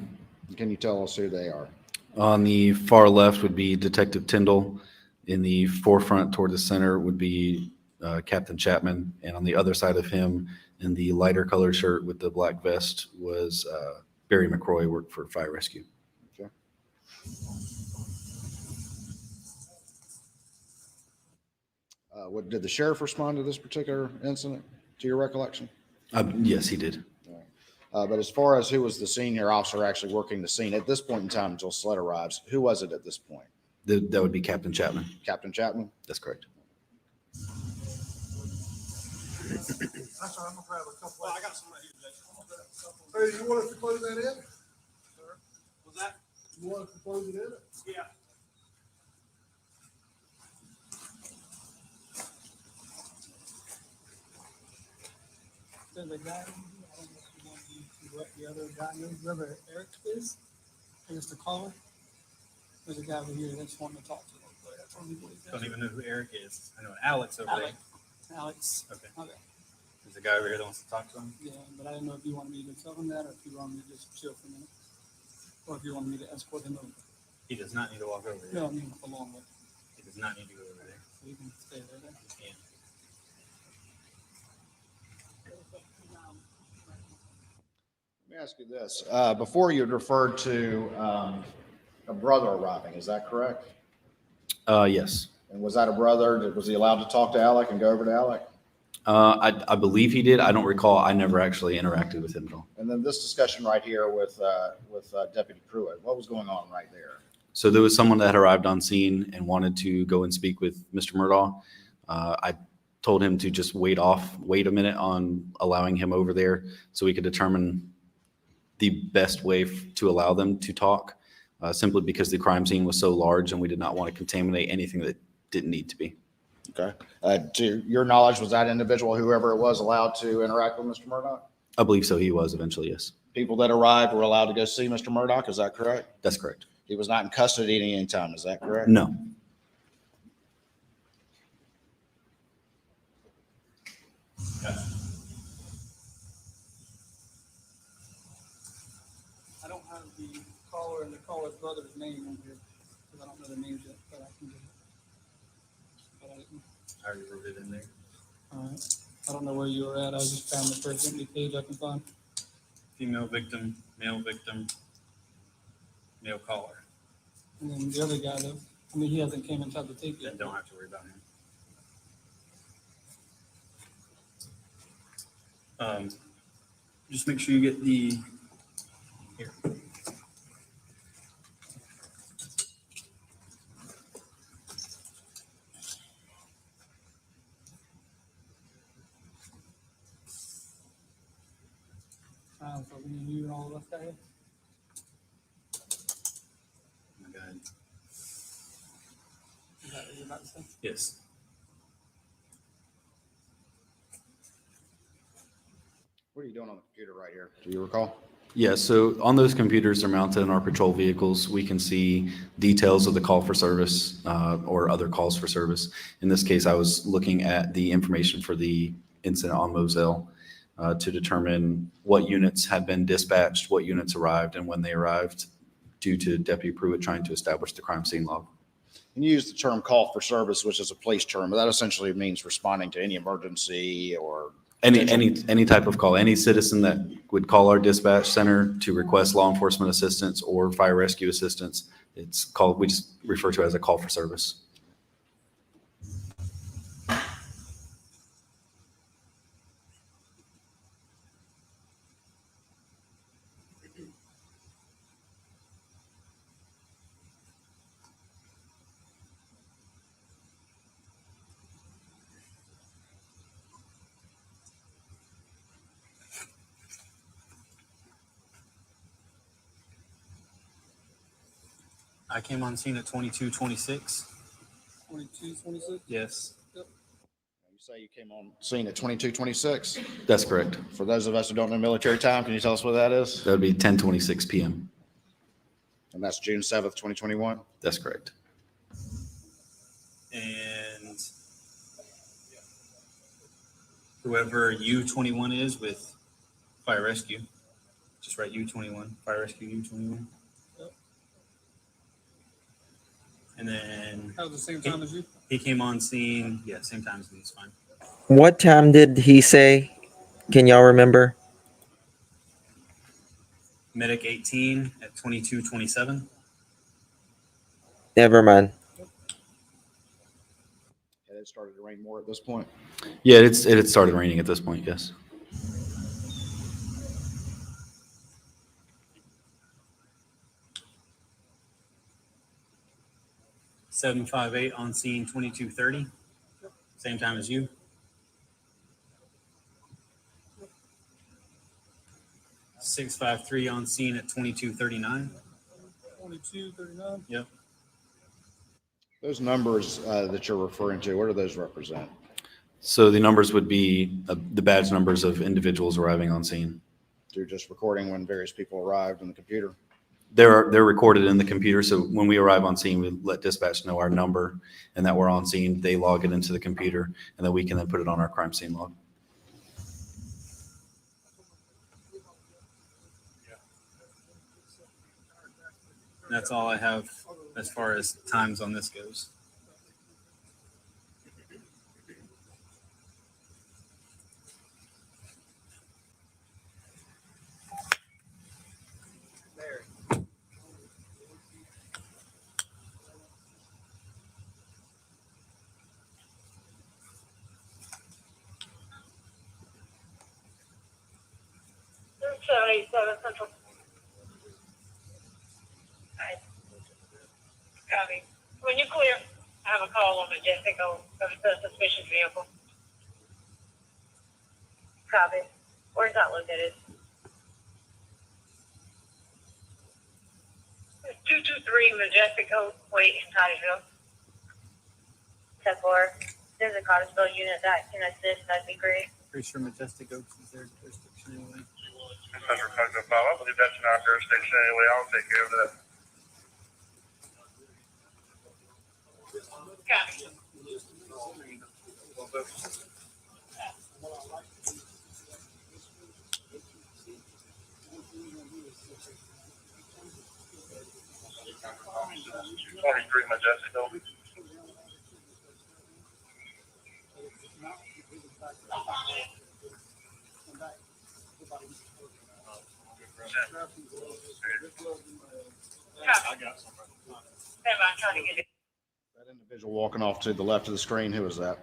Can you tell us who they are? On the far left would be Detective Tyndall. In the forefront toward the center would be Captain Chapman. And on the other side of him, in the lighter colored shirt with the black vest, was Barry McCroy, worked for Fire Rescue. Okay. Did the sheriff respond to this particular incident, to your recollection? Yes, he did. But as far as who was the senior officer actually working the scene at this point in time until Sled arrives, who was it at this point? That would be Captain Chapman. Captain Chapman? That's correct. That's all right, I'm gonna grab a couple. I got some right here, Jay. Hey, you want us to close that in? Sir? Was that? You want us to close it in? Yeah. There's a guy, I don't know if you want me to let the other guy know, whoever Eric is, or just a caller. There's a guy over here that's wanting to talk to him. Don't even know who Eric is. I know Alex over there. Alex. Okay. Okay. There's a guy over here that wants to talk to him. Yeah, but I didn't know if you wanted me to tell him that or if you wanted me to just chill for a minute. Or if you wanted me to escort him over. He does not need to walk over there. No, I mean along with. He does not need to go over there. So you can stay there then. He can. Let me ask you this. Before you had referred to a brother arriving, is that correct? Yes. And was that a brother? Was he allowed to talk to Alec and go over to Alec? I believe he did. I don't recall. I never actually interacted with him at all. And then this discussion right here with Deputy Pruitt, what was going on right there? So there was someone that arrived on scene and wanted to go and speak with Mr. Murdaugh. I told him to just wait a minute on allowing him over there so we could determine the best way to allow them to talk, simply because the crime scene was so large and we did not want to contaminate anything that didn't need to be. Okay. To your knowledge, was that individual, whoever it was, allowed to interact with Mr. Murdaugh? I believe so. He was eventually, yes. People that arrived were allowed to go see Mr. Murdaugh, is that correct? That's correct. He was not in custody at any time, is that correct? No. I don't have the caller and the caller's brother's name on here, because I don't know the names yet, but I can get it. But I didn't. I already wrote it in there. All right. I don't know where you were at. I just found the first empty page I can find. Female victim, male caller. And then the other guy, though, I mean, he hasn't came inside the tape yet. Don't have to worry about him. Just make sure you get the, here. So me and you and all of us got here. Oh my God. Is that what you're about to say? Yes. What are you doing on the computer right here? Do you recall? Yeah, so on those computers, they're mounted in our patrol vehicles. We can see details of the call for service or other calls for service. In this case, I was looking at the information for the incident on Moselle to determine what units had been dispatched, what units arrived, and when they arrived, due to Deputy Pruitt trying to establish the crime scene log. And you use the term call for service, which is a police term, but that essentially means responding to any emergency or Any type of call, any citizen that would call our dispatch center to request law enforcement assistance or fire rescue assistance, it's called, we just refer to it as a call for service. I came on scene at 22:26. 22:26? Yes. Yep. You say you came on scene at 22:26? That's correct. For those of us who don't know military time, can you tell us what that is? That would be 10:26 p.m. And that's June 7th, 2021? That's correct. And whoever U21 is with fire rescue, just write U21, fire rescue U21. Yep. And then That was the same time as you? he came on scene. Yeah, same time as me. It's fine. What time did he say? Can y'all remember? Medic 18 at 22:27. Never mind. Yeah, it started to rain more at this point. Yeah, it had started raining at this point, yes. $758 on scene 22:30. Same time as you. $653 on scene at 22:39. 22:39? Yep. Those numbers that you're referring to, what do those represent? So the numbers would be the badge numbers of individuals arriving on scene. You're just recording when various people arrived in the computer? They're recorded in the computer. So when we arrive on scene, we let dispatch know our number and that we're on scene. They log it into the computer, and then we can then put it on our crime scene log. That's all I have as far as times on this goes. 787 Central. Copy. When you're clear, I have a call on Majestic of a suspicious vehicle. Copy. Where's that located? 223 Majestic Oak, wait, in Titusville. 10-4. There's a Cottersville unit that can assist, that'd be great. Pretty sure Majestic Oaks is their jurisdiction anyway. Central 505, I believe that's in our jurisdiction anyway. I'll take care of that. Copy. Twenty-three Majestic Oak. That individual walking off to the left of the screen, who was that?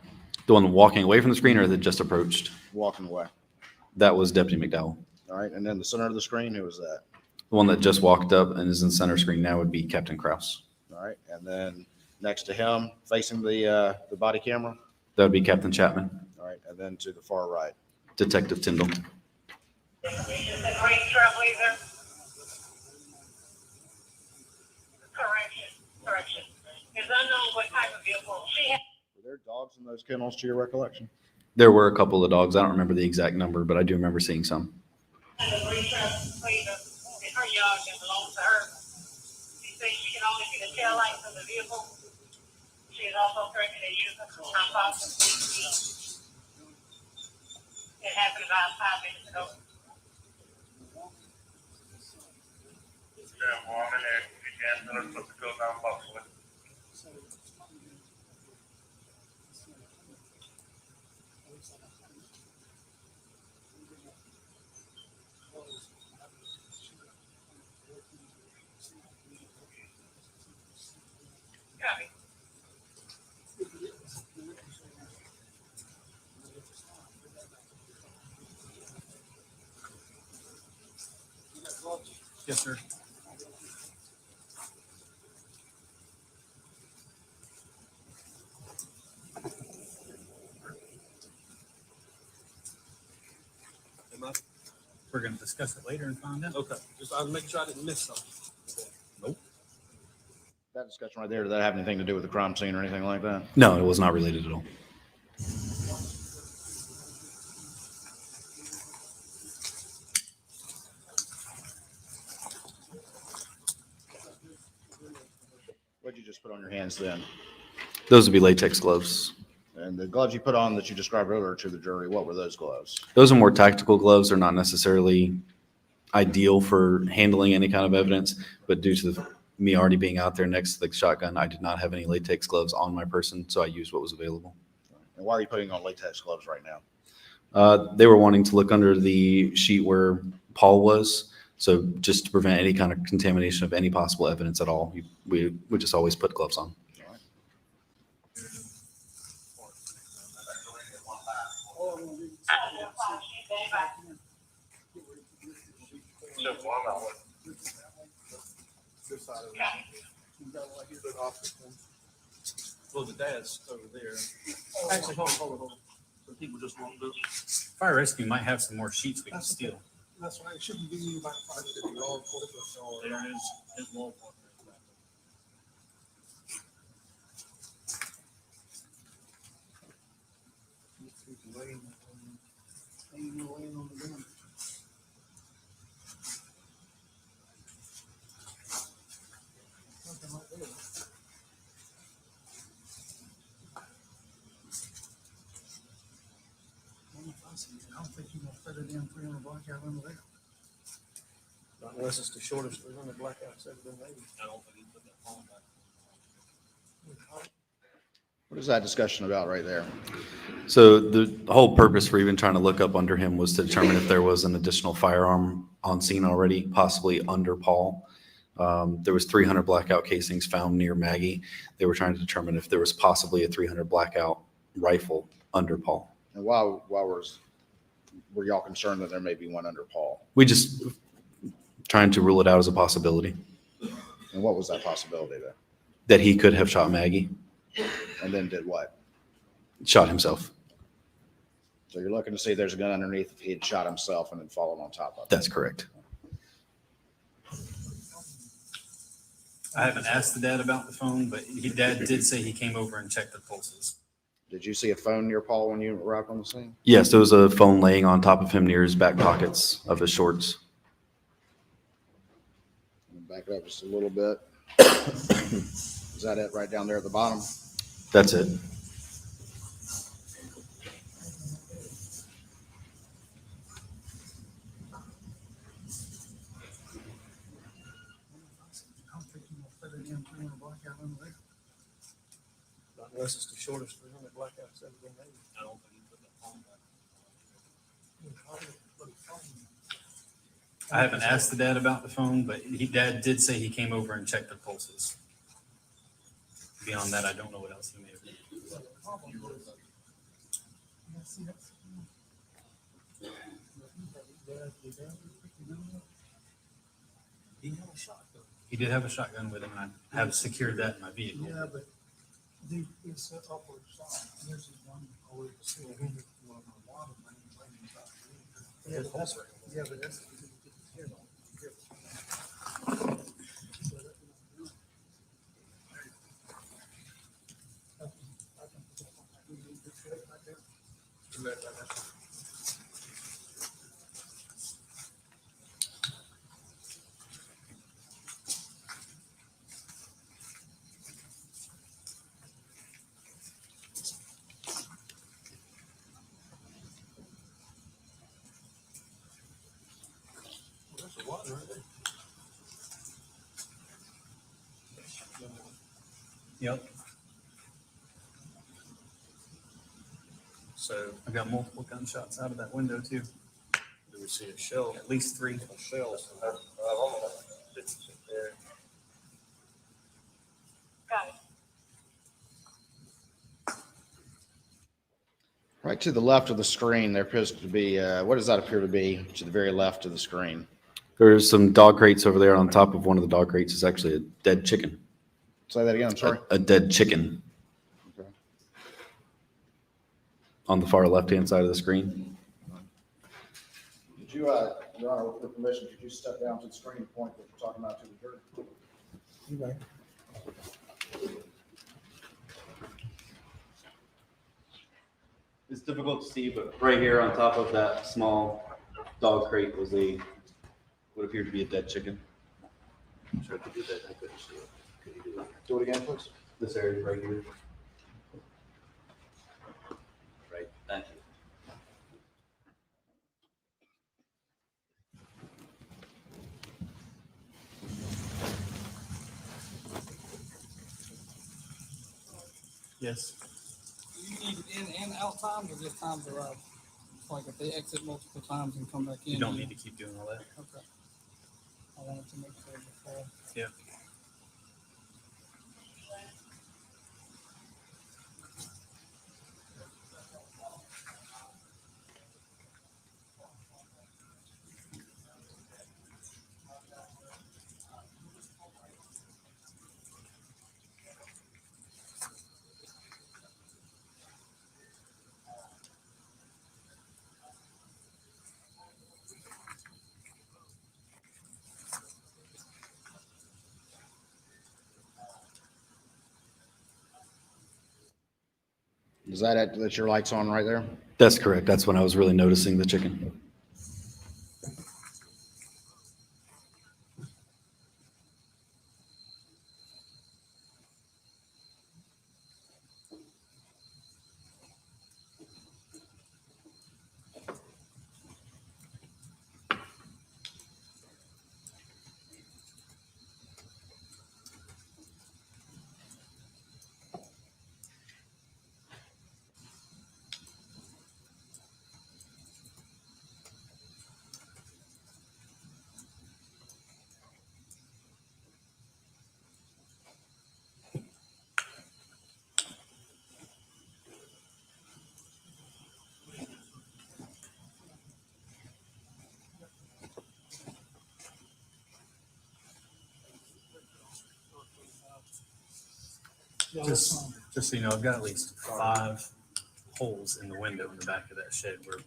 The one walking away from the screen or that just approached? Walking away. That was Deputy McDowell. All right, and then the center of the screen, who was that? The one that just walked up and is in center screen now would be Captain Kraus. All right, and then next to him, facing the body camera? That would be Captain Chapman. All right, and then to the far right? Detective Tyndall. Correction. It's unknown what type of vehicle she had. Were there dogs in those kennels to your recollection? There were a couple of dogs. I don't remember the exact number, but I do remember seeing some. And the police it's her yard that belongs to her. She says she can only see the tail lights of the vehicle. She is also corrected a user from Fox. It happened about 5 minutes ago. Yeah, well, I'm in there. If you can, then let's put the bill down possibly. Copy. Yes, sir. We're gonna discuss it later and find out. Okay, just I was making sure I didn't miss something. That discussion right there, did that have anything to do with the crime scene or anything like that? No, it was not related at all. What'd you just put on your hands then? Those would be latex gloves. And the gloves you put on that you described earlier to the jury, what were those gloves? Those are more tactical gloves. They're not necessarily ideal for handling any kind of evidence, but due to me already being out there next to the shotgun, I did not have any latex gloves on my person, so I used what was available. And why are you putting on latex gloves right now? They were wanting to look under the sheet where Paul was, so just to prevent any kind of contamination of any possible evidence at all, we would just always put gloves on. Well, the dad's over there. Actually, hold on. So people just won't do it. Fire rescue might have some more sheets we can steal. That's right, it shouldn't be you about 550 law enforcement. There is his law enforcement. I don't think you're gonna fit it in 300 blackout under there. Not unless it's the shortest 300 blackouts ever been made. I don't think he put that phone back. What is that discussion about right there? So the whole purpose for even trying to look up under him was to determine if there was an additional firearm on scene already, possibly under Paul. There was 300 blackout casings found near Maggie. They were trying to determine if there was possibly a 300 blackout rifle under Paul. And why was were y'all concerned that there may be one under Paul? We just trying to rule it out as a possibility And what was that possibility then? that he could have shot Maggie, And then did what? shot himself. So you're looking to see if there's a gun underneath if he had shot himself and then fallen on top of it. That's correct. I haven't asked the dad about the phone, but dad did say he came over and checked the pulses. Did you see a phone near Paul when you arrived on the scene? Yes, there was a phone laying on top of him near his back pockets of his shorts. Back it up just a little bit. Is that it right down there at the bottom? That's it. Unless it's the shortest 300 blackouts ever been made. I don't think he put that phone back. I haven't asked the dad about the phone, but dad did say he came over and checked the pulses. Beyond that, I don't know what else he may have done. He had a shotgun. He did have a shotgun with him, and I have secured that in my vehicle. Yeah, but it's an upward shot. This is one over the ceiling. Well, a lot of things. Yeah, but that's right. Yeah, but that's. There's a lot right there. Yep. So I got multiple gunshots out of that window too. Do we see a shell? At least 3. A shell. Didn't sit there. Got it. Right to the left of the screen, there appears to be, what does that appear to be to the very left of the screen? There's some dog crates over there. On top of one of the dog crates is actually a dead chicken. Say that again, I'm sorry. A dead chicken. Okay. On the far left-hand side of the screen. Could you, Your Honor, with your permission, could you step down to the screen and point what you're talking about to the jury? You may. It's difficult to see, but right here on top of that small dog crate was what appeared to be a dead chicken. I'm sure I could do that. I couldn't see it. Could you do it? Do it again, please. This area right here. Right. Thank you. Yes. Do you need in and out times or just times arrive? Like if they exit multiple times and come back in? You don't need to keep doing all that. Okay. I wanted to make sure before. Yeah. Is that your lights on right there? That's correct. That's when I was really noticing the chicken. Just so you know, I've got at least 5 holes in the window in the back of that shed where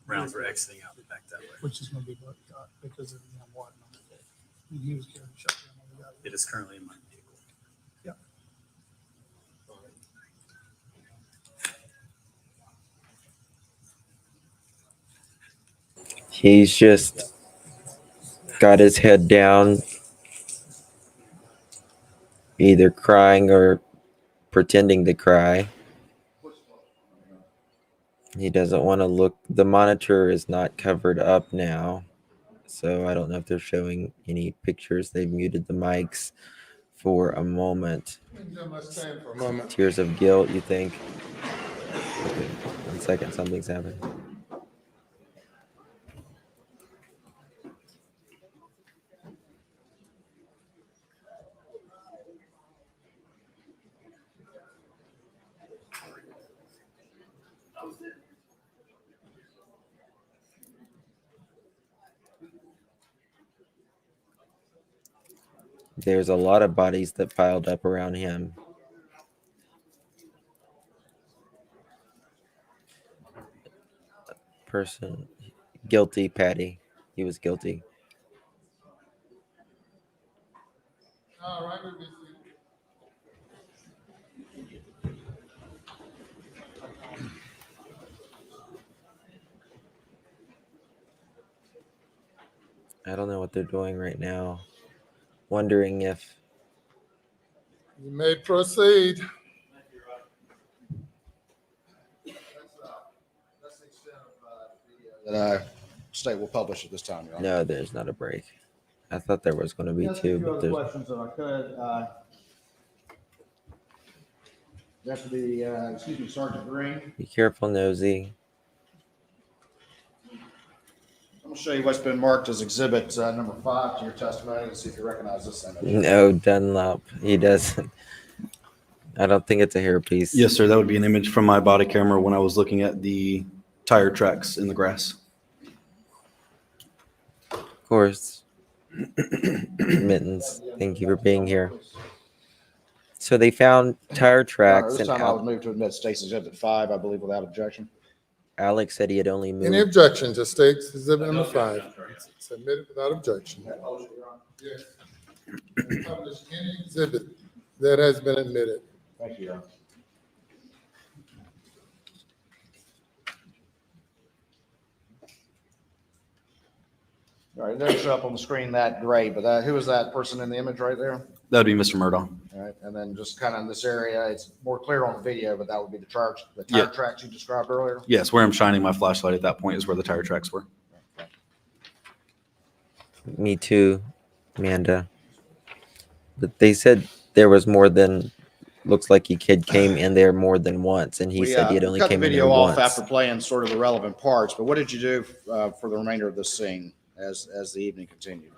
rounds were exiting out the back that way. Which is gonna be what, because of the water on the day. He was carrying a shotgun on the guy. It is currently in my vehicle. Yeah. He's just got his head down, either crying or pretending to cry. He doesn't want to look. The monitor is not covered up now, so I don't know if they're showing any pictures. They've muted the mics for a moment. Stand for a moment. Tears of guilt, you think? Okay, 1 second, something's happened. There's a lot of bodies that piled up around him. Person guilty, Patty. He was guilty. All right, I don't know what they're doing right now. Wondering if you may proceed. That state will publish at this time, Your Honor. no, there's not a break. I thought there was going to be Yes, a two, few but other there's questions if I could. Deputy, excuse me, Sergeant Green. be careful, Nosy. I'm gonna show you what's been marked as exhibit number 5 to your testimony and see if you recognize this image. No, Dunlop. He doesn't. I don't think it's a hairpiece. Yes, sir. That would be an image from my body camera when I was looking at the tire tracks in the grass. Of course. Mittens, thank you for being here. So they found tire Your Honor, tracks, this and time I would move to admit state's exhibit 5, I believe, without objection. Alex said he had only moved. Any objection to state's exhibit number 5? Submitted without objection. Yes. Publish any exhibit that has been admitted. Thank you, Your Honor. All right, it doesn't show up on the screen that great, but who is that person in the image right there? That would be Mr. Murdaugh. All right, and then just kind of in this area, it's more clear on the video, but that would be the tire Yeah. tracks you described earlier. Yes, where I'm shining my flashlight at that point is where the tire tracks were. Me too, Amanda. But they said there was more than. Looks like your kid came in there more than once, and he said he had only cut the came in video there off once. after playing sort of the relevant parts, but what did you do for the remainder of this scene as the evening continued?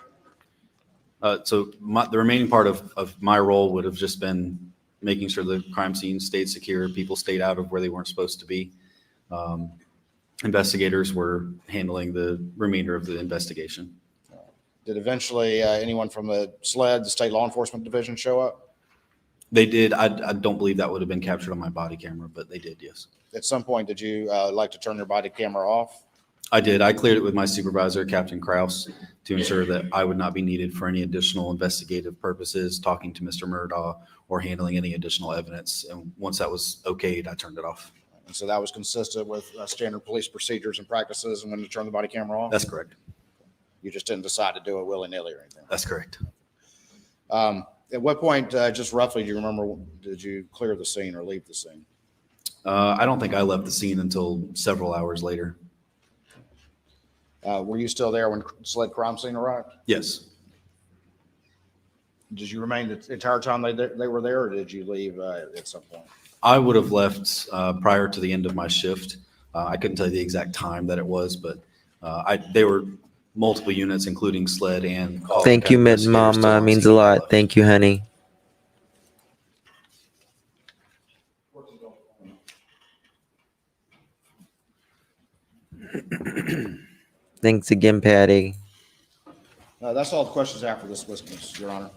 So the remaining part of my role would have just been making sure the crime scene stayed secure, people stayed out of where they weren't supposed to be. Investigators were handling the remainder of the investigation. Did eventually anyone from the SLED, the State Law Enforcement Division, show up? They did. I don't believe that would have been captured on my body camera, but they did, yes. At some point, did you like to turn your body camera off? I did. I cleared it with my supervisor, Captain Kraus, to ensure that I would not be needed for any additional investigative purposes, talking to Mr. Murdaugh or handling any additional evidence. And once that was okayed, I turned it off. And so that was consistent with standard police procedures and practices and when to turn the body camera off? That's correct. You just didn't decide to do it willy-nilly or anything? That's correct. At what point, just roughly, do you remember, did you clear the scene or leave the scene? I don't think I left the scene until several hours later. Were you still there when SLED crime scene arrived? Yes. Did you remain the entire time they were there, or did you leave at some point? I would have left prior to the end of my shift. I couldn't tell you the exact time that it was, but they were multiple units, including SLED and. Thank you, Mitten Mama. Means a lot. Thank you, honey. Thanks again, Patty. That's all the questions after this witness, Your Honor.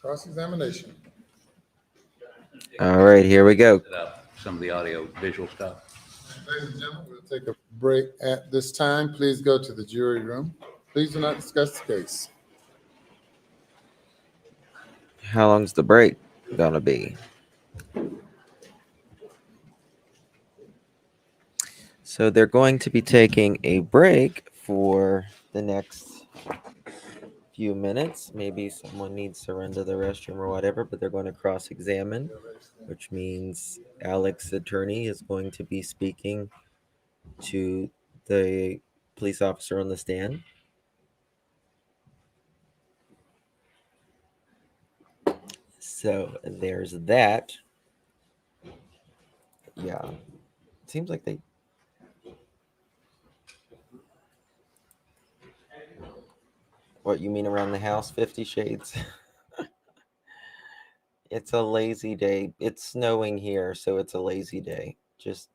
Cross-examination. All right, here we go. Set up some of the audio visual stuff. Ladies and gentlemen, we'll take a break at this time. Please go to the jury room. Please do not discuss the case. How long's the break gonna be? So they're going to be taking a break for the next few minutes. Maybe someone needs to run to the restroom or whatever, but they're going to cross-examine, which means Alex's attorney is going to be speaking to the police officer on the stand. So there's that. Yeah. Seems like they. What you mean around the house? 50 Shades. It's a lazy day. It's snowing here, so it's a lazy day. Just,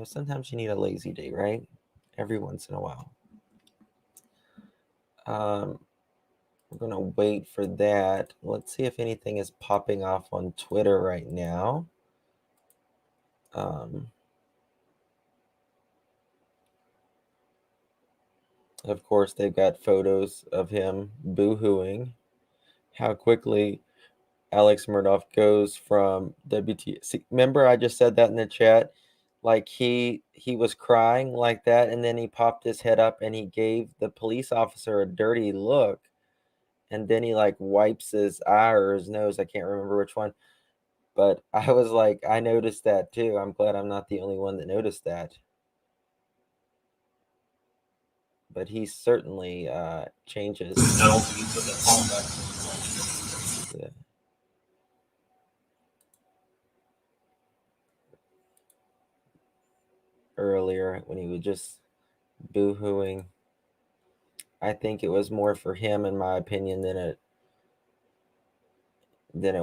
sometimes you need a lazy day, right? Every once in a while. We're going to wait for that. Let's see if anything is popping off on Twitter right now. Of course, they've got photos of him boo-hooing. How quickly Alex Murdaugh goes from WT. Remember, I just said that in the chat. Like he was crying like that, and then he popped his head up and he gave the police officer a dirty look, and then he like wipes his eye or his nose. I can't remember which one, but I was like, I noticed that too. I'm glad I'm not the only one that noticed that. But he certainly changes. Yeah. Earlier when he was just boo-hooing. I think it was more for him, in my opinion, than it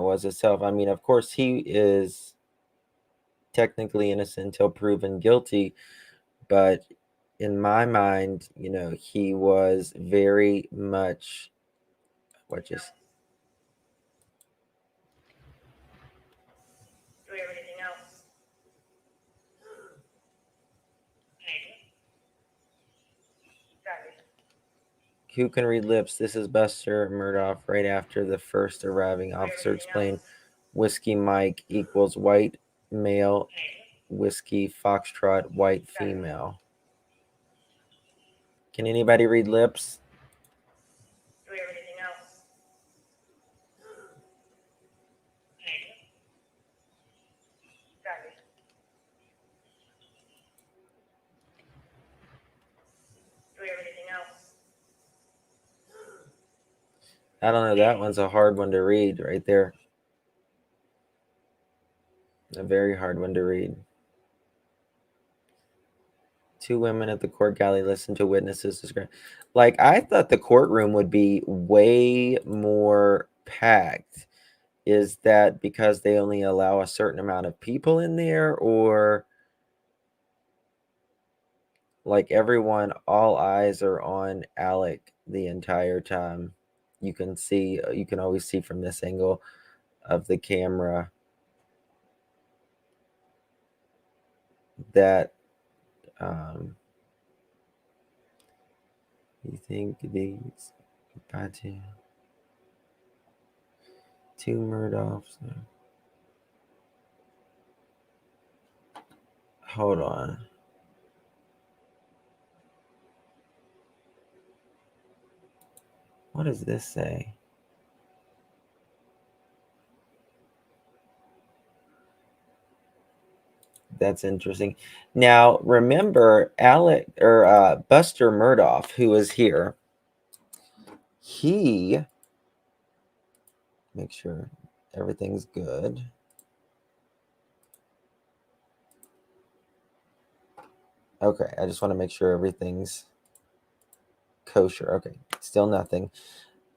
was itself. I mean, of course, he is technically innocent until proven guilty, but in my mind, he was very much what just. Do we have anything else? Who can read lips? This is Buster Murdaugh. Right after the first arriving officer explained, Whiskey Mike equals white male, Whiskey Foxtrot white female. Can anybody read lips? Do we have anything else? Do we have anything else? I don't know. That one's a hard one to read right there. A very hard one to read. Two women at the court gallery listen to witnesses describe. Like, I thought the courtroom would be way more packed. Is that because they only allow a certain amount of people in there, or like everyone, all eyes are on Alec the entire time? You can always see from this angle of the camera that you think these two Murdaughs. Hold on. What does this say? That's interesting. Now, remember, Buster Murdaugh, who is here, he, make sure everything's good. Okay, I just want to make sure everything's kosher. Okay, still nothing.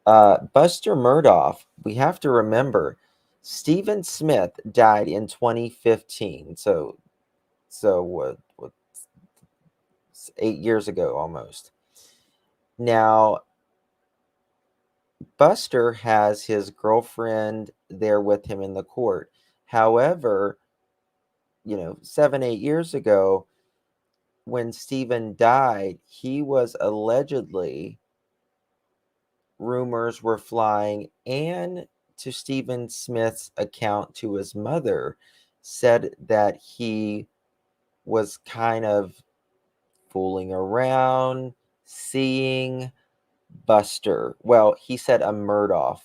Buster Murdaugh, we have to remember, Stephen Smith died in 2015. So what 8 years ago almost. Now, Buster has his girlfriend there with him in the court. However, 7, 8 years ago, when Stephen died, he was allegedly, rumors were flying, and to Stephen Smith's account to his mother, said that he was kind of fooling around, seeing Buster. Well, he said a Murdoch.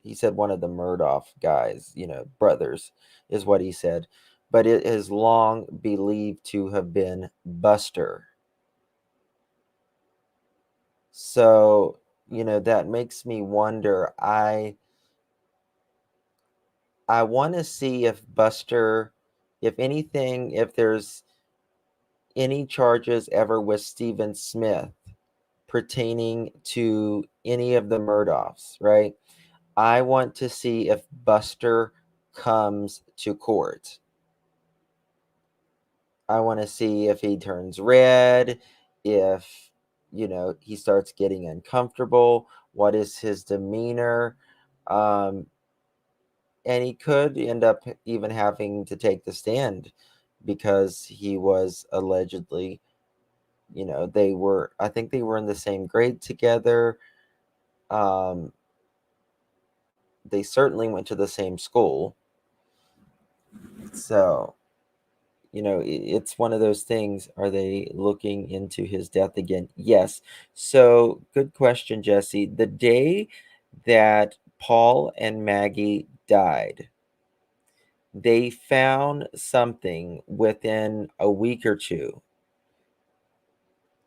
He said one of the Murdoch guys, brothers, is what he said. But it is long believed to have been Buster. So, that makes me wonder. I want to see if Buster, if anything, if there's any charges ever with Stephen Smith pertaining to any of the Murdochs, right? I want to see if Buster comes to court. I want to see if he turns red, if, he starts getting uncomfortable, what is his demeanor. And he could end up even having to take the stand because he was allegedly, I think they were in the same grade together. They certainly went to the same school. So, it's one of those things. Are they looking into his death again? Yes. So, good question, Jesse. The day that Paul and Maggie died, they found something within a week or two,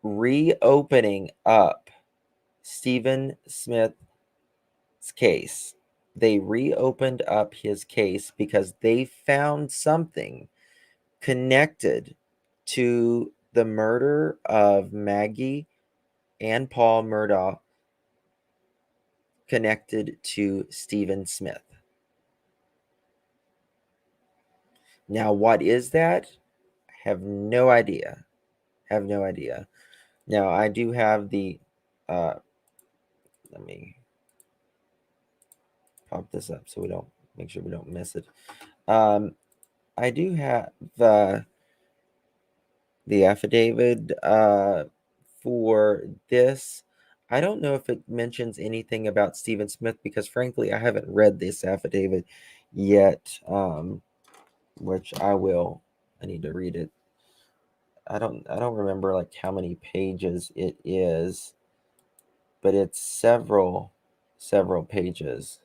reopening up Stephen Smith's case. They reopened up his case because they found something connected to the murder of Maggie and Paul Murdoch, connected to Stephen Smith. Now, what is that? Have no idea. Have no idea. Now, I do have the, let me pop this up so we don't, make sure we don't miss it. I do have the affidavit for this. I don't know if it mentions anything about Stephen Smith because, frankly, I haven't read this affidavit yet, which I will. I need to read it. I don't remember like how many pages it is, but it's several pages.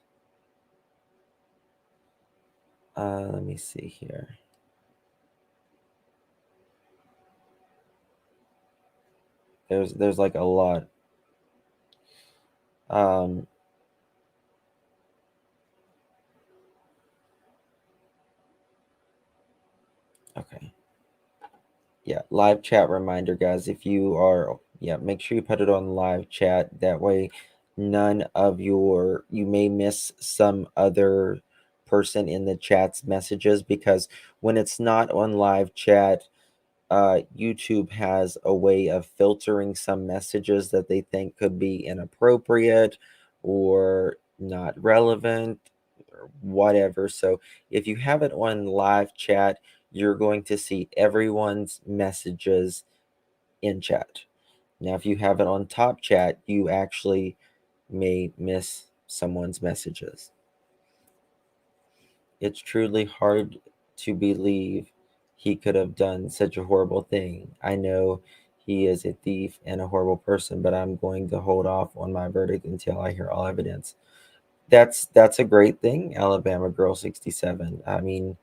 Let me see here. There's like a lot. Okay. Yeah, live chat reminder, guys. If you are, make sure you put it on live chat. That way, none of you may miss some other person in the chat's messages, because when it's not on live chat, YouTube has a way of filtering some messages that they think could be inappropriate or not relevant or whatever. So if you have it on live chat, you're going to see everyone's messages in chat. Now, if you have it on top chat, you actually may miss someone's messages. It's truly hard to believe he could have done such a horrible thing. I know he is a thief and a horrible person, but I'm going to hold off on my verdict until I hear all evidence. That's a great thing, Alabama Girl 67. I mean,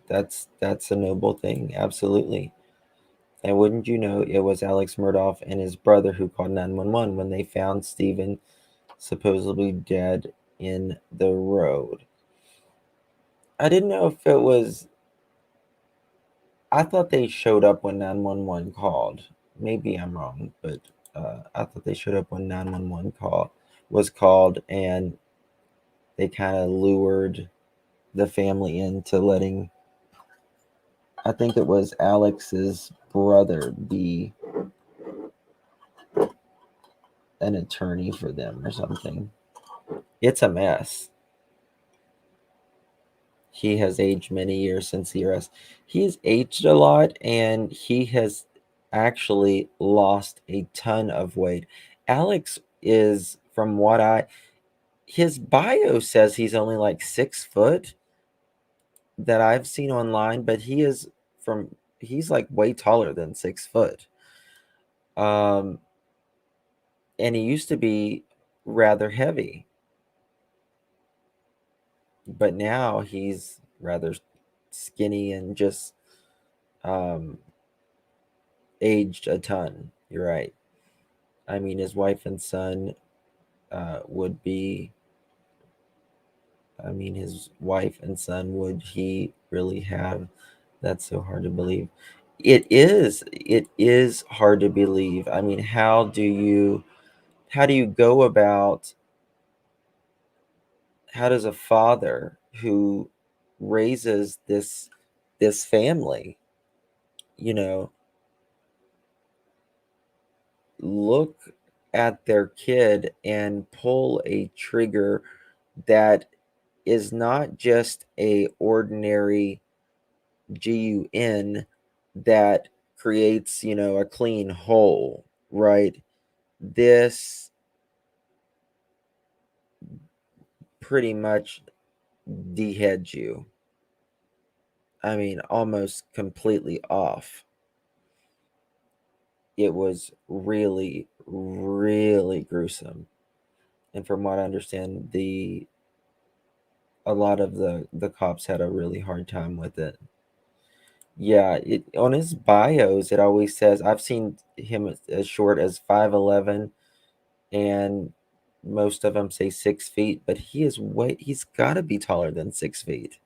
that's a noble thing, absolutely. And wouldn't you know, it was Alex Murdoch and his brother who called 911 when they found Stephen supposedly dead in the road. I didn't know if it was. I thought they showed up when 911 called. Maybe I'm wrong, but I thought they showed up when 911 was called, and they kind of lured the family into letting, I think it was Alex's brother, be an attorney for them or something. It's a mess. He has aged many years since the arrest. He's aged a lot, and he has actually lost a ton of weight. Alex is, from what his bio says he's only like 6 foot that I've seen online, but he's like way taller than 6 foot. And he used to be rather heavy, but now he's rather skinny and just aged a ton. You're right. I mean, his wife and son would be. I mean, his wife and son, would he really have? That's so hard to believe. It is. It is hard to believe. I mean, how do you go about, how does a father who raises this family, you know, look at their kid and pull a trigger that is not just a ordinary GUN that creates, a clean hole, right? This pretty much deheads you. I mean, almost completely off. It was really, really gruesome. And from what I understand, a lot of the cops had a really hard time with it. Yeah, on his bios, it always says, I've seen him as short as 5'11", and most of them say 6 feet, but he's got to be taller than 6 feet.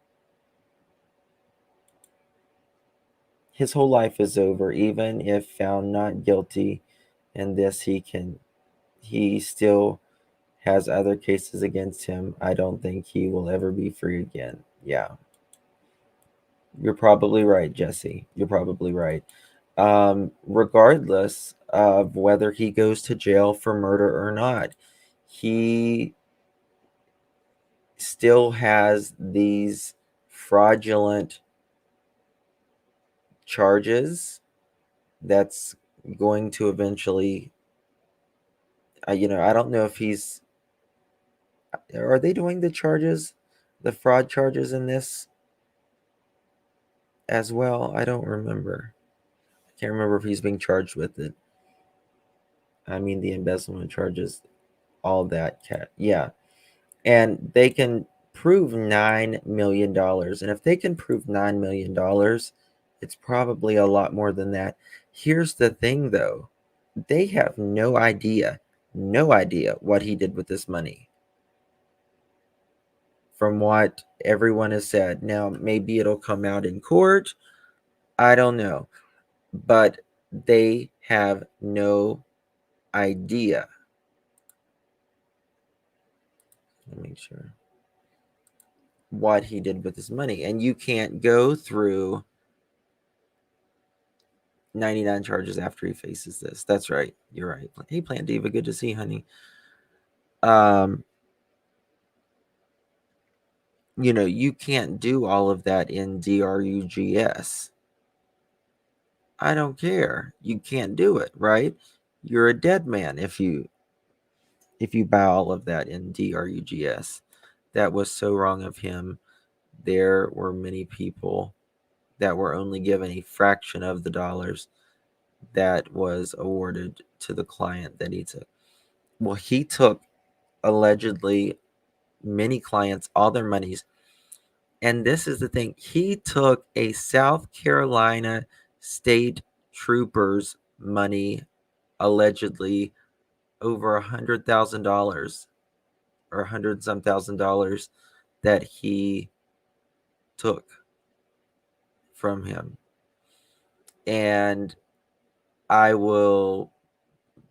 His whole life is over. Even if found not guilty in this, he still has other cases against him. I don't think he will ever be free again. Yeah. You're probably right, Jesse. You're probably right. Regardless of whether he goes to jail for murder or not, he still has these fraudulent charges that's going to eventually, I don't know if are they doing the fraud charges in this as well? I don't remember. I can't remember if he's being charged with it. I mean, the embezzlement charges, all that cat. Yeah. And they can prove $9 million. And if they can prove $9 million, it's probably a lot more than that. Here's the thing, though. They have no idea what he did with this money. From what everyone has said. Now, maybe it'll come out in court. I don't know. But they have no idea. Let me make sure what he did with his money. And you can't go through 99 charges after he faces this. That's right. You're right. Hey, Plant Diva, good to see you, honey. You can't do all of that in DRUGS. I don't care. You can't do it, right? You're a dead man if you buy all of that in DRUGS. That was so wrong of him. There were many people that were only given a fraction of the dollars that was awarded to the client that he took. Well, he took, allegedly, many clients all their monies. And this is the thing. He took a South Carolina state trooper's money, allegedly over $100,000 or $100-some thousand dollars that he took from him. And I will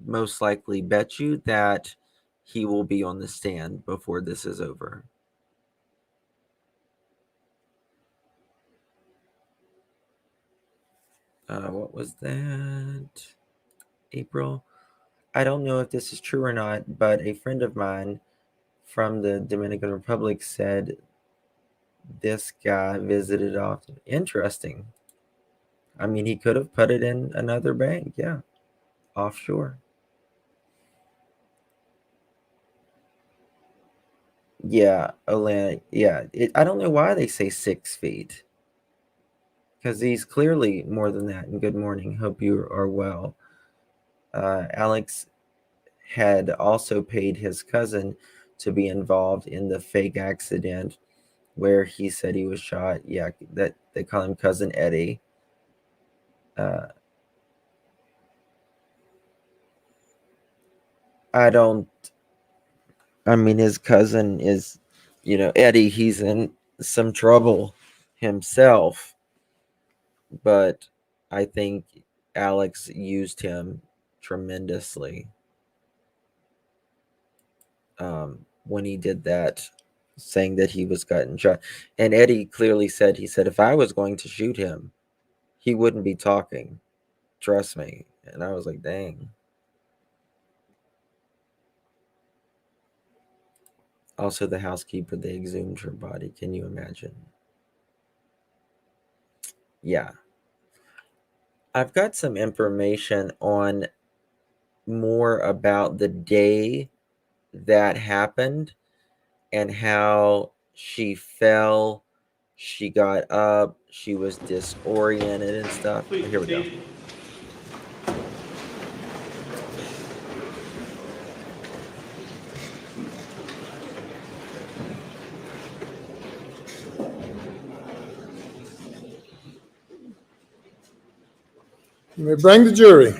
most likely bet you that he will be on the stand before this is over. What was that? April? I don't know if this is true or not, but a friend of mine from the Dominican Republic said this guy visited often. Interesting. I mean, he could have put it in another bank, yeah, offshore. Yeah, Olana, yeah. I don't know why they say 6 feet, because he's clearly more than that. And good morning. Hope you are well. Alex had also paid his cousin to be involved in the fake accident where he said he was shot. Yeah, that they call him Cousin Eddie. I mean, his cousin is, Eddie, he's in some trouble himself, but I think Alex used him tremendously when he did that, saying that he was gotten shot. And Eddie clearly said, if I was going to shoot him, he wouldn't be talking. Trust me. And I was like, dang. Also, the housekeeper, they exhumed her body. Can you imagine? Yeah. I've got some information on more about the day that happened and how she fell. She got up. She was disoriented and stuff. Here we go. You may bring the jury.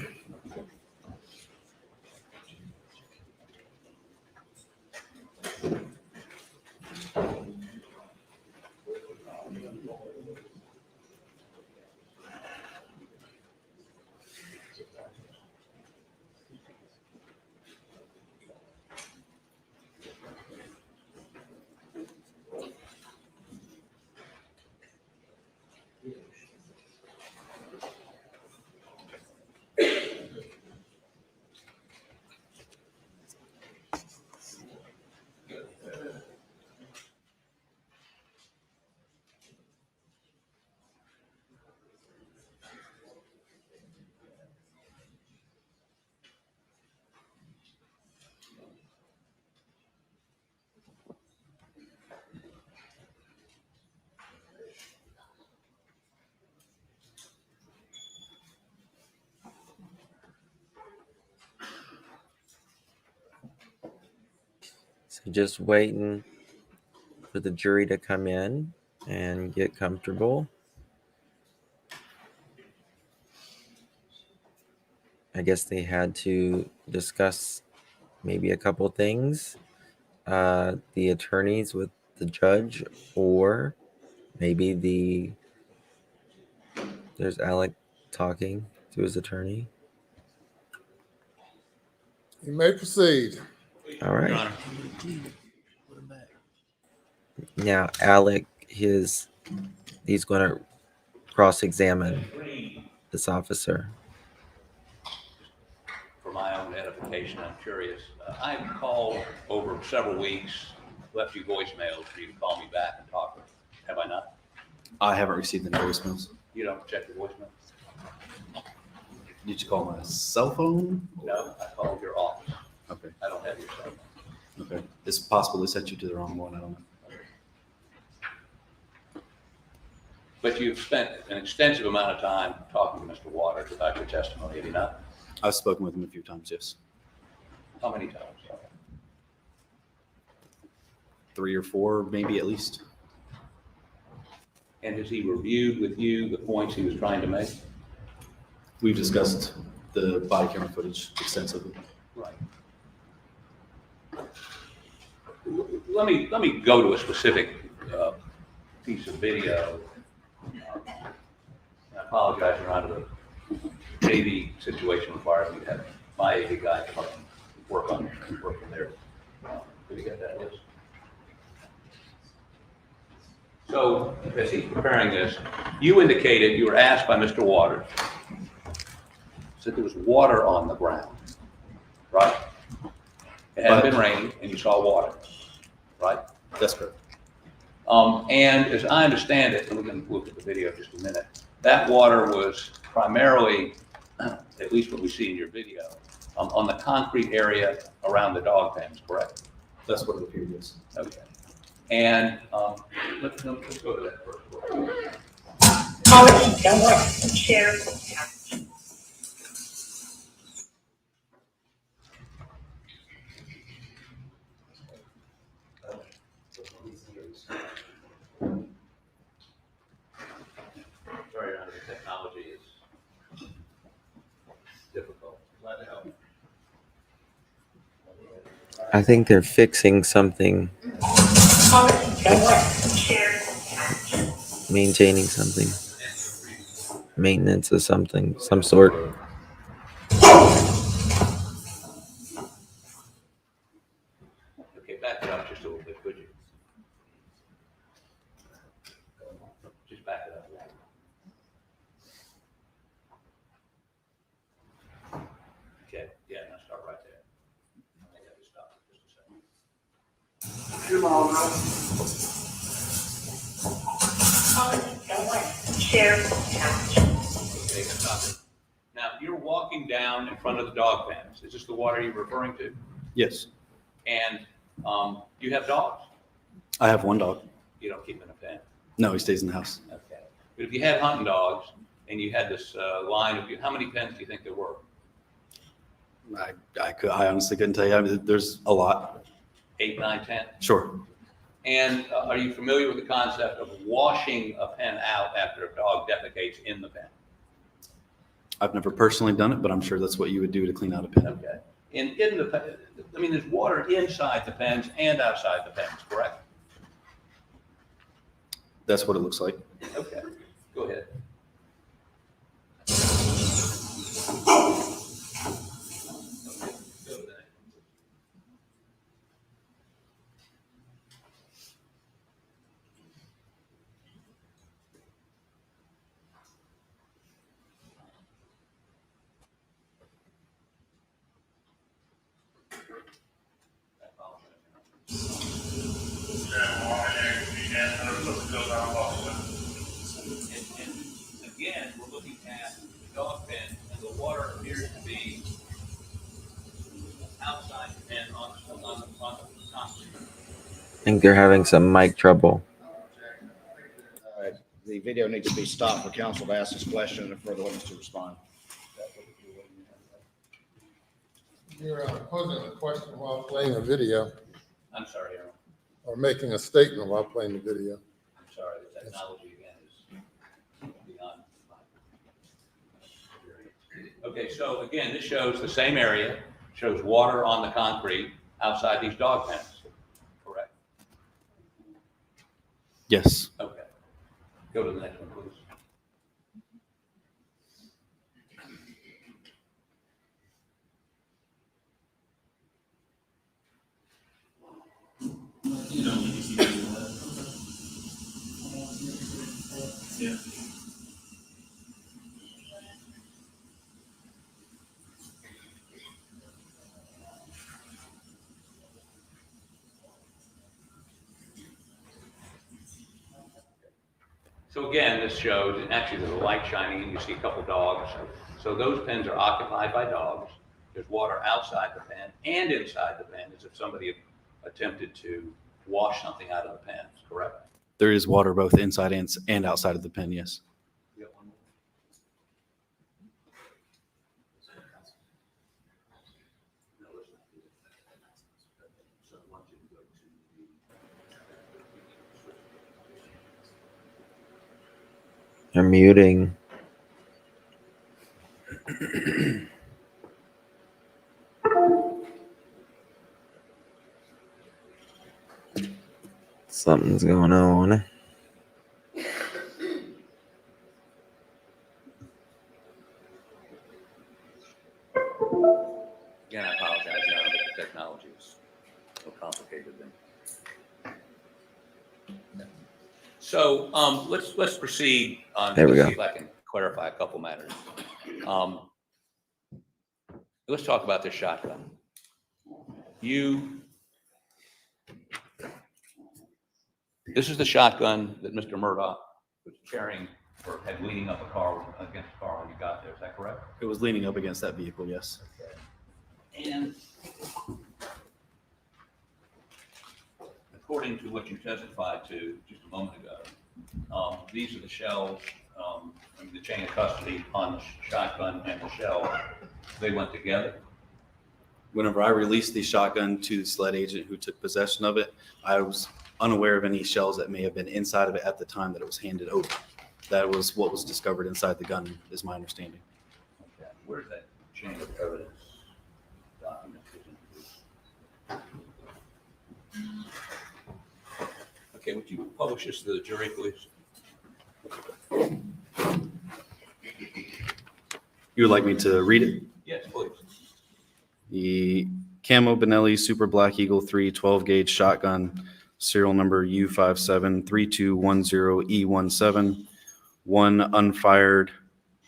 So just waiting for the jury to come in and get comfortable. I guess they had to discuss maybe a couple things. The attorneys with the judge, or maybe there's Alec talking to his attorney. You may proceed. All right. Now Alec, he's going to cross-examine this officer. For my own edification, I'm curious. I've called over several weeks, left you voicemails for you to call me back and talk. Have I not? I haven't received any voicemails. You don't check your voicemail? Did you call my cell phone? No, I called your office. Okay. I don't have your cell phone. Okay. It's possible they sent you to the wrong one. I don't know. But you've spent an extensive amount of time talking to Mr. Waters about your testimony, have you not? I've spoken with him a few times, yes. How many times? 3 or 4, maybe at least. And has he reviewed with you the points he was trying to make? We've discussed the body camera footage extensively. Right. Let me go to a specific piece of video. I apologize, Your Honor, the AV situation requires me to have my AV guy come up and work on there. Did you get that? Yes. So, as he's preparing this, you indicated you were asked by Mr. Waters, said there was water on the ground, right? It hadn't been raining, and you saw water. right? That's correct. And as I understand it, and we're going to look at the video in just a minute, that water was primarily, at least what we see in your video, on the concrete area around the dog pens, correct? That's what it appears, yes. Okay. And let's go to that first. Share. Sorry, the technology is difficult. Glad to help. I think they're fixing something, maintaining something, maintenance of something, some sort. Okay, back it up just a little bit, could you? Just back it up. Okay, yeah, now start right there. I have to stop for just a second. Share. Okay, stop it. Now, you're walking down in front of the dog pens. Is this the water you're referring to? Yes. And you have dogs? I have one dog. You don't keep in a pen? No, he stays in the house. Okay. But if you had hunting dogs and you had this line of, how many pens do you think there were? I honestly couldn't tell you. I mean, there's a lot. 8, 9, 10? Sure. And are you familiar with the concept of washing a pen out after a dog defecates in the pen? I've never personally done it, but I'm sure that's what you would do to clean out a pen. Okay. In the pen, I mean, there's water inside the pens and outside the pens, correct? That's what it looks like. Okay. Go ahead. And again, we're looking at the dog pen, and the water appears to be outside the pen on the concrete. I think they're having some mic trouble. The video needs to be stopped for council to ask this question and for the witness to respond. You're posing a question while playing a video, I'm sorry, Aaron. or making a statement while playing the video. I'm sorry, the technology again is beyond my experience. Okay, so again, this shows the same area, shows water on the concrete outside these dog pens, correct? Yes. Okay. Go to the next one, please. Yeah. So again, this shows, and actually there's a light shining and you see a couple dogs. So those pens are occupied by dogs. There's water outside the pen and inside the pen, as if somebody had attempted to wash something out of the pens, correct? There is water both inside and outside of the pen, yes. You got one more? No, let's not do that. So I want you to go to They're muting. Something's going on. Again, I apologize, John, but the technology is so complicated then. So let's proceed on. There we Let's go. see if I can clarify a couple matters. Let's talk about this shotgun. You This is the shotgun that Mr. Murdoch was carrying or had leaning up against a car when you got there. Is that correct? It was leaning up against that vehicle, yes. And according to what you testified to just a moment ago, these are the shells, the chain of custody on the shotgun and the shell. They went together. Whenever I released the shotgun to the SLED agent who took possession of it, I was unaware of any shells that may have been inside of it at the time that it was handed over. That was what was discovered inside the gun, is my understanding. Okay. Where's that chain of evidence document? Okay, would you publish this to the jury, please? You would like me to read it? Yes, please. The Camo Benelli Super Black Eagle 3 12-gauge shotgun, serial number U573210E17, one unfired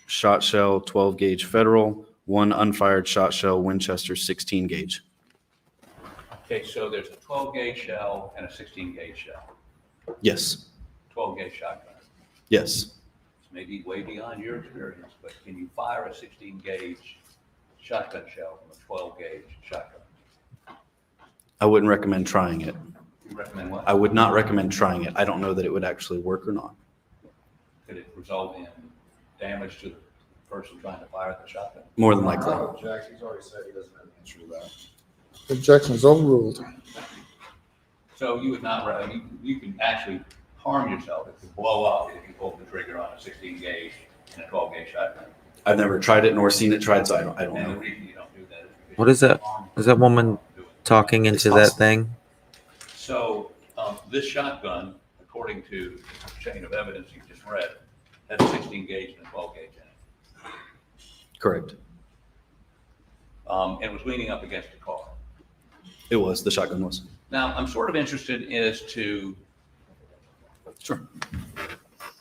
shot shell 12-gauge Federal, one unfired shot shell Winchester 16-gauge. Okay, so there's a 12-gauge shell and a 16-gauge shell. Yes. 12-gauge shotgun. Yes. It's maybe way beyond your experience, but can you fire a 16-gauge shotgun shell from a 12-gauge shotgun? I wouldn't recommend trying it. You recommend what? I would not recommend trying it. I don't know that it would actually work or not. Could it result in damage to the person trying to fire the shotgun? More than likely. Jack, he's already said he doesn't have an answer to that. Objection is overruled. So you would not, you can actually harm yourself. It could blow up if you pull the trigger on a 16-gauge and a 12-gauge shotgun. I've never tried it nor seen it tried, so I don't And the know. reason you don't do that is because What is that? Is that woman talking into that thing? So this shotgun, according to the chain of evidence you just read, has a 16-gauge and a 12-gauge in it. Correct. And it was leaning up against the car. It was. The shotgun was. Now, I'm sort of interested as to. Sure.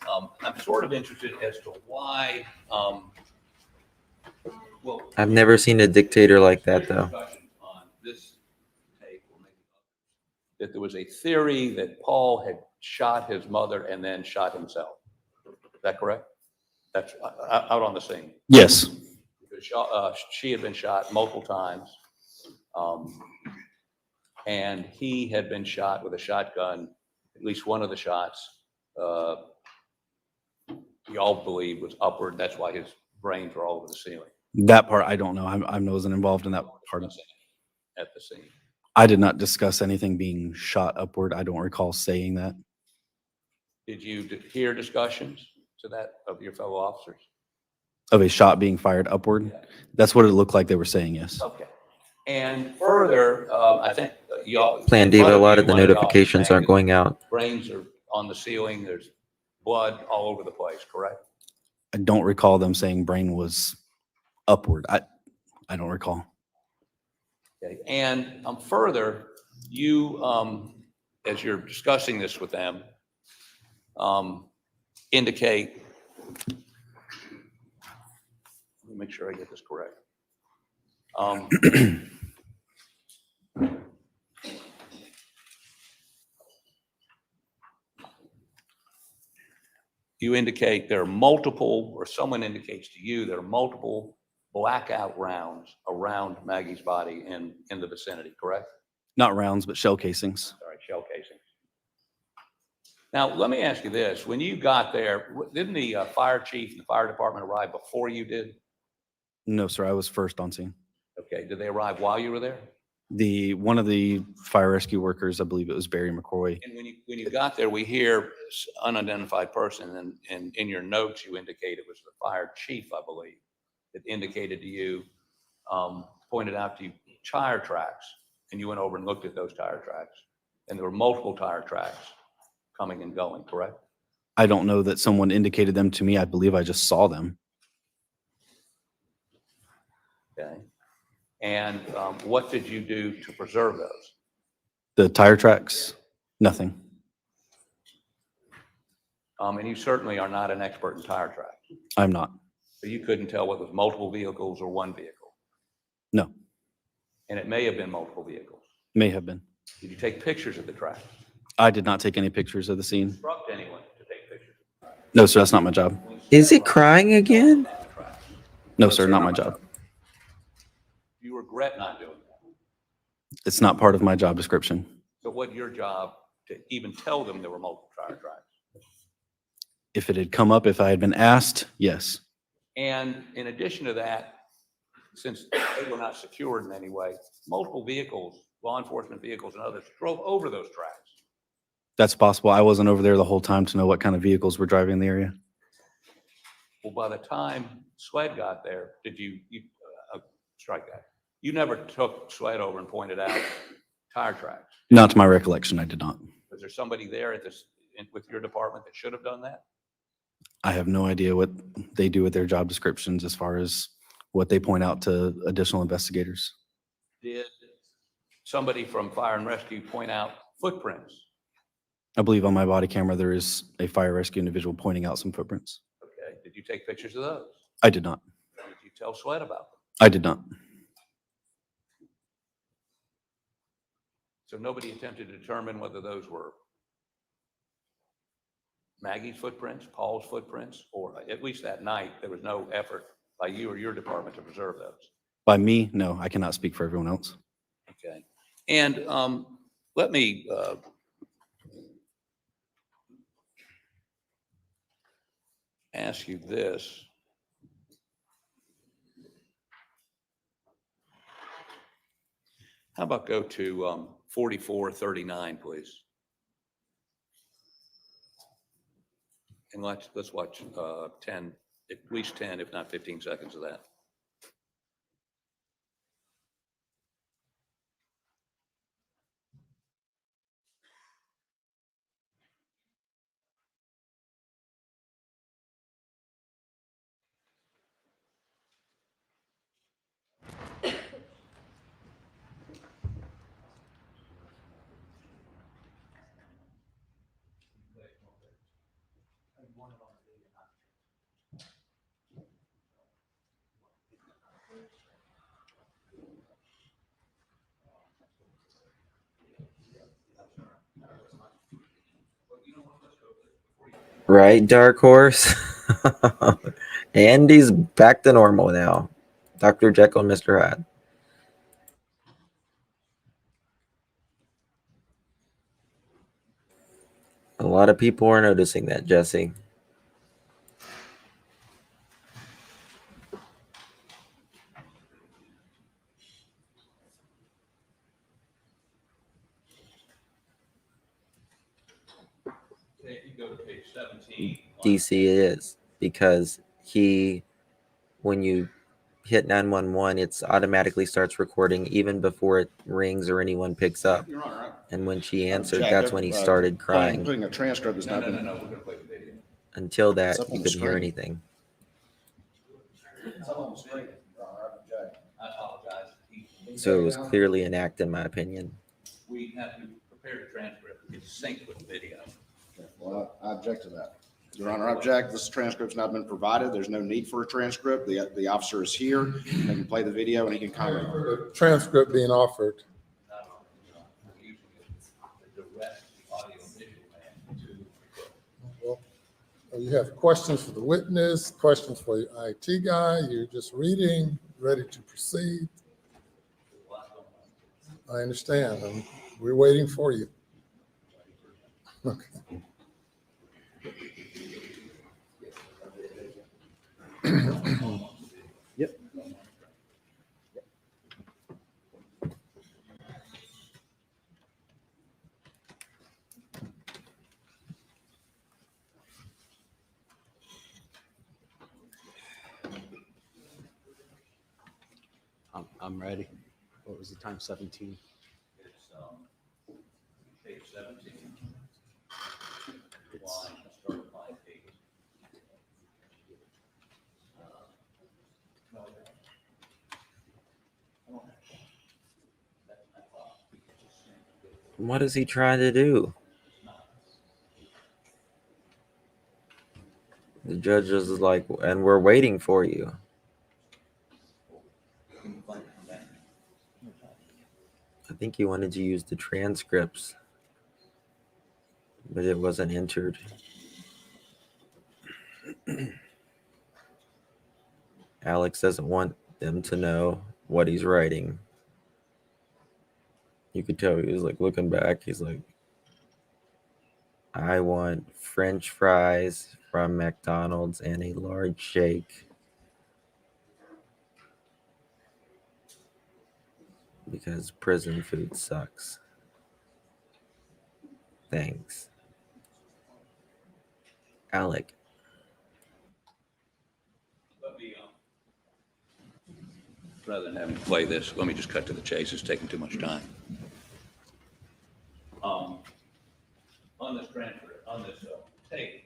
I'm sort of interested as to why. Well, I've never seen a dictator like that, though. on this tape, or maybe others, that there was a theory that Paul had shot his mother and then shot himself. Is that correct? That's out on the scene. Yes. Because she had been shot multiple times, and he had been shot with a shotgun. At least one of the shots, we all believe was upward. That's why his brains were all over the ceiling. That part, I don't know. I wasn't involved in that part of it. At the scene. I did not discuss anything being shot upward. I don't recall saying that. Did you hear discussions to that of your fellow officers? Of a shot being fired upward? Yeah. That's what it looked like they were saying, yes. Okay. And further, I think y'all. Plan Diva, a lot of the notifications aren't going out. Brains are on the ceiling. There's blood all over the place, correct? I don't recall them saying brain was upward. I don't recall. Okay. And further, you, as you're discussing this with them, indicate, let me make sure I get this correct. You indicate there are multiple, or someone indicates to you there are multiple blackout rounds around Maggie's body in the vicinity, correct? Not rounds, but shell casings. All right, shell casings. Now, let me ask you this. When you got there, didn't the fire chief and the fire department arrive before you did? No, sir. I was first on scene. Okay, did they arrive while you were there? One of the fire rescue workers, I believe it was Barry McCroy. And when you got there, we hear unidentified person, and in your notes, you indicate it was the fire chief, I believe, that indicated to you, pointed out to you tire tracks, and you went over and looked at those tire tracks, and there were multiple tire tracks coming and going, correct? I don't know that someone indicated them to me. I believe I just saw them. Okay. And what did you do to preserve those? The tire tracks? Nothing. And you certainly are not an expert in tire tracks. I'm not. So you couldn't tell whether it was multiple vehicles or one vehicle. No. And it may have been multiple vehicles. May have been. Did you take pictures of the tracks? I did not take any pictures of the scene. Instruct anyone to take pictures. No, sir, that's not my job. Is he crying again? No, sir, not my job. Do you regret not doing that? It's not part of my job description. So what's your job to even tell them there were multiple tire tracks? If it had come up, if I had been asked, yes. And in addition to that, since they were not secured in any way, multiple vehicles, law enforcement vehicles and others drove over those tracks. That's possible. I wasn't over there the whole time to know what kind of vehicles were driving in the area. Well, by the time SWED got there, did you strike that? You never took SWED over and pointed out tire tracks. Not to my recollection, I did not. Was there somebody there at this with your department that should have done that? I have no idea what they do with their job descriptions as far as what they point out to additional investigators. Did somebody from Fire and Rescue point out footprints? I believe on my body camera there is a fire rescue individual pointing out some footprints. Okay. Did you take pictures of those? I did not. Did you tell SWED about them? I did not. So nobody attempted to determine whether those were Maggie's footprints, Paul's footprints, or at least that night, there was no effort by you or your department to preserve those. By me, no, I cannot speak for everyone else. Okay. And let me ask you this. How about go to 4439, please? And let's watch 10, at least 10, if not 15 seconds of that. Right, Dark Horse? Andy's back to normal now. Dr. Jekyll and Mr. Hyde. A lot of people are noticing that, Jesse. Okay, if you go to page 17. DC it is, because when you hit 911, it's automatically starts recording even before it rings or anyone picks up. You're on, right? And when she answered, Jack, that's they're, when he started crying. Putting a transcript that's No, not no, been. no, no, we're gonna play the video. Until that, It's up you on the couldn't hear screen. anything. It's up on the screen. You're on, right, Jack? I apologize. So it was clearly an act, in my opinion. We have to prepare the transcript. It's synced with the video. Okay, well, I object to that. Your Honor, I object. This transcript's not been provided. There's no need for a transcript. The officer is here. They can play the video and he can comment. The transcript being offered. We're using it to direct the audio visual man to Well, you have questions for the witness, questions for your IT guy. You're just reading, ready to proceed. I understand. We're waiting for you. Okay. Yep. I'm ready. What was the time? 17. It's page 17. Line, start at line 8. What is he trying to do? The judge is like, and we're waiting for you. I think he wanted to use the transcripts. but it wasn't entered. Alex doesn't want them to know what he's writing. You could tell he was like looking back. He's like, I want French fries from McDonald's and a large shake because prison food sucks. Thanks. Alec. Let me, rather than having to play this, let me just cut to the chase. It's taking too much time. On this transcript, on this tape,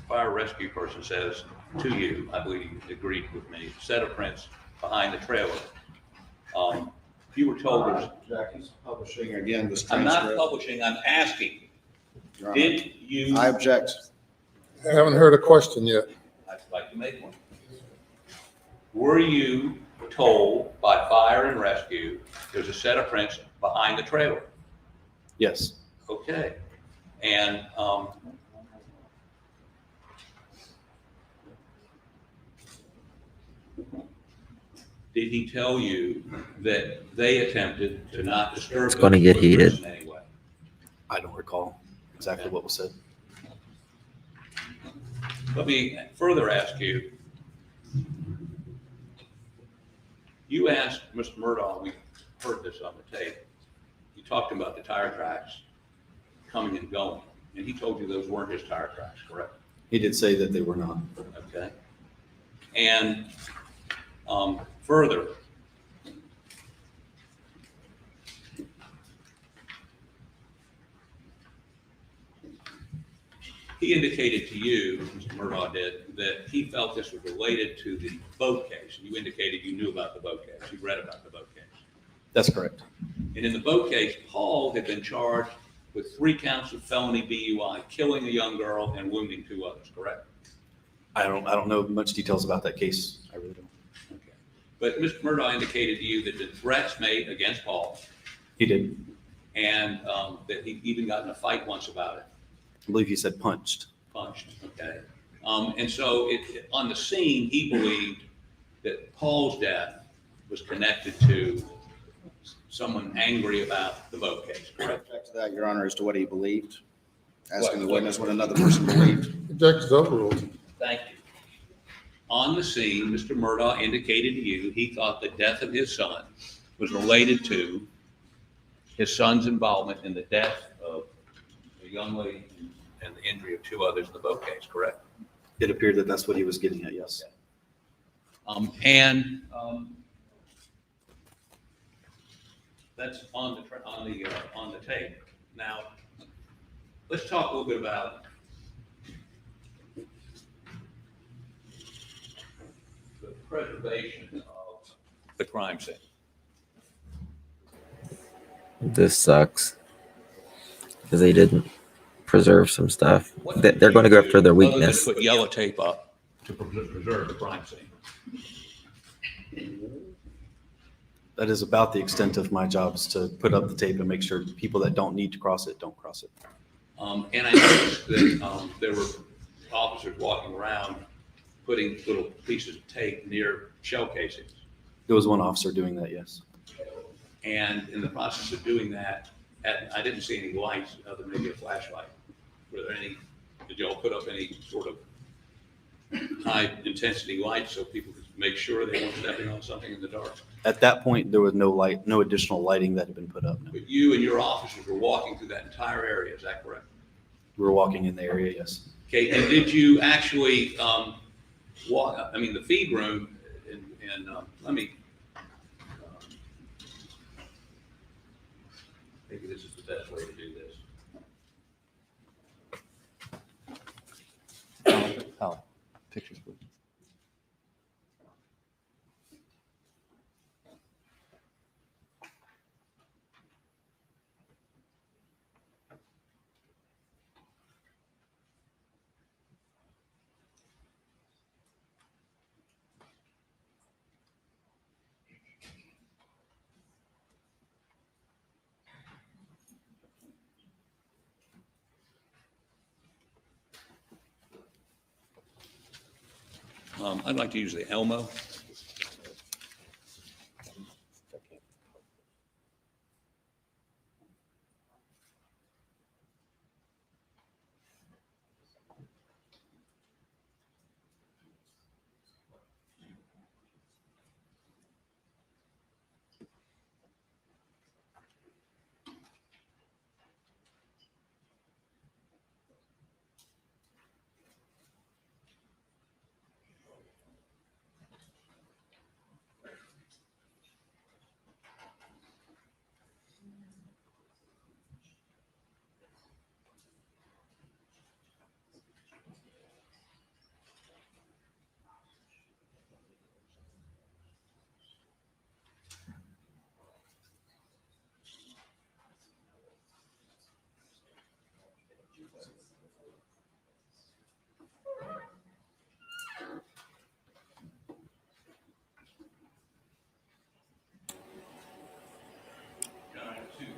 fire rescue person says to you, I believe you agreed with me, set of prints behind the trailer. You were told there's. Jackie's publishing again this I'm not transcript. publishing, I'm asking. Your Honor, Did you? I object. I haven't heard a question yet. I'd like to make one. Were you told by fire and rescue there's a set of prints behind the trailer? Yes. Okay. And did he tell you that they attempted to not disturb? It's going to get heated. In any way? I don't recall exactly what was said. Let me further ask you. You asked Mr. Murdaugh, we heard this on the tape, you talked about the tire tracks coming and going, and he told you those weren't his tire tracks, correct? He did say that they were not. Okay. And further, he indicated to you, Mr. Murdaugh did, that he felt this was related to the boat case. You indicated you knew about the boat case. You read about the boat case. That's correct. And in the boat case, Paul had been charged with 3 counts of felony DUI, killing a young girl and wounding 2 others, correct? I don't know much details about that case. I really don't. Okay. But Mr. Murdaugh indicated to you that the threats made against Paul. He did. And that he even got in a fight once about it. I believe he said punched. Punched, okay. And so on the scene, he believed that Paul's death was connected to someone angry about the boat case, correct? Object to that, Your Honor, as to what he believed. Asking the witness what another person believed. Objection is overruled. Thank you. On the scene, Mr. Murdaugh indicated to you he thought the death of his son was related to his son's involvement in the death of a young lady and the injury of 2 others in the boat case, correct? It appeared that that's what he was getting at, yes. That's on the tape. Now, let's talk a little bit about the preservation of the crime scene. This sucks because they didn't preserve some stuff. They're going to go after their weakness. Other than put yellow tape up to preserve the crime scene. That is about the extent of my job, is to put up the tape and make sure people that don't need to cross it don't cross it. And I noticed that there were officers walking around putting little pieces of tape near shell casings. There was one officer doing that, yes. And in the process of doing that, I didn't see any lights other than maybe a flashlight. Were there any, did y'all put up any sort of high intensity lights so people could make sure they weren't stepping on something in the dark? At that point, there was no light, no additional lighting that had been put up. No. But you and your officers were walking through that entire area, is that correct? We were walking in the area, yes. Okay, and did you actually walk, I mean, the feed room, and let me, maybe this is the best way to do this. Oh, pictures, please. I'd like to use the Elmo.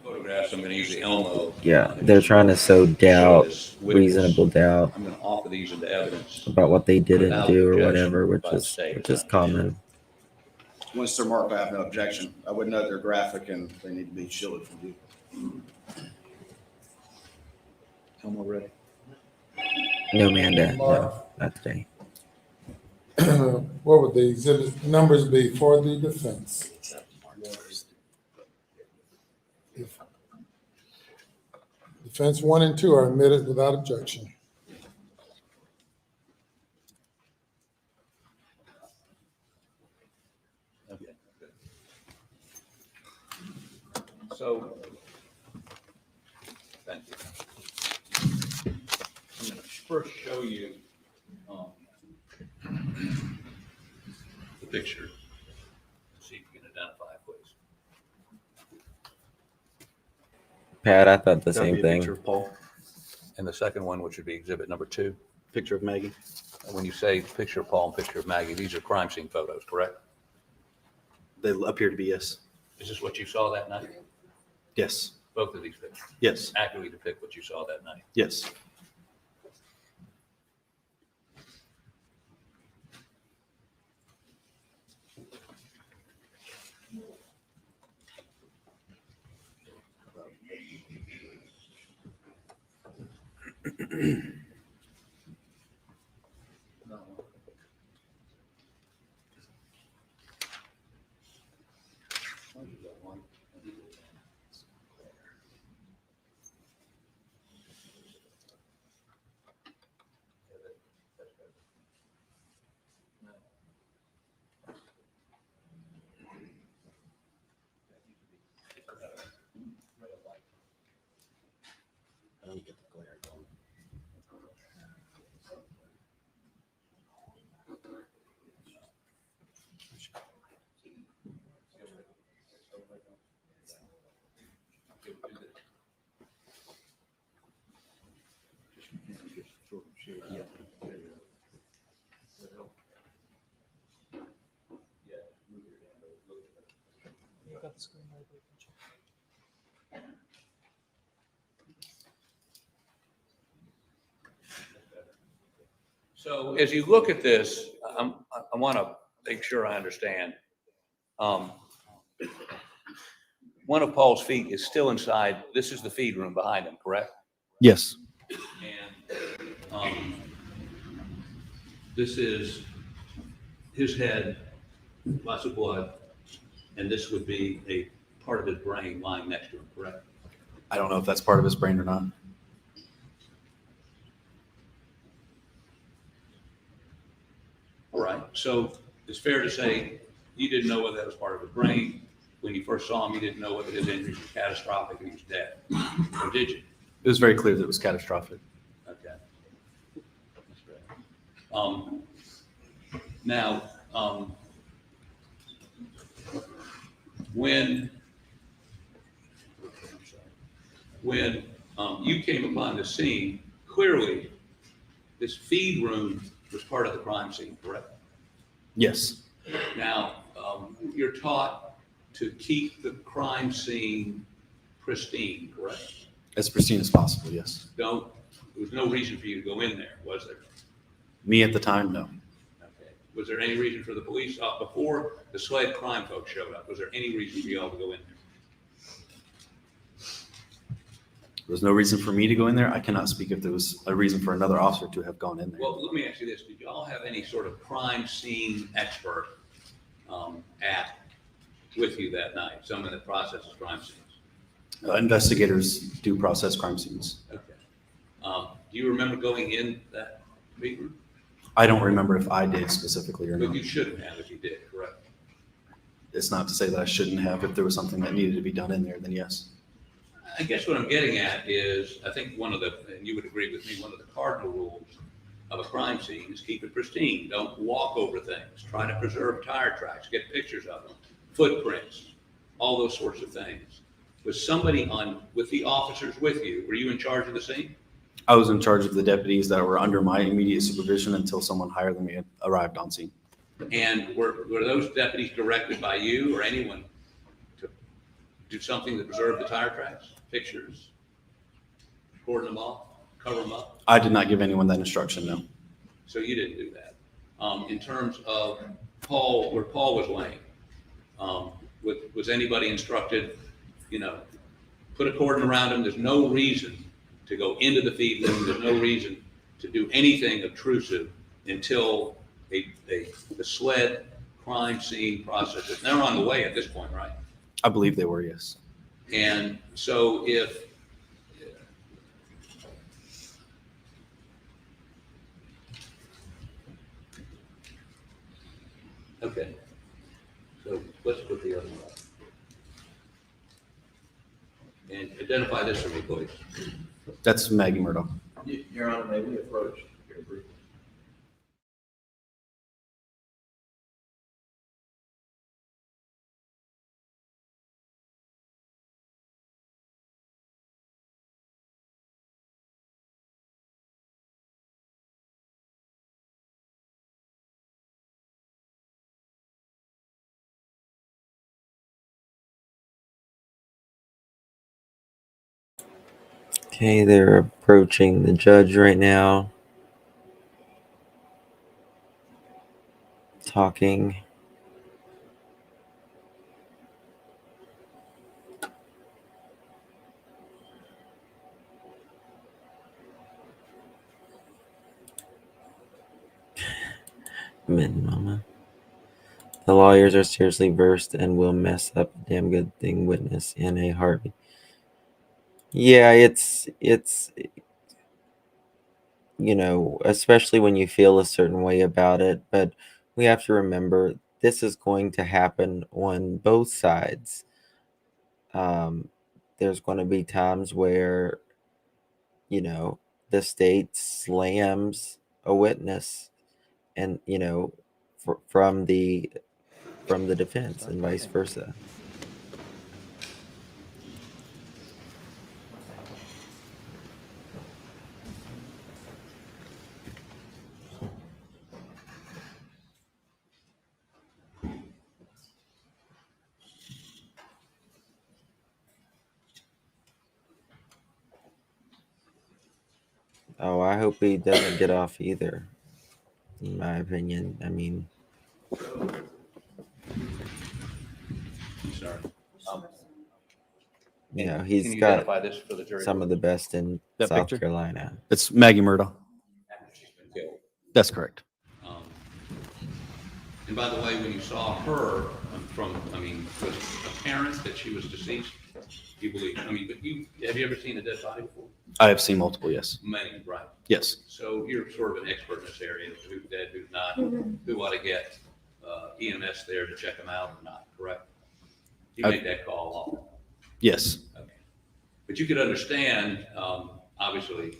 Photographs. I'm going to use the Elmo. Yeah, they're trying to sow doubt, reasonable doubt I'm going to offer these into evidence about what they didn't without do or objection whatever, by the state. which is common. Mr. Mark, I have no objection. I would note they're graphic and they need to be shielded from view. Elmo ready? No, Amanda, no, not today. What would the exhibit numbers be for the defense? If Defense 1 and 2 are admitted without objection. Okay. So, thank you. I'm going to first show you the picture. See if you can identify it, please. Pat, I thought the That'd same be a thing. picture of Paul, And the second one, which would be exhibit number 2. picture of Maggie. And when you say picture of Paul and picture of Maggie, these are crime scene photos, correct? They appear to be, yes. Is this what you saw that night? Yes. Both of these pictures Yes. accurately depict what you saw that night. Yes. So as you look at this, I want to make sure I understand. One of Paul's feet is still inside. This is the feed room behind him, correct? Yes. And this is his head, lots of blood, and this would be a part of his brain lying next to him, correct? I don't know if that's part of his brain or not. All right. So it's fair to say you didn't know whether that was part of his brain. When you first saw him, you didn't know whether his injuries were catastrophic and he was dead. Or did you? It was very clear that it was catastrophic. Okay. That's great. Now, when you came upon the scene, clearly this feed room was part of the crime scene, correct? Yes. Now, you're taught to keep the crime scene pristine, correct? As pristine as possible, yes. There was no reason for you to go in there, was there? Me at the time, no. Okay. Was there any reason for the police, before the SLED crime folks showed up, was there any reason for y'all to go in there? There was no reason for me to go in there. I cannot speak if there was a reason for another officer to have gone in there. Well, let me ask you this. Did y'all have any sort of crime scene expert with you that night, someone that processes crime scenes? Investigators do process crime scenes. Okay. Do you remember going in that meeting? I don't remember if I did specifically or But not. you shouldn't have if you did, correct? It's not to say that I shouldn't have. If there was something that needed to be done in there, then yes. I guess what I'm getting at is, I think one of the, and you would agree with me, one of the cardinal rules of a crime scene is keep it pristine. Don't walk over things. Try to preserve tire tracks, get pictures of them, footprints, all those sorts of things. Was somebody with the officers with you? Were you in charge of the scene? I was in charge of the deputies that were under my immediate supervision until someone higher than me arrived on scene. And were those deputies directed by you or anyone to do something to preserve the tire tracks, pictures, cordon them off, cover them up? I did not give anyone that instruction, no. So you didn't do that. In terms of Paul, where Paul was laying, was anybody instructed, put a cordon around him? There's no reason to go into the feed lane. There's no reason to do anything obtrusive until the SLED crime scene process. They're on the way at this point, right? I believe they were, yes. And so okay, so let's put the other one up. And identify this for me, please. That's Maggie Murdoch. Your Honor, may we approach your brief? Okay, they're approaching the judge right now. Talking. Min mama. The lawyers are seriously versed and will mess up a damn good thing witness in a heartbeat. Yeah, it's especially when you feel a certain way about it, but we have to remember this is going to happen on both sides. There's going to be times where the state slams a witness and from the defense and vice versa. Oh, I hope he doesn't get off either, in my opinion. I mean, Sorry. he's Can you got identify this for the jury? some of the best in That South picture? Carolina. It's Maggie Murdoch. After she's been killed. That's correct. And by the way, when you saw her was it apparent that she was deceased? You believe? But have you ever seen a dead body before? I have seen multiple, yes. Many, right? Yes. So you're sort of an expert in this area, who's dead, who's not, who ought to get EMS there to check them out or not, correct? You make that call often. Yes. Okay. But you could understand, obviously,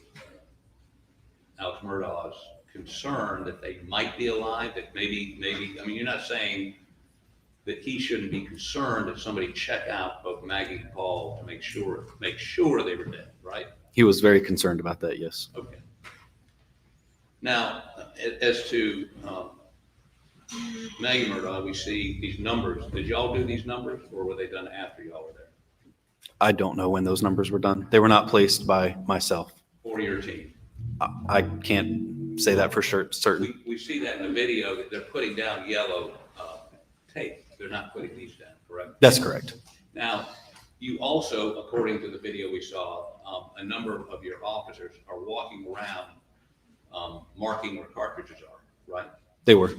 Alex Murdaugh's concern that they might be alive, that maybe, you're not saying that he shouldn't be concerned if somebody check out both Maggie and Paul to make sure they were dead, right? He was very concerned about that, yes. Okay. Now, as to Maggie Murdaugh, we see these numbers. Did y'all do these numbers, or were they done after y'all were there? I don't know when those numbers were done. They were not placed by myself. Or your team? I can't say that for sure, certain. We see that in the video, that they're putting down yellow tape. They're not putting these down, correct? That's correct. Now, you also, according to the video we saw, a number of your officers are walking around marking where cartridges are, right? They were.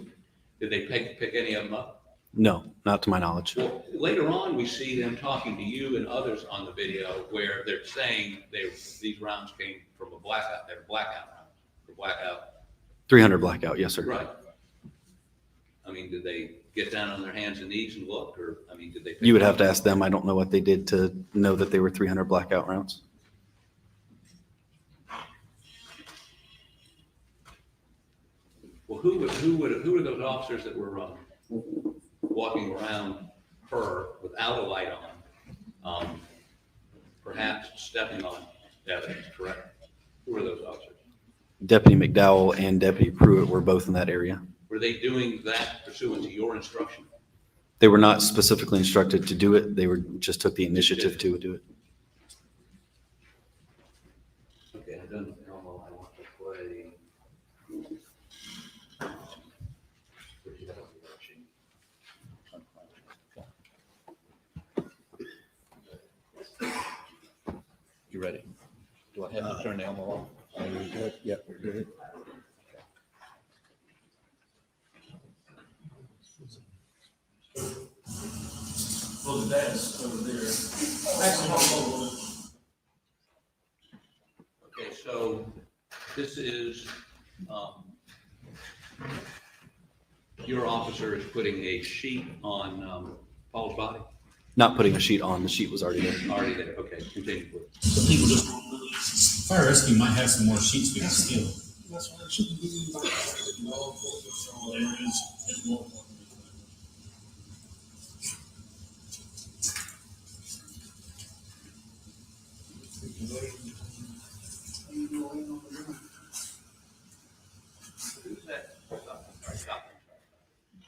Did they pick any of them up? No, not to my knowledge. Well, later on, we see them talking to you and others on the video where they're saying these rounds came from a blackout. They're blackout rounds. The blackout. 300 blackout, yes, sir. Right. I mean, did they get down on their hands and knees and look, or I mean, did they? You would have to ask them. I don't know what they did to know that they were 300 blackout rounds. Well, who are those officers that were walking around her without a light on, perhaps stepping on evidence, correct? Who are those officers? Deputy McDowell and Deputy Pruitt were both in that area. Were they doing that pursuant to your instruction? They were not specifically instructed to do it. They were just took the initiative to do it. Okay, I don't know. I want to play. You ready? Do I have to turn Elmo off? Are we good? Yep, we're good. Well, the dad's over there. Okay, so this is, your officer is putting a sheet on Paul's body? Not putting a sheet on. The sheet was already there. Already there, okay, continue please. So people just, fire rescue might have some more sheets we can steal. That's why it shouldn't be anybody. There is more.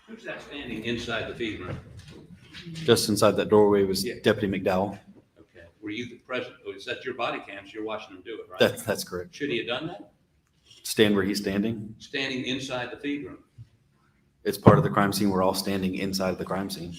Who's that standing inside the feed room? Just inside that doorway was Yeah. Deputy McDowell. Okay, were you the present, is that your body cams, you're watching them do it, right? That's correct. Should he have done that? Stand where he's standing. Standing inside the feed room? It's part of the crime scene. We're all standing inside the crime scene.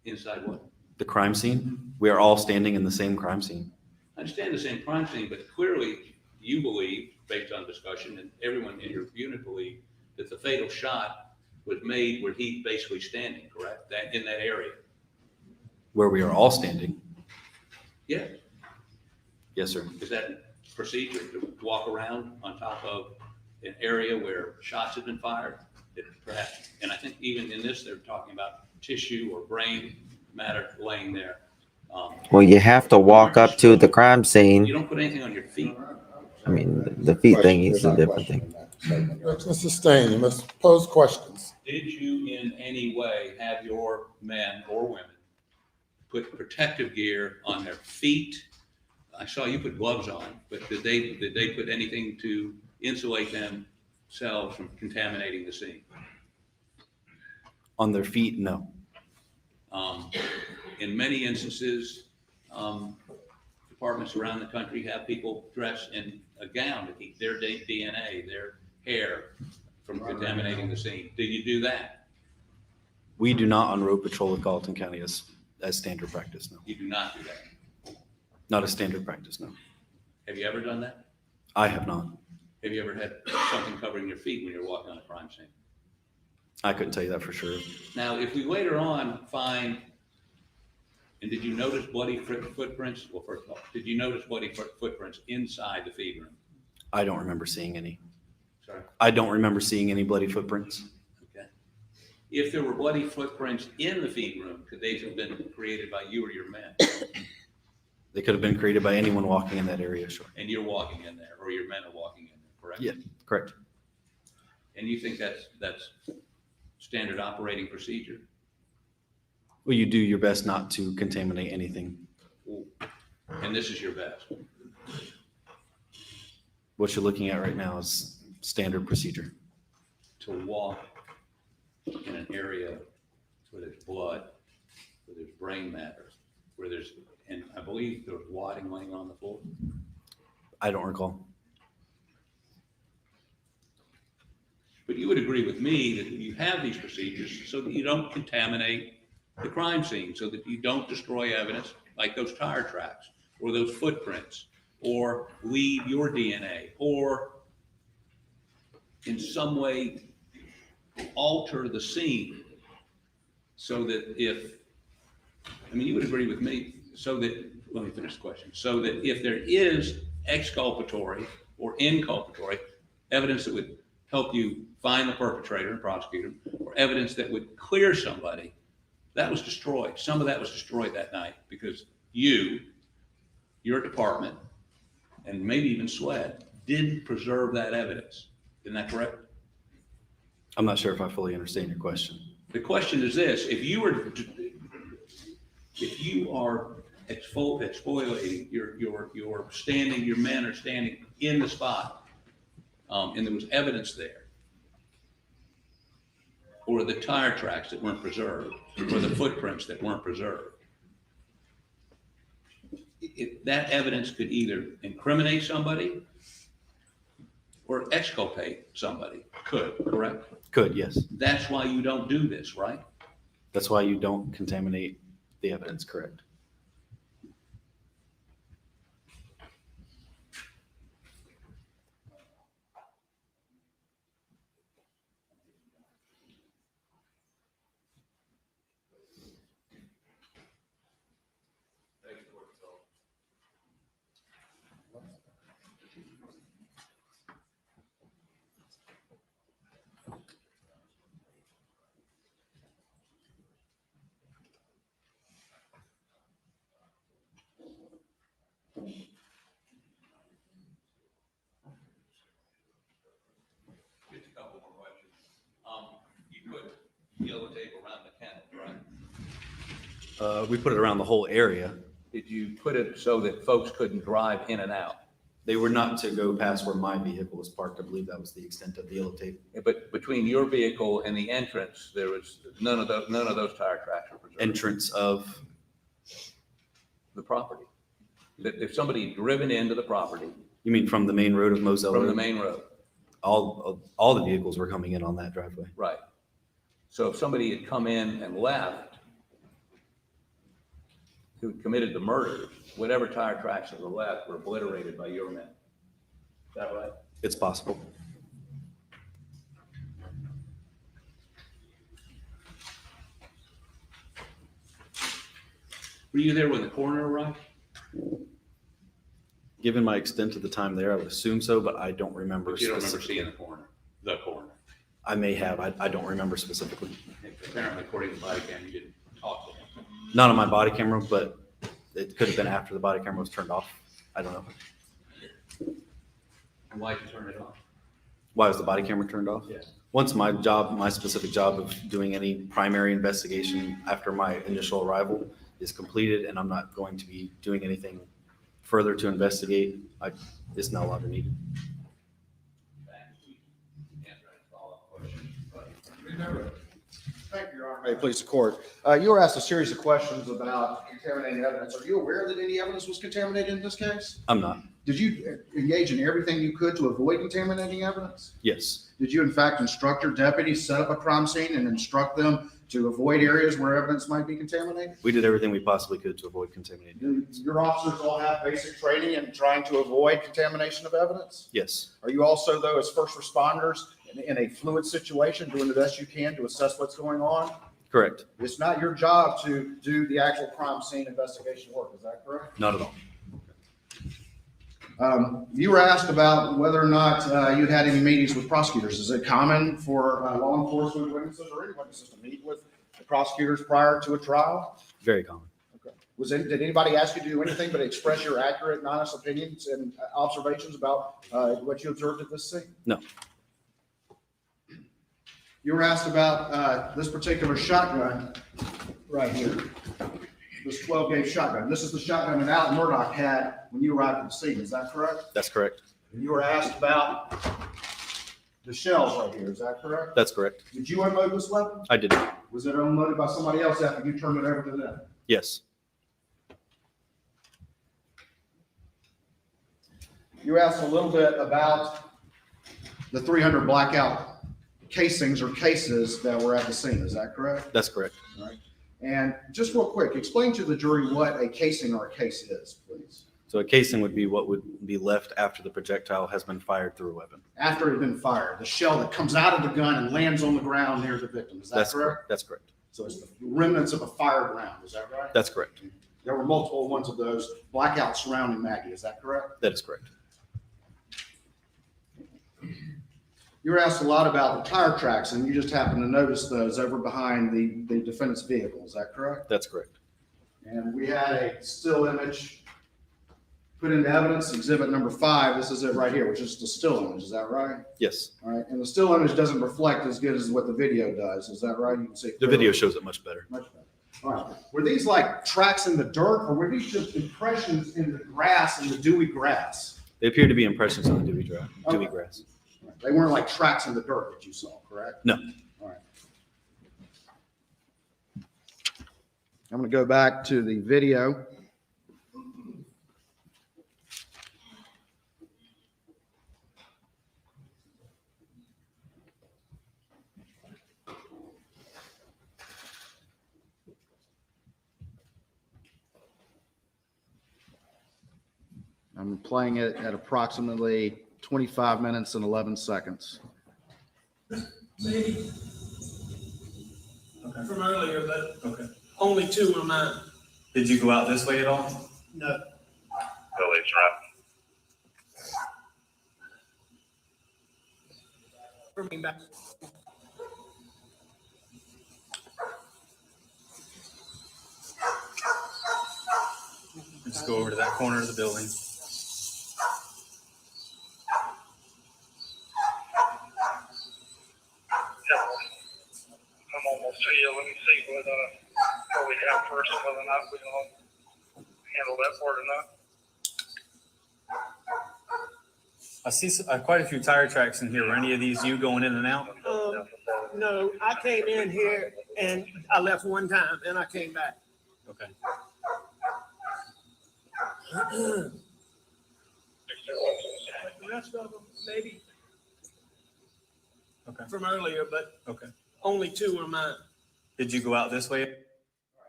Inside what? The crime scene. We are all standing in the same crime scene. I understand the same crime scene, but clearly you believe, based on discussion, and everyone in your unit believed, that the fatal shot was made where he's basically standing, correct? That, in that area? Where we are all standing. Yeah. Yes, sir. Is that procedure to walk around on top of an area where shots have been fired? That perhaps, and I think even in this, they're talking about tissue or brain matter laying there. Well, you have to walk up to the crime You scene. don't put anything on your feet. I mean, the feet thing is a different thing. Mr. Stain, you must pose questions. Did you in any way have your men or women put protective gear on their feet? I saw you put gloves on, but did they put anything to insulate themselves from contaminating the scene? On their feet, no. In many instances, departments around the country have people dressed in a gown to keep their DNA, their hair from contaminating the scene. Do you do that? We do not on road patrol at Gallatin County as standard practice, no. You do not do that. Not a standard practice, no. Have you ever done that? I have not. Have you ever had something covering your feet when you're walking on a crime scene? I couldn't tell you that for sure. Now, if we later on find, and did you notice bloody footprints? Well, first of all, did you notice bloody footprints inside the feed room? I don't remember seeing any. Sorry? I don't remember seeing any bloody footprints. Okay. If there were bloody footprints in the feed room, could they have been created by you or your men? They could have been created by anyone walking in that area, sure. And you're walking in there, or your men are walking in there, correct? Yeah, correct. And you think that's standard operating procedure? Well, you do your best not to contaminate anything. And this is your best? What you're looking at right now is standard procedure. To walk in an area where there's blood, where there's brain matter, where there's, and I believe there was wadding laying on the floor. I don't recall. But you would agree with me that you have these procedures so that you don't contaminate the crime scene, so that you don't destroy evidence like those tire tracks or those footprints, or leave your DNA, or in some way alter the scene so that you would agree with me, so that, let me finish the question, so that if there is exculpatory or inculpatory evidence that would help you find the perpetrator and prosecute him, or evidence that would clear somebody, that was destroyed. Some of that was destroyed that night because your department, and maybe even SWED, didn't preserve that evidence. Isn't that correct? I'm not sure if I fully understand your question. The question is this: if you are exfoliating, your men are standing in the spot, and there was evidence there, or the tire tracks that weren't preserved, or the footprints that weren't preserved, that evidence could either incriminate somebody or exculpate somebody. Correct? Could, yes. That's why you don't do this, right? That's why you don't contaminate the evidence, correct? Just a couple more questions. You put yellow tape around the kennel, right? We put it around the whole area. Did you put it so that folks couldn't drive in and out? They were not to go past where my vehicle was parked. I believe that was the extent of the yellow tape. But between your vehicle and the entrance, there was none of those tire tracks were preserved. Entrance of The property. That if somebody had driven into the property You mean from the main road of Moselle from Road? the main road, All the vehicles were coming in on that driveway. right? So if somebody had come in and left, who committed the murder, whatever tire tracks that were left were obliterated by your men. Is that right? It's possible. Were you there when the coroner arrived? Given my extent of the time there, I would assume so, but I don't remember But you don't remember specifically. seeing the coroner. I may have. I don't remember specifically. Apparently, according to the body cam, you didn't talk to him. Not on my body camera, but it could have been after the body camera was turned off. I don't know. And why'd you turn it off? Why was the body camera turned off? Yes. Once my specific job of doing any primary investigation after my initial arrival is completed, and I'm not going to be doing anything further to investigate, it's no longer needed. Thank you, Your Honor. May it please the court. You were asked a series of questions about contaminated evidence. Are you aware that any evidence was contaminated in this case? I'm not. Did you engage in everything you could to avoid contaminating evidence? Yes. Did you in fact instruct your deputies set up a crime scene and instruct them to avoid areas where evidence might be contaminated? We did everything we possibly could to avoid contaminating. Do your officers all have basic training in trying to avoid contamination of evidence? Yes. Are you also, though, as first responders in a fluid situation, doing the best you can to assess what's going on? Correct. It's not your job to do the actual crime scene investigation work, is that correct? Not at all. You were asked about whether or not you'd had any meetings with prosecutors. Is it common for law enforcement witnesses or any witnesses to meet with the prosecutors prior to a trial? Very common. Okay. Did anybody ask you to do anything but express your accurate and honest opinions and observations about what you observed at this scene? No. You were asked about this particular shotgun right here, this 12-gauge shotgun. This is the shotgun that Alan Murdoch had when you arrived at the scene. Is that correct? That's correct. And you were asked about the shells right here. Is that correct? That's correct. Did you unload this weapon? I did not. Was it unloaded by somebody else after you turned it over to them? Yes. You asked a little bit about the 300 blackout casings or cases that were at the scene. Is that correct? That's correct. All right. And just real quick, explain to the jury what a casing or a case is, please. So a casing would be what would be left after the projectile has been fired through a weapon. After it had been fired, the shell that comes out of the gun and lands on the ground near the victim. Is that That's correct? That's correct. So it's the remnants of a fired round. Is that right? That's correct. There were multiple ones of those blackouts surrounding Maggie. Is that correct? That is correct. You were asked a lot about the tire tracks, and you just happened to notice those over behind the defendant's vehicle. Is that correct? That's correct. And we had a still image put into evidence, exhibit number 5. This is it right here, which is the still image. Is that right? Yes. All right. And the still image doesn't reflect as good as what the video does. Is that right? You can see The video shows it much better. much better. All right. Were these like tracks in the dirt, or were these just impressions in the grass, in the dewy grass? They appear to be impressions on the dewy grass. They weren't like tracks in the dirt that you saw, correct? No. All right. I'm going to go back to the video. I'm playing it at approximately 25 minutes and 11 seconds. Maybe. Okay. From earlier, but only 2 were mine. Did you go out this way at all? No. Billy's right. Bring me back. Just go over to that corner of the building. I'm almost to you. Let me see what we have first and whether or not we can handle that part or not. I see quite a few tire tracks in here. Were any of these you going in and out? No, I came in here and I left one time and I came back. Okay. The rest of them, maybe. Okay. From earlier, but only 2 were mine. Did you go out this way?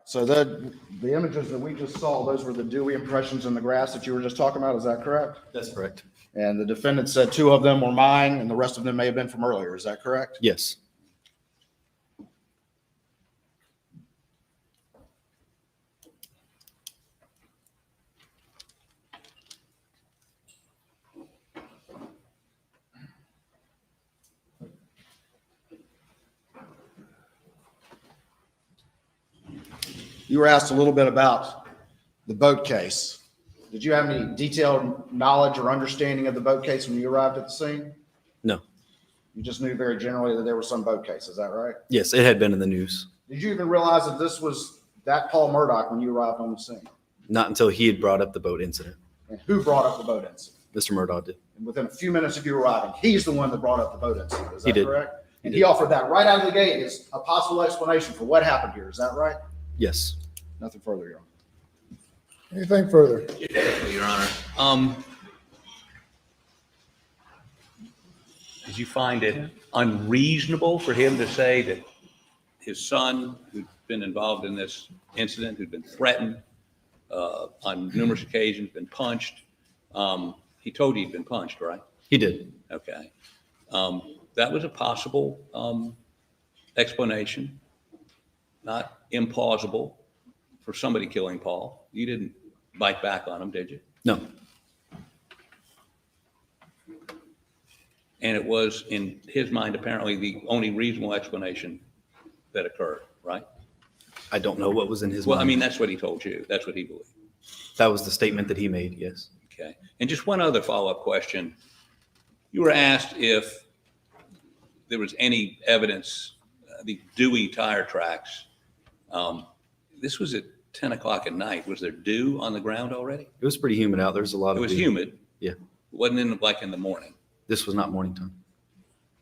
So the images that we just saw, those were the dewy impressions in the grass that you were just talking about. Is that correct? That's correct. And the defendant said 2 of them were mine and the rest of them may have been from earlier. Is that correct? Yes. You were asked a little bit about the boat case. Did you have any detailed knowledge or understanding of the boat case when you arrived at the scene? No. You just knew very generally that there was some boat case. Is that right? Yes, it had been in the news. Did you even realize that this was that Paul Murdoch when you arrived on the scene? Not until he had brought up the boat incident. And who brought up the boat incident? Mr. Murdoch did. And within a few minutes of you arriving, he's the one that brought up the boat incident. Is that He did. correct? And he offered that right out of the gate as a possible explanation for what happened here. Is that right? Yes. Nothing further, Your Honor. Anything further? Your Honor. Did you find it unreasonable for him to say that his son, who'd been involved in this incident, who'd been threatened on numerous occasions, been punched? He told you he'd been punched, right? He did. Okay. That was a possible explanation, not implausible for somebody killing Paul. You didn't bite back on him, did you? No. And it was, in his mind, apparently the only reasonable explanation that occurred, right? I don't know what was in his Well, mind. I mean, that's what he told you. That's what he believed. That was the statement that he made, yes. Okay. And just one other follow-up question. You were asked if there was any evidence, the dewy tire tracks. This was at 10 o'clock at night. Was there dew on the ground already? It was pretty humid out. There was a lot of It was dew. humid. Yeah. It wasn't in the morning. This was not morning time.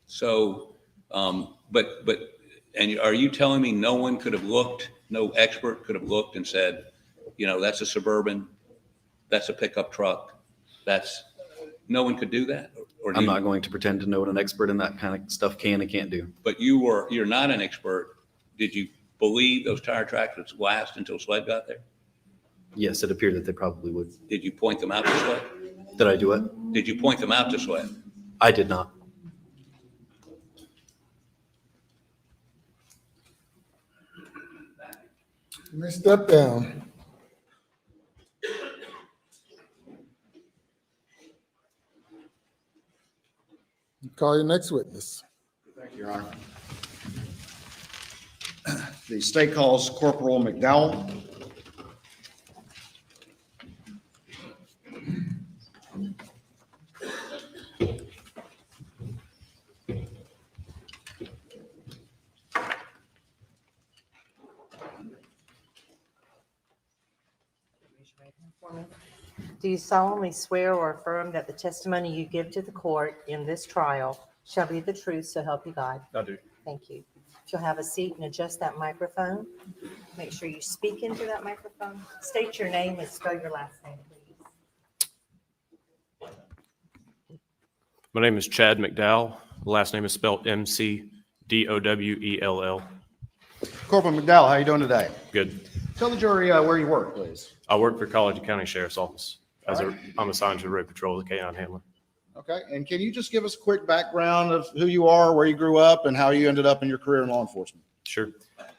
So, and are you telling me no one could have looked, no expert could have looked and said, that's a Suburban, that's a pickup truck, no one could do that? Or do I'm you- not going to pretend to know what an expert in that kind of stuff can and can't do. But you're not an expert. Did you believe those tire tracks would last until SLED got there? Yes, it appeared that they probably would. Did you point them out to SLED? Did I do it? Did you point them out to SLED? I did not. Let me step down. Call your next witness. Thank you, Your Honor. The state calls Corporal McDowell. Do you solemnly swear or affirm that the testimony you give to the court in this trial shall be the truth, so help you God? I do. Thank you. If you'll have a seat and adjust that microphone, make sure you speak into that microphone. State your name and spell your last name, please. My name is Chad McDowell. The last name is spelled McDowell. Corporal McDowell, how you doing today? Good. Tell the jury where you work, please. I work for College and County Sheriff's Office. All right. I'm assigned to the road patrol, the K-9 handler. Okay, and can you just give us a quick background of who you are, where you grew up, and how you ended up in your career in law enforcement? Sure.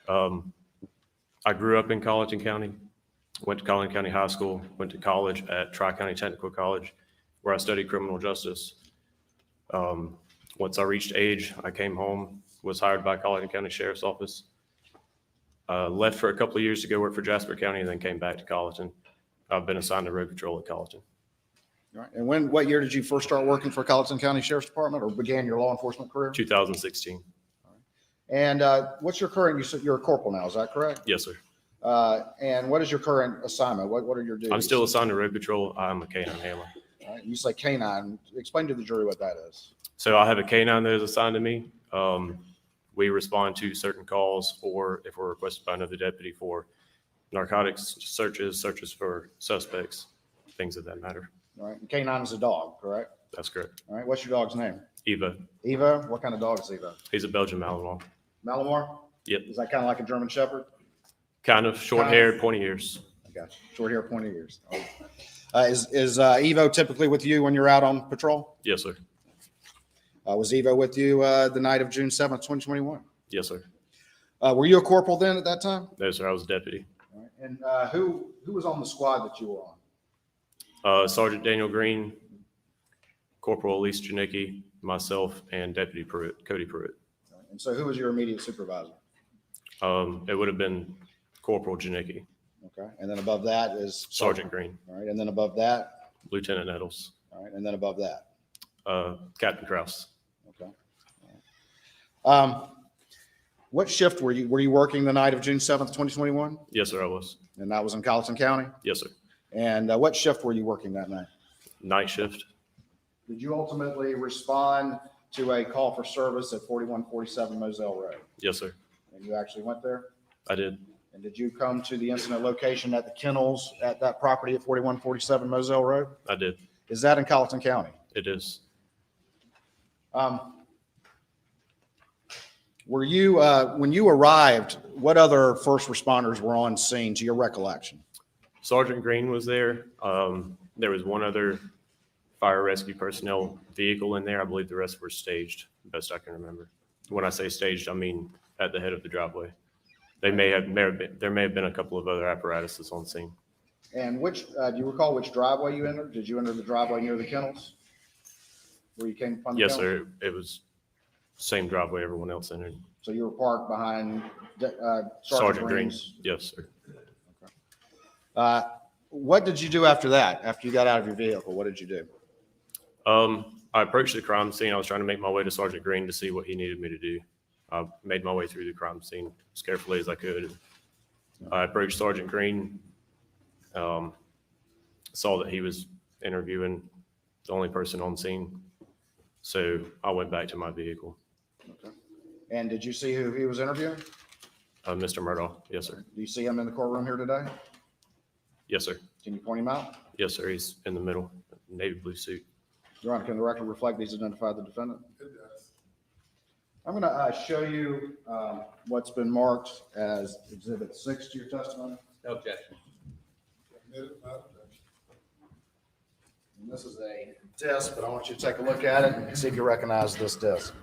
I grew up in Colleton County, went to Colleton County High School, went to college at Tri-County Technical College, where I studied criminal justice. Once I reached age, I came home, was hired by Colleton County Sheriff's Office, left for a couple of years to go work for Jasper County, and then came back to Colleton. I've been assigned to road patrol at Colleton. All right, and what year did you first start working for Colleton County Sheriff's Department, or began your law enforcement career? 2016. And what's your current, you said you're a corporal now, is that correct? Yes, sir. And what is your current assignment? What are your duties? I'm still assigned to road patrol. I'm a K-9 handler. All right, you say K-9. Explain to the jury what that is. So I have a K-9 that is assigned to me. We respond to certain calls, or if we're requested by another deputy for narcotics searches for suspects, things of that matter. All right, and K-9 is a dog, correct? That's correct. All right, what's your dog's name? Eva. Eva? What kind of dog is Eva? He's a Belgian Malinois. Malinois? Yep. Is that kind of like a German Shepherd? Kind of short-haired, pointy ears. I got you. Short hair, pointy ears. Is Evo typically with you when you're out on patrol? Yes, sir. Was Evo with you the night of June 7th, 2021? Yes, sir. Were you a corporal then at that time? No, sir. I was a deputy. All right. And who was on the squad that you were on? Sergeant Daniel Green, Corporal Elise Janicki, myself, and Deputy Pruitt, Cody Pruitt. All right. And so who was your immediate supervisor? It would have been Corporal Janicki. Okay. And then above that is? Sergeant Green. All right. And then above that? Lieutenant Nettles. All right. And then above that? Captain Krause. Okay. What shift were you working the night of June 7th, 2021? Yes, sir, I was. And that was in Colleton County? Yes, sir. And what shift were you working that night? Night shift. Did you ultimately respond to a call for service at 4147 Moselle Road? Yes, sir. And you actually went there? I did. And did you come to the incident location at the kennels at that property at 4147 Moselle Road? I did. Is that in Colleton County? It is. Were you, when you arrived, what other first responders were on scene to your recollection? Sergeant Green was there. There was one other fire rescue personnel vehicle in there. I believe the rest were staged, best I can remember. When I say staged, I mean at the head of the driveway. There may have been a couple of other apparatuses on scene. And which, do you recall which driveway you entered? Did you enter the driveway near the kennels? Where you came upon the Yes, kennels? sir. It was same driveway everyone else entered. So you were parked behind Sergeant Green. Green's? Yes, sir. What did you do after that? After you got out of your vehicle, what did you do? I approached the crime scene. I was trying to make my way to Sergeant Green to see what he needed me to do. I made my way through the crime scene as carefully as I could. I approached Sergeant Green, saw that he was interviewing the only person on scene. So I went back to my vehicle. Okay. And did you see who he was interviewing? Mr. Murdaugh. Yes, sir. Do you see him in the courtroom here today? Yes, sir. Can you point him out? Yes, sir. He's in the middle, navy blue suit. Your Honor, can the record reflect these identified the defendant? It does. I'm going to show you what's been marked as Exhibit 6 to your testimony. No objection. Admitted without objection. And this is a disc, but I want you to take a look at it and see if you recognize this disc.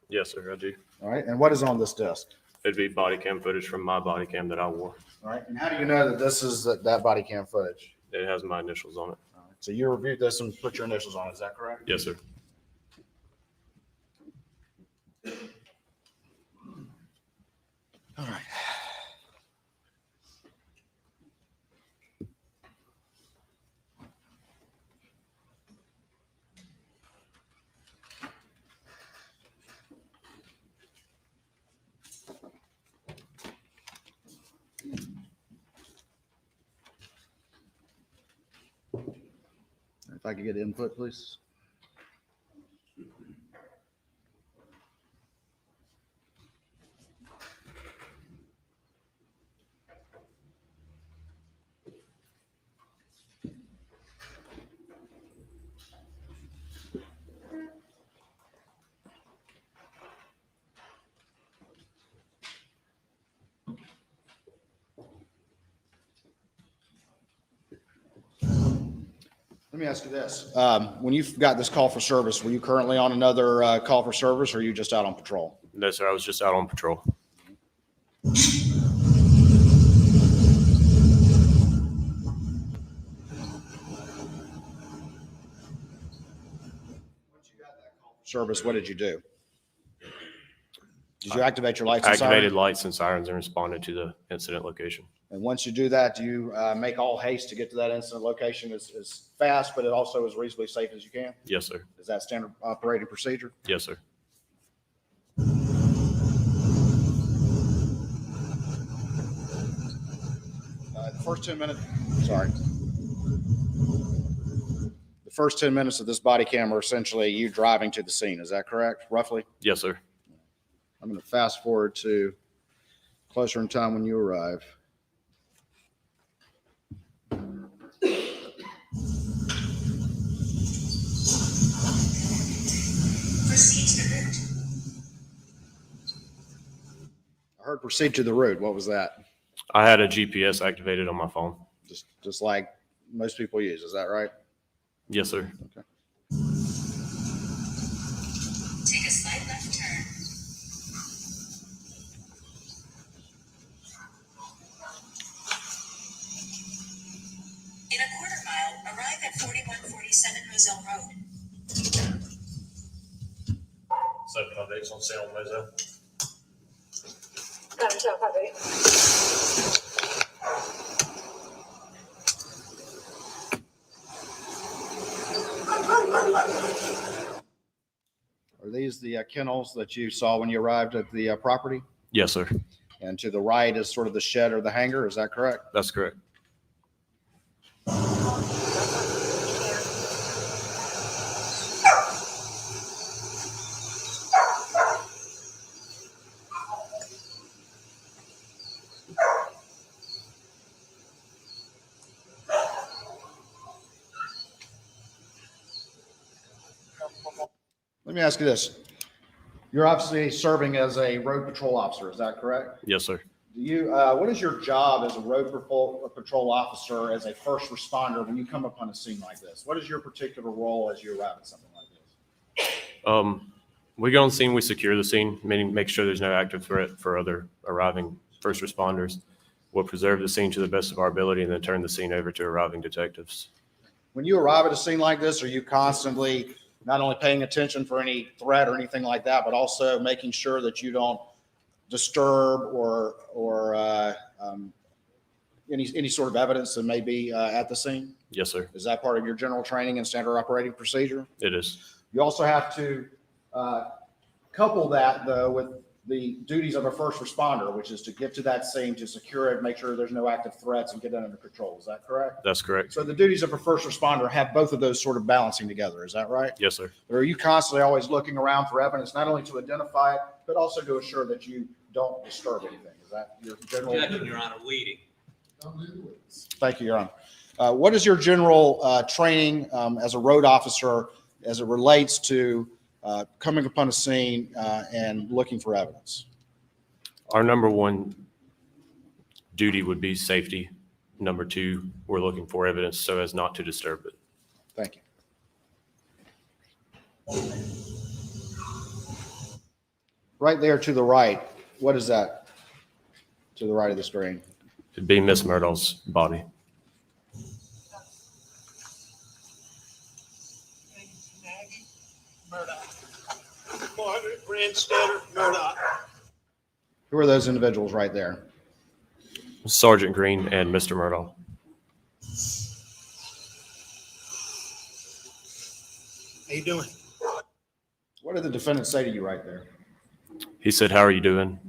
Yes, sir, I do. All right, and what is on this disc? It'd be body cam footage from my body cam that I wore. All right, and how do you know that this is that body cam footage? It has my initials on it. All right, so you reviewed this and put your initials on it, is that correct? Yes, sir. All right. If I could get input, please. Let me ask you this. When you got this call for service, were you currently on another call for service or are you just out on patrol? No, sir, I was just out on patrol. Service, what did you do? Did you activate your lights and Activated sirens? lights and sirens and responded to the incident location. And once you do that, do you make all haste to get to that incident location as fast, but it also as reasonably safe as you can? Yes, sir. Is that standard operating procedure? Yes, sir. The first 10 minutes, sorry. The first 10 minutes of this body cam are essentially you driving to the scene. Is that correct, roughly? Yes, sir. I'm going to fast forward to closer in time when you arrive. I heard proceed to the route. What was that? I had a GPS activated on my phone. Just like most people use. Is that right? Yes, sir. Okay. Take a slight left turn. In a quarter mile, arrive at 4147 Roselle Road. 758 on Salem, Roselle. Got it, copy. Are these the kennels that you saw when you arrived at the property? Yes, sir. And to the right is sort of the shed or the hangar. Is that correct? That's correct. Let me ask you this. You're obviously serving as a road patrol officer. Is that correct? Yes, sir. Do you, what is your job as a road patrol officer, as a first responder when you come upon a scene like this? What is your particular role as you arrive at something like this? We get on the scene, we secure the scene, meaning make sure there's no active threat for other arriving first responders. We'll preserve the scene to the best of our ability and then turn the scene over to arriving detectives. When you arrive at a scene like this, are you constantly not only paying attention for any threat or anything like that, but also making sure that you don't disturb or any sort of evidence that may be at the scene? Yes, sir. Is that part of your general training and standard operating procedure? It is. You also have to couple that, though, with the duties of a first responder, which is to get to that scene, to secure it, make sure there's no active threats, and get that under control. Is that correct? That's correct. So the duties of a first responder have both of those sort of balancing together. Is that right? Yes, sir. Or are you constantly always looking around for evidence, not only to identify it, but also to assure that you don't disturb anything? Is that your general? Objection, Your Honor, leading. Thank you, Your Honor. What is your general training as a road officer as it relates to coming upon a scene and looking for evidence? Our number one duty would be safety. Number two, we're looking for evidence so as not to disturb it. Thank you. Right there to the right, what is that to the right of the screen? It'd be Miss Murdoch's body. Murdoch. Margaret Brandstetter Murdoch. Who are those individuals right there? Sergeant Green and Mr. Murdoch. How you doing? What did the defendant say to you right there? He said, "How are you doing?"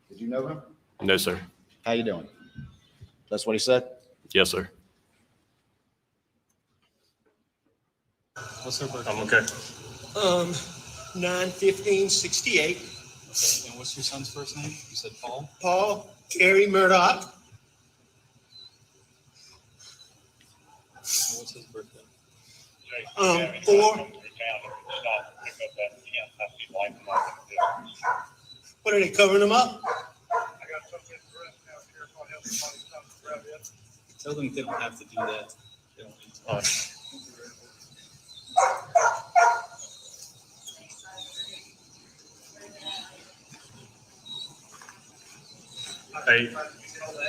Did you know him? No, sir. How you doing? That's what he said? Yes, sir. What's her birthday? I'm okay. 9/15/68. Okay, and what's your son's first name? You said Paul? Paul Terry Murdoch. And what's his birthday? 4. What are they covering him up? Tell them they don't have to do that. They don't need to. Hey,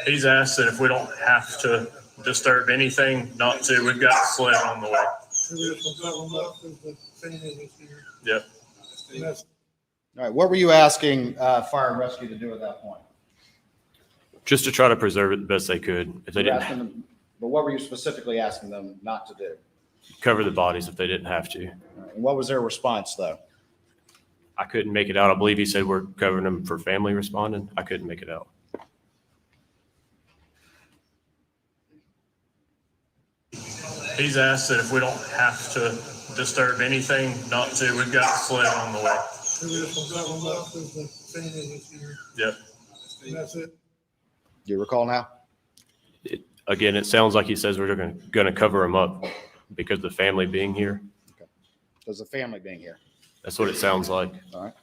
he's asked that if we don't have to disturb anything, not to. We've got a sled on the way. Yep. All right, what were you asking fire and rescue to do at that point? Just to try to preserve it the best they could. If they You were didn't asking them, but what were you specifically asking them not to do? cover the bodies if they didn't have to. All right, and what was their response, though? I couldn't make it out. I believe he said we're covering them for family responding. I couldn't make it out. He's asked that if we don't have to disturb anything, not to. We've got a sled on the way. Yep. That's it. Do you recall now? Again, it sounds like he says we're going to cover him up because of the family being here. Okay. Does the family being here? That's what it sounds like. All right.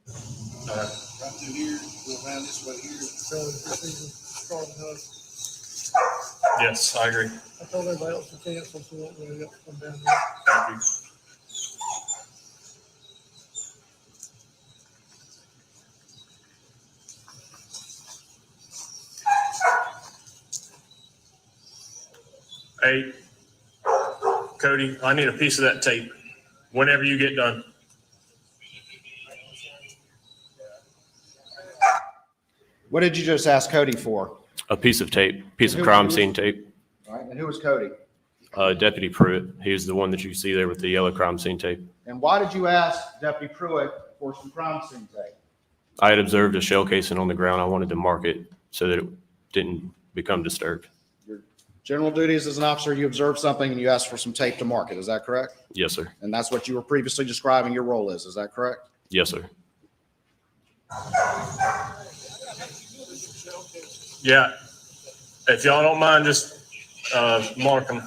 Right through here, go around this way here. Yes, I agree. I told everybody else to cancel, so that way they got to come down here. Thank you. Hey, Cody, I need a piece of that tape whenever you get done. What did you just ask Cody for? A piece of tape, piece of crime scene tape. All right, and who was Cody? Deputy Pruitt, he's the one that you see there with the yellow crime scene tape. And why did you ask Deputy Pruitt for some crime scene tape? I had observed a shell casing on the ground. I wanted to mark it so that it didn't become disturbed. Your general duties as an officer, you observed something and you asked for some tape to mark it. Is that correct? Yes, sir. And that's what you were previously describing your role is. Is that correct? Yes, sir. Yeah. If y'all don't mind, just mark them.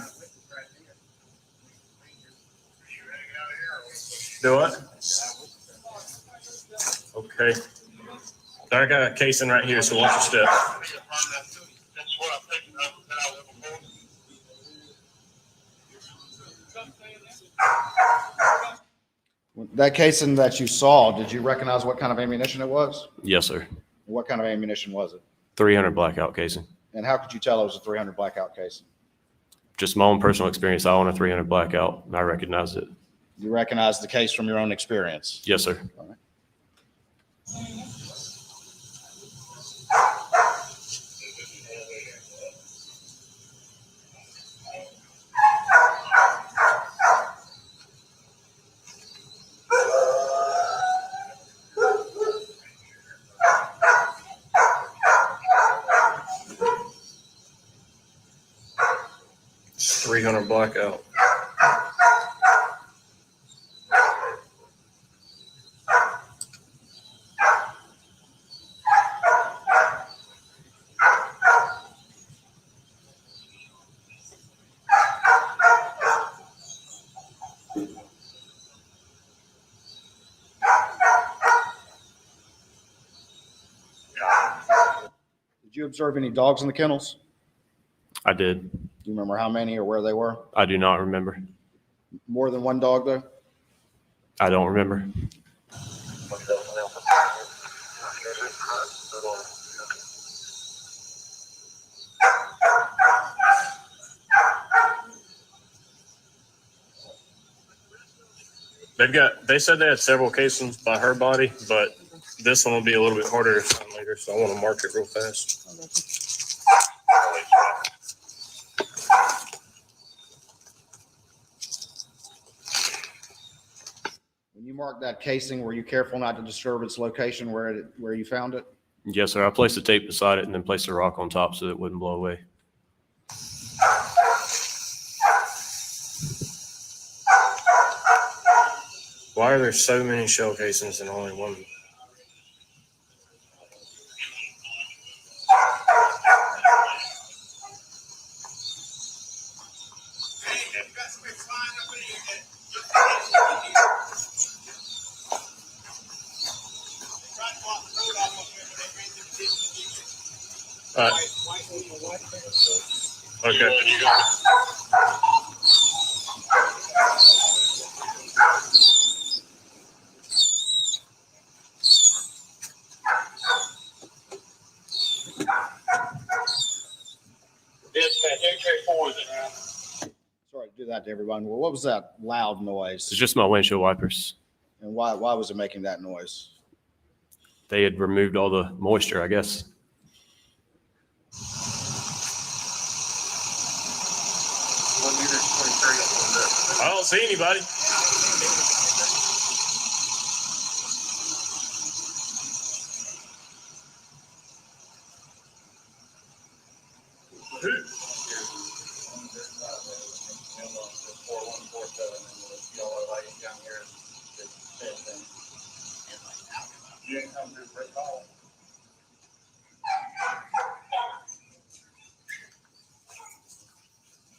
Do what? Okay. I got a casing right here, so watch your step. That casing that you saw, did you recognize what kind of ammunition it was? Yes, sir. What kind of ammunition was it? 300 blackout casing. And how could you tell it was a 300 blackout casing? Just my own personal experience. I own a 300 blackout, and I recognized it. You recognize the case from your own experience? Yes, sir. All right. It's 300 blackout. Did you observe any dogs in the kennels? I did. Do you remember how many or where they were? I do not remember. More than one dog, though? I don't remember. They said they had several casings by her body, but this one will be a little bit harder to find later, so I want to mark it real fast. When you marked that casing, were you careful not to disturb its location where you found it? Yes, sir. I placed the tape beside it and then placed a rock on top so it wouldn't blow away. Why are there so many shell casings and only one? Okay. Sorry to do that to everyone. Well, what was that loud noise? It's just my windshield wipers. And why was it making that noise? They had removed all the moisture, I guess. I don't see anybody.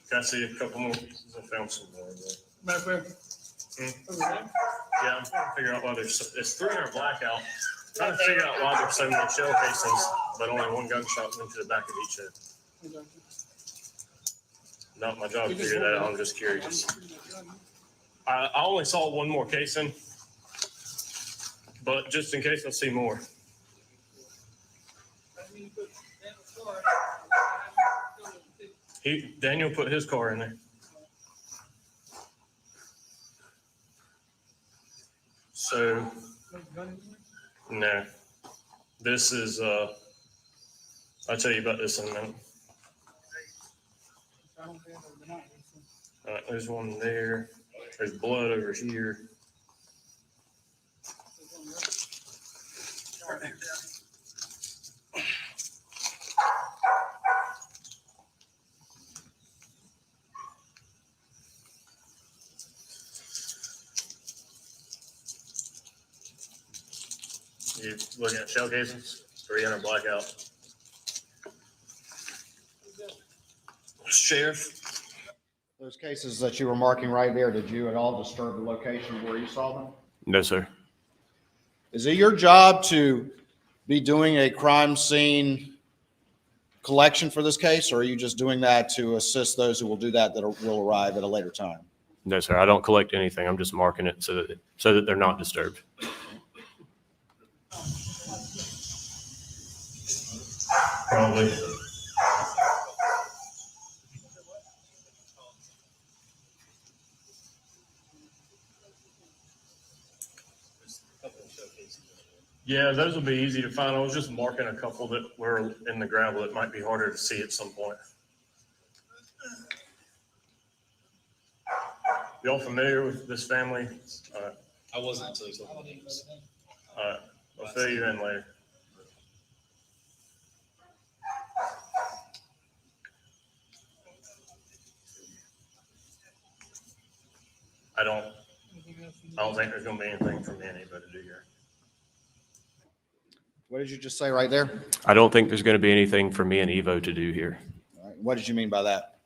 Can I see a couple more pieces? I found some more there. Back there. Over there. Yeah, I'm trying to figure out why it's 300 blackout. Trying to figure out why there's so many shell casings, but only one gunshot went to the back of each head. Not my job to figure that out. I'm just curious. I only saw one more casing, but just in case I see more. Daniel put his car in there. So, no. This is, I'll tell you about this in a minute. There's one there. There's blood over here. You looking at shell casings? 300 blackout. Sheriff? Those cases that you were marking right there, did you at all disturb the location where you saw them? No, sir. Is it your job to be doing a crime scene collection for this case, or are you just doing that to assist those who will do that will arrive at a later time? No, sir. I don't collect anything. I'm just marking it so that they're not disturbed. Probably. Yeah, those will be easy to find. I was just marking a couple that were in the gravel. It might be harder to see at some point. Y'all familiar with this family? I wasn't until you told me names. All right, I'll fill you in later. I don't think there's gonna be anything from anybody to do here. What did you just say right there? I don't think there's gonna be anything for me and Evo to do here. All right. What did you mean by that?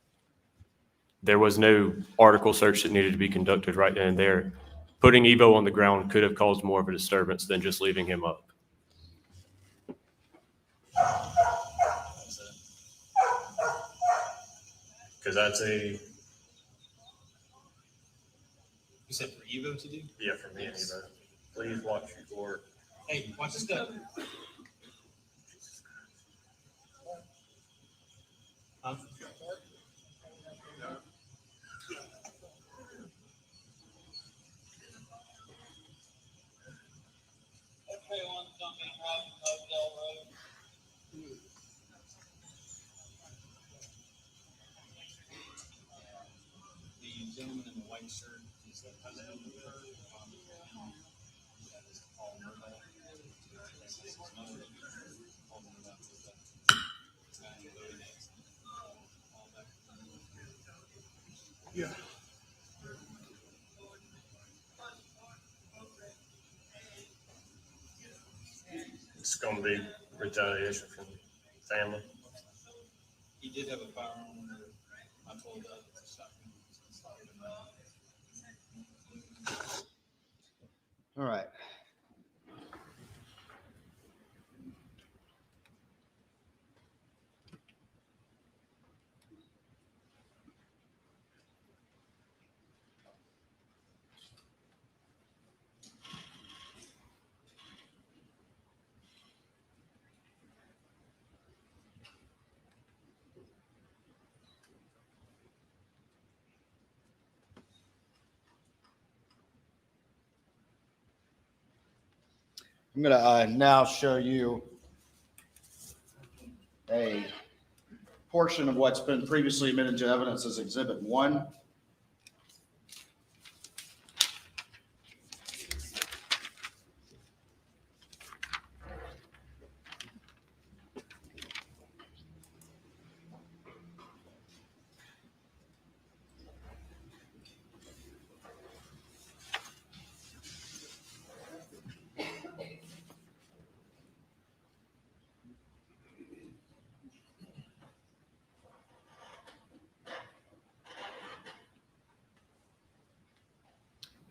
There was no article search that needed to be conducted right then and there. Putting Evo on the ground could have caused more of a disturbance than just leaving him up. Because that's a, You said for Evo to do? yeah, for me and Evo. Please watch your. Hey, watch this go. The gentleman in the white shirt is the husband of her. That is Paul Murdoch. This is his mother. Paul Murdoch was the guy who voted against all that. Yeah. It's going to be retaliation from family. He did have a firearm under, I told Doug to stop him. All right. I'm going to now show you a portion of what's been previously admitted to evidence as Exhibit 1.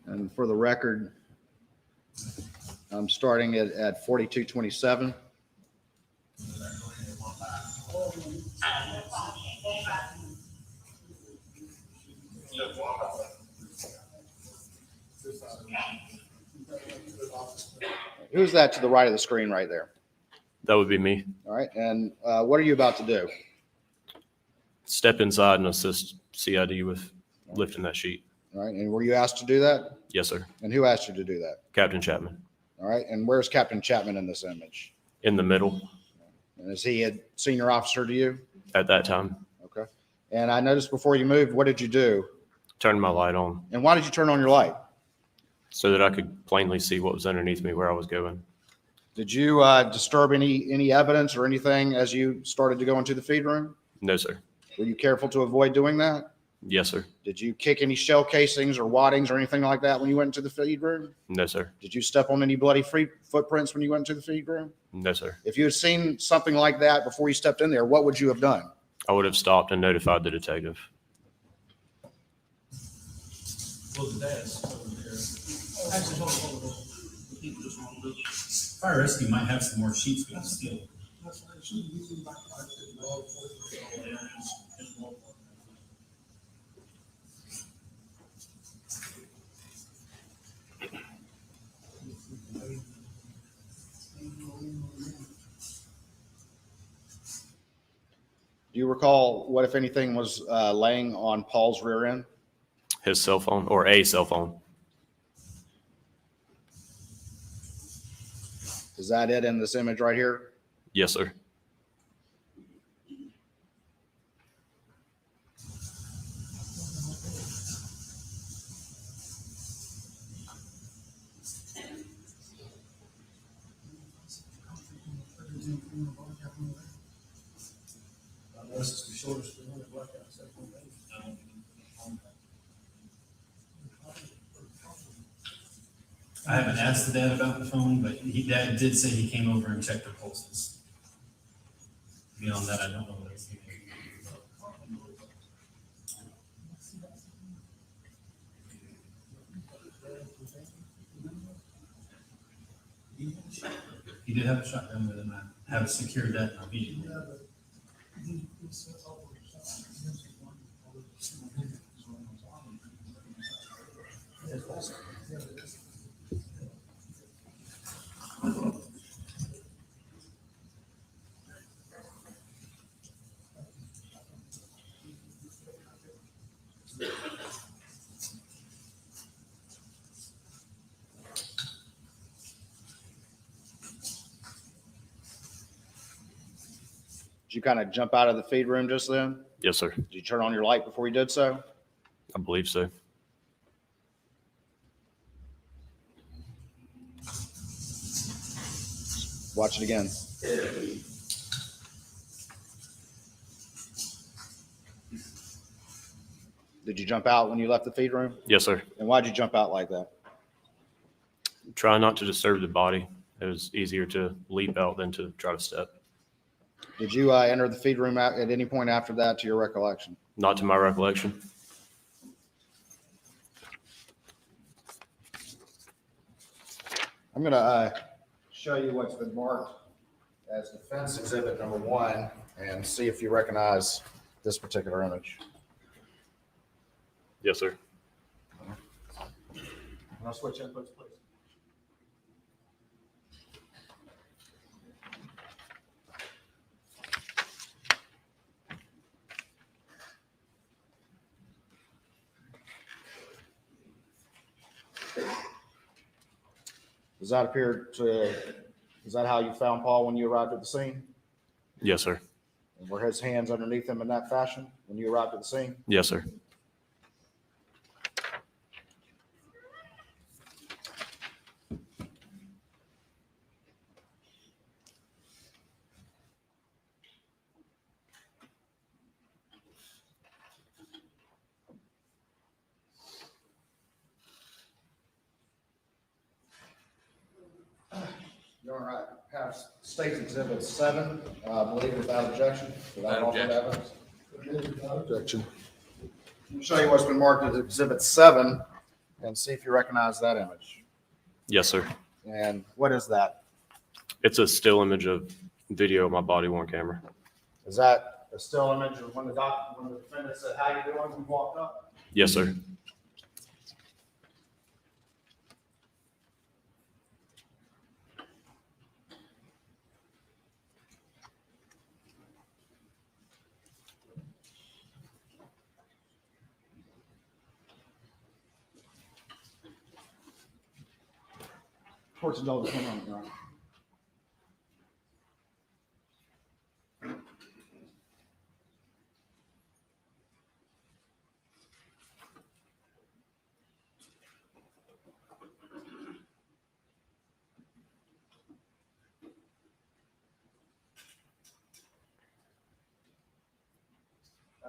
And for the record, I'm starting it at 4227. Who's that to the right of the screen right there? That would be me. All right. And what are you about to do? Step inside and assist CID with lifting that sheet. All right. And were you asked to do that? Yes, sir. And who asked you to do that? Captain Chapman. All right. And where's Captain Chapman in this image? In the middle And is he a senior officer to you? at that time. Okay. And I noticed before you moved, what did you do? Turned my light on And why did you turn on your light? so that I could plainly see what was underneath me where I was going. Did you disturb any evidence or anything as you started to go into the feed room? No, sir. Were you careful to avoid doing that? Yes, sir. Did you kick any shell casings or waddings or anything like that when you went into the feed room? No, sir. Did you step on any bloody footprints when you went into the feed room? No, sir. If you had seen something like that before you stepped in there, what would you have done? I would have stopped and notified the detective. Well, the dad's over there. Actually, hold on. People just want to do. Fire rescue might have some more sheets, but still. Do you recall what, if anything, was laying on Paul's rear end? His cell phone or a cell phone. Is that it in this image right here? Yes, sir. I haven't asked the dad about the phone, but dad did say he came over and checked the pulses. Beyond that, I don't know what he's doing. He did have a shotgun with him. I have secured that in my vehicle. Did you kind of jump out of the feed room just then? Yes, sir. Did you turn on your light before you did so? I believe so. Watch it again. Did you jump out when you left the feed room? Yes, sir. And why'd you jump out like that? Try not to disturb the body. It was easier to leap out than to try to step. Did you enter the feed room at any point after that, to your recollection? Not to my recollection. I'm going to show you what's been marked as defense exhibit number 1 and see if you recognize this particular image. Yes, sir. I'll switch inputs, please. Does that appear to, is that how you found Paul when you arrived at the scene? Yes, sir. And were his hands underneath him in that fashion when you arrived at the scene? Yes, sir. You're all right. Have State's Exhibit 7, I believe, without objection. Without offered evidence. Without objection. I'll show you what's been marked as Exhibit 7 and see if you recognize that image. Yes, sir. And what is that? It's a still image of video of my body-worn camera. Is that a still image of when the defendant said, "How you doing?" when we walked up? Yes, sir. Court's indulgence, come on, Your Honor.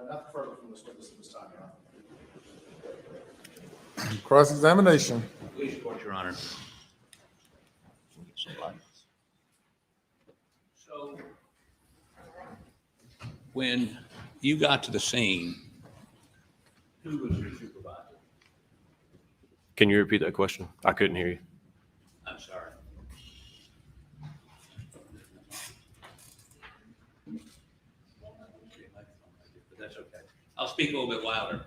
Nothing further from this witness at this time, Your Honor. Cross-examination. Please report, Your Honor. So when you got to the scene, who was your supervisor? Can you repeat that question? I couldn't hear you. I'm sorry. But that's okay. I'll speak a little bit louder.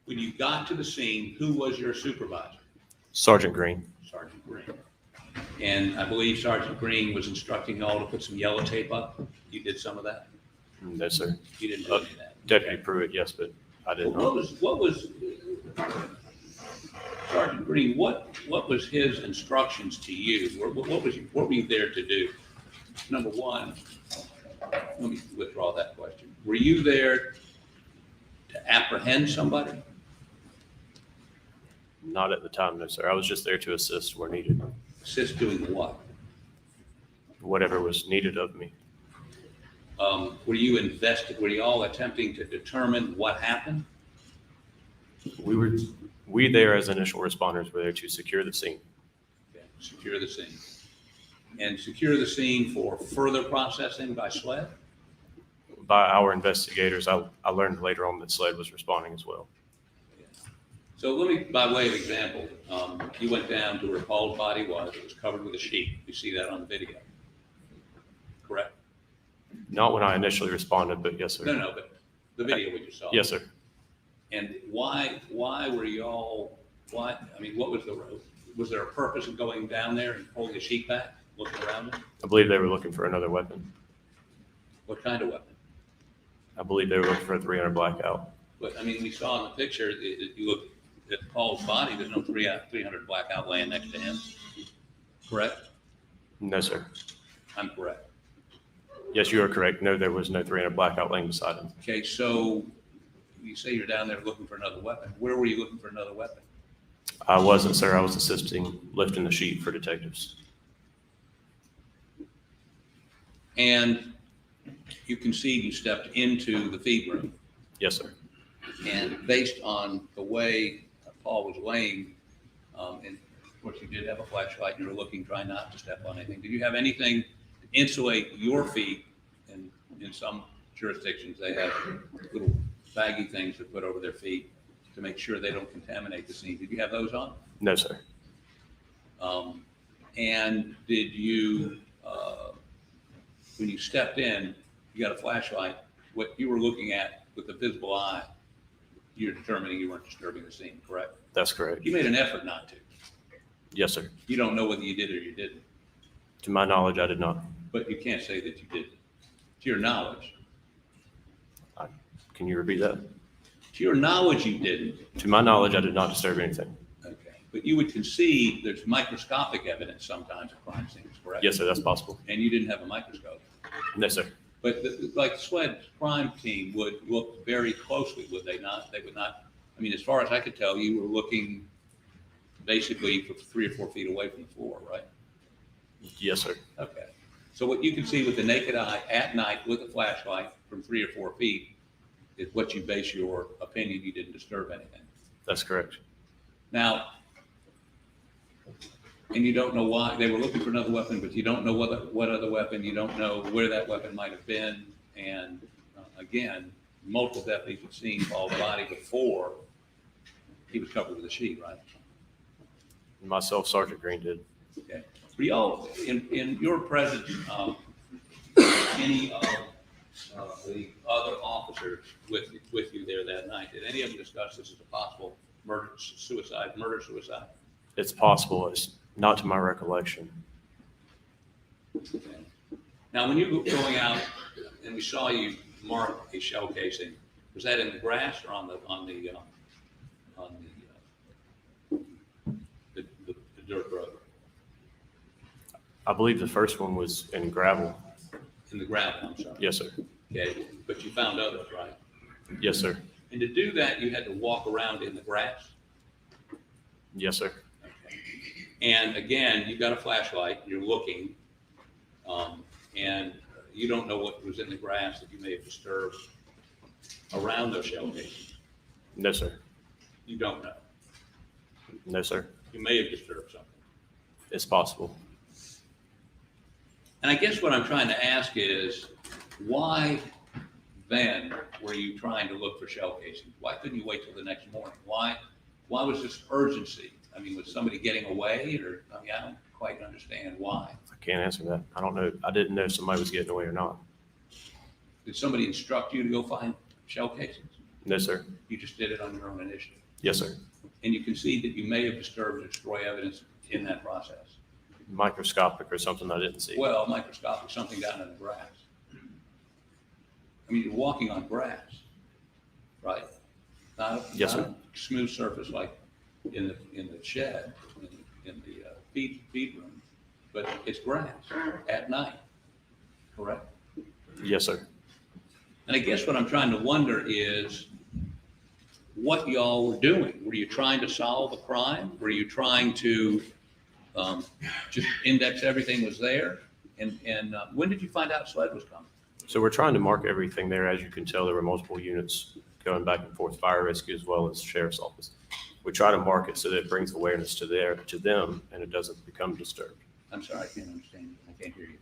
When you got to the scene, who was your supervisor? Sergeant Green. Sergeant Green. And I believe Sergeant Green was instructing y'all to put some yellow tape up. You did some of that? No, sir. You didn't do any of that? Deputy Pruitt, yes, but I didn't. What was Sergeant Green, what was his instructions to you? What were you there to do? Number one, let me withdraw that question. Were you there to apprehend somebody? Not at the time, no, sir. I was just there to assist where needed. Assist doing what? Whatever was needed of me. Were you all attempting to determine what happened? We there as initial responders were there to secure the scene. Okay, secure the scene. And secure the scene for further processing by SLED? By our investigators, I learned later on that SLED was responding as well. So let me, by way of example, you went down to where Paul's body was. It was covered with a sheet. You see that on the video, correct? Not when I initially responded, but yes, sir. No, but the video we just saw. Yes, sir. And why were y'all, I mean, what was there a purpose of going down there and pulling the sheet back, looking around it? I believe they were looking for another weapon. What kind of weapon? I believe they were looking for a 300 blackout. But, I mean, we saw in the picture, you look at Paul's body, there's no 300 blackout laying next to him, correct? No, sir. I'm correct. Yes, you are correct. No, there was no 300 blackout laying beside him. Okay, so you say you're down there looking for another weapon. Where were you looking for another weapon? I wasn't, sir. I was assisting lifting the sheet for detectives. And you concede you stepped into the feed room. Yes, sir. And based on the way Paul was laying, and of course you did have a flashlight, you were looking, trying not to step on anything. Did you have anything to insulate your feet? And in some jurisdictions, they have little baggy things to put over their feet to make sure they don't contaminate the scene. Did you have those on? No, sir. And did you, when you stepped in, you got a flashlight, what you were looking at with the visible eye, you're determining you weren't disturbing the scene, correct? That's correct. You made an effort not to. Yes, sir. You don't know whether you did or you didn't, To my knowledge, I did not. but you can't say that you didn't. To your knowledge. Can you repeat that? To your knowledge, you didn't. To my knowledge, I did not disturb anything. Okay. But you would concede there's microscopic evidence sometimes of crime scenes, correct? Yes, sir. That's possible. And you didn't have a microscope. No, sir. But like the SWED crime team would look very closely, would they not? They would not, I mean, as far as I could tell, you were looking basically for 3 or 4 feet away from the floor, right? Yes, sir. Okay. So what you can see with the naked eye at night with a flashlight from 3 or 4 feet is what you base your opinion you didn't disturb anything. That's correct. Now, and you don't know why they were looking for another weapon, but you don't know what other weapon, you don't know where that weapon might have been. And again, multiple deputies had seen Paul's body before he was covered with a sheet, right? Myself, Sergeant Green did. Okay. For y'all, in your presence, any of the other officers with you there that night, did any of them discuss this as a possible murder suicide? It's possible. It's not to my recollection. Okay. Now, when you were going out and we saw you mark a shell casing, was that in the grass or on the dirt road? I believe the first one was in gravel. In the gravel, I'm sorry. Yes, sir. Okay, but you found others, right? Yes, sir. And to do that, you had to walk around in the grass? Yes, sir. Okay. And again, you've got a flashlight, you're looking, and you don't know what was in the grass that you may have disturbed around those shell casings. No, sir. You don't know. No, sir. You may have disturbed something. It's possible. And I guess what I'm trying to ask is, why then were you trying to look for shell casings? Why couldn't you wait till the next morning? Why was this urgency? I mean, was somebody getting away, or, I mean, I don't quite understand why. I can't answer that. I don't know. I didn't know if somebody was getting away or not. Did somebody instruct you to go find shell casings? No, sir. You just did it on your own initiative? Yes, sir. And you concede that you may have disturbed or destroyed evidence in that process? Microscopic or something I didn't see. Well, microscopic, something down in the grass. I mean, you're walking on grass, right? Yes, sir. Not a smooth surface like in the shed, in the feed room, but it's grass at night, correct? Yes, sir. And I guess what I'm trying to wonder is what y'all were doing. Were you trying to solve a crime? Were you trying to just index everything was there? And when did you find out SLED was coming? So we're trying to mark everything there. As you can tell, there were multiple units going back and forth, fire rescue as well as sheriff's office. We try to mark it so that it brings awareness to them and it doesn't become disturbed. I'm sorry, I can't understand you. I can't hear you.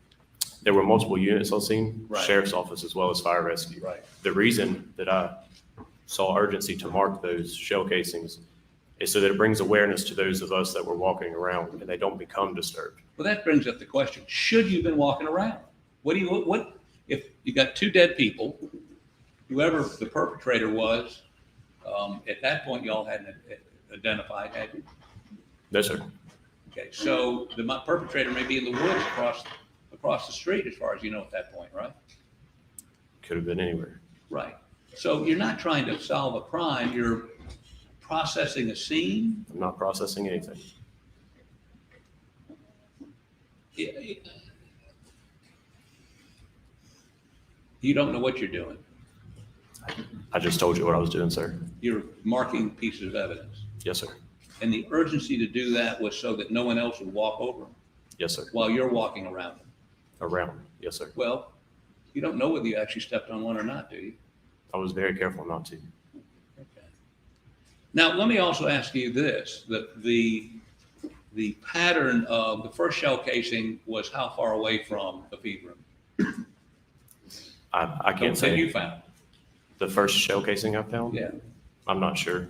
There were multiple units on scene, Right. sheriff's office as well as fire rescue. Right. The reason that I saw urgency to mark those shell casings is so that it brings awareness to those of us that were walking around and they don't become disturbed. Well, that brings up the question, should you have been walking around? What if you got two dead people, whoever the perpetrator was, at that point, y'all hadn't identified, had you? No, sir. Okay, so the perpetrator may be in the woods across the street, as far as you know at that point, right? Could have been anywhere. Right. So you're not trying to solve a crime, you're processing a scene. I'm not processing anything. You don't know what you're doing. I just told you what I was doing, sir. You're marking pieces of evidence. Yes, sir. And the urgency to do that was so that no one else would walk over them Yes, sir. while you're walking around them. Around. Yes, sir. Well, you don't know whether you actually stepped on one or not, do you? I was very careful not to. Okay. Now, let me also ask you this, the pattern of the first shell casing was how far away from the feed room? I can't say. That you found? The first shell casing I found? Yeah. I'm not sure.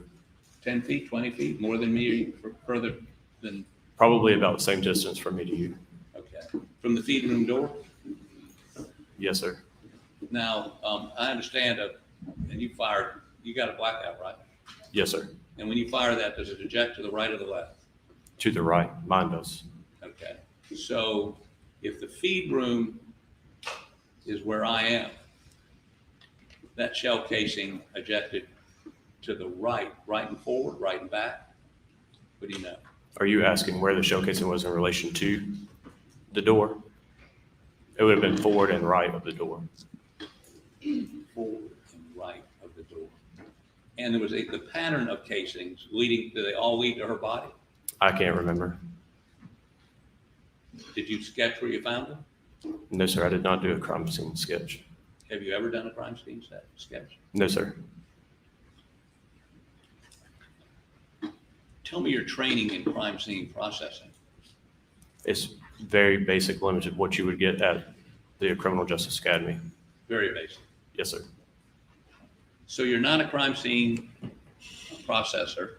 10 feet, 20 feet, more than me, or further than? Probably about the same distance from me to you. Okay. From the feed room door? Yes, sir. Now, I understand, and you got a blackout, right? Yes, sir. And when you fire that, does it eject to the right or the left? To the right. Mine does. Okay. So if the feed room is where I am, that shell casing ejected to the right and forward, right and back? What do you know? Are you asking where the shell casing was in relation to the door? It would have been forward and right of the door. Forward and right of the door. And there was the pattern of casings leading, do they all lead to her body? I can't remember. Did you sketch where you found them? No, sir. I did not do a crime scene sketch. Have you ever done a crime scene sketch? No, sir. Tell me your training in crime scene processing. It's very basic, limited what you would get at the Criminal Justice Academy. Very basic. Yes, sir. So you're not a crime scene processor.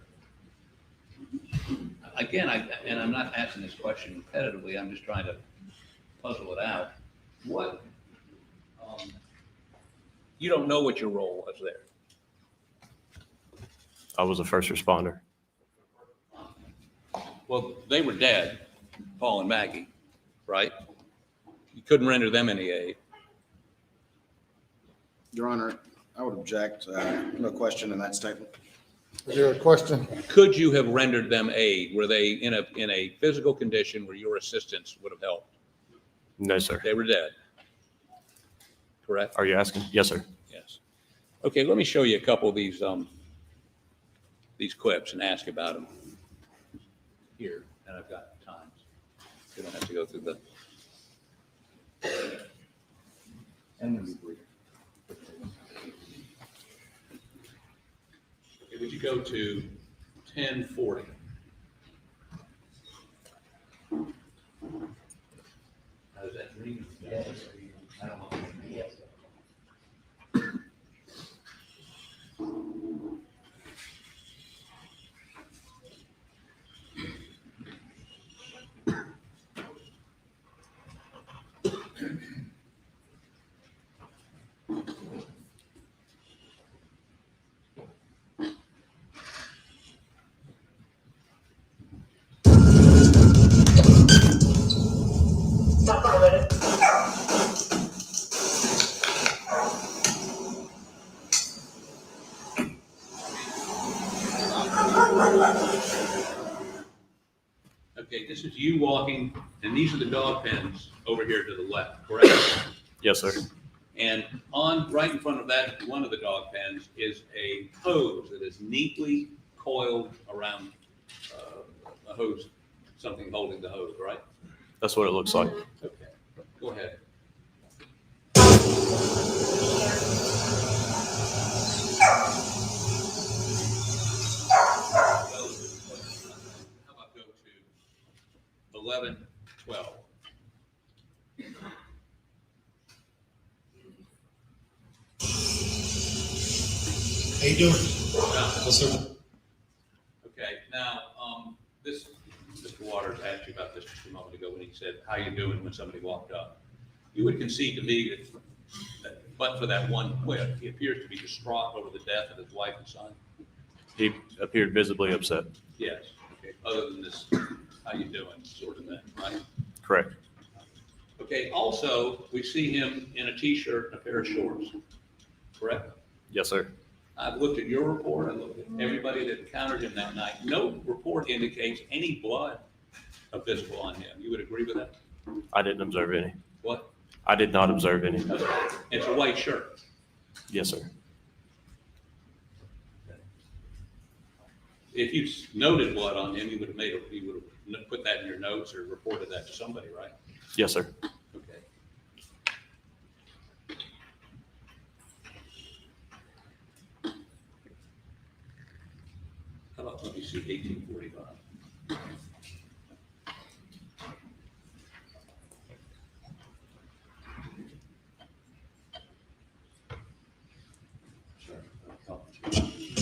Again, and I'm not asking this question repetitively, I'm just trying to puzzle it out. What, you don't know what your role was there. I was a first responder. Well, they were dead, Paul and Maggie, right? You couldn't render them any aid. Your Honor, I would object. No question in that statement. Is there a question? Could you have rendered them aid? Were they in a physical condition where your assistance would have helped? No, sir. They were dead. Correct? Are you asking? Yes, sir. Yes. Okay, let me show you a couple of these clips and ask about them here. And I've got times. You don't have to go through the. I'm going to be brief. Okay, would you go to 1040? How does that read? Yes. I don't know. Yes. Okay, this is you walking, and these are the dog pens over here to the left, correct? Yes, sir. And right in front of that, one of the dog pens is a hose that is neatly coiled around a hose, something holding the hose, right? That's what it looks like. Okay, go ahead. How about go to 11, 12? How you doing? Yes, sir. Okay, now, this, Mr. Waters asked you about this just a moment ago when he said, how you doing when somebody walked up? You would concede to me that but for that one quip, he appears to be distraught over the death of his wife and son. He appeared visibly upset. Yes, okay, other than this, how you doing, sort of thing, right? Correct. Okay, also, we see him in a t-shirt and a pair of shorts, correct? Yes, sir. I've looked at your report, I looked at everybody that encountered him that night. No report indicates any blood visible on him. You would agree with that? I didn't observe any. What? I did not observe any. It's a white shirt. Yes, sir. If you noted blood on him, you would have put that in your notes or reported that to somebody, right? Yes, sir. Okay. How about, let me see, 1845.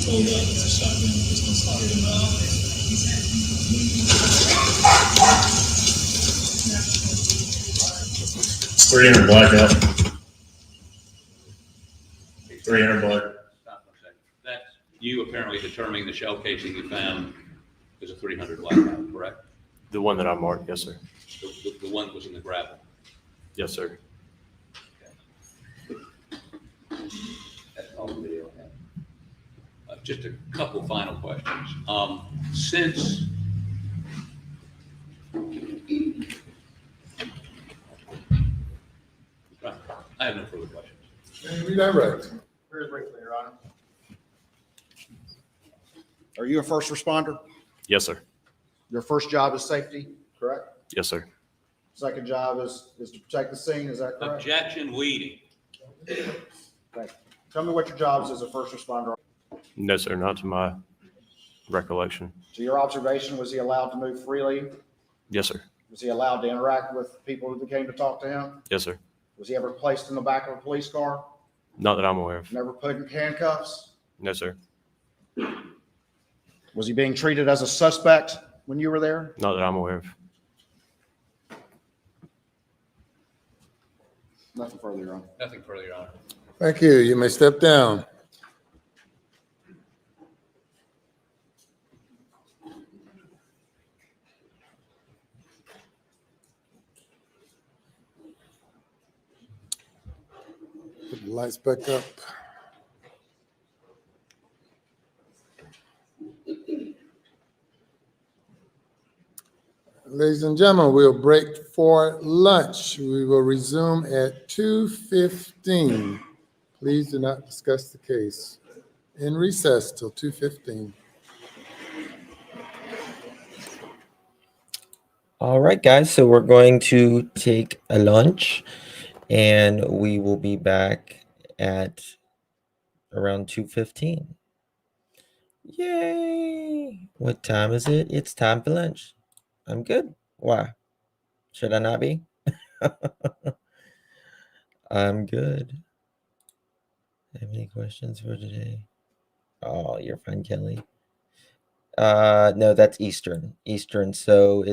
Told that it's a shotgun pistol started him out. $300 blackout. 300 black. Stop for a second. That's you apparently determining the shell casing you found is a 300 blackout, correct? The one that I marked, yes, sir. The one that was in the gravel. Yes, sir. That's all the video I have. Just a couple final questions. Since right, I have no further questions. Redirect. Very briefly, Your Honor. Are you a first responder? Yes, sir. Your first job is safety, correct? Yes, sir. Second job is to protect the scene, is that correct? Objection leading. Thank you. Tell me what your job is as a first responder. No, sir, not to my recollection. To your observation, was he allowed to move freely? Yes, sir. Was he allowed to interact with people who came to talk to him? Yes, sir. Was he ever placed in the back of a police car? Not that I'm aware of. Never put in handcuffs? No, sir. Was he being treated as a suspect when you were there? Not that I'm aware of. Nothing further, Your Honor. Nothing further, Your Honor. Thank you. You may step down. Put the lights back up. Ladies and gentlemen, we'll break for lunch. We will resume at 2:15. Please do not discuss the case. In recess till 2:15. All right, guys. So we're going to take a lunch and we will be back at around 2:15. Yay! What time is it? It's time for lunch. I'm good. Why? Should I not be? I'm good. Have any questions for today? Oh, you're fine, Kelly. No, that's Eastern. So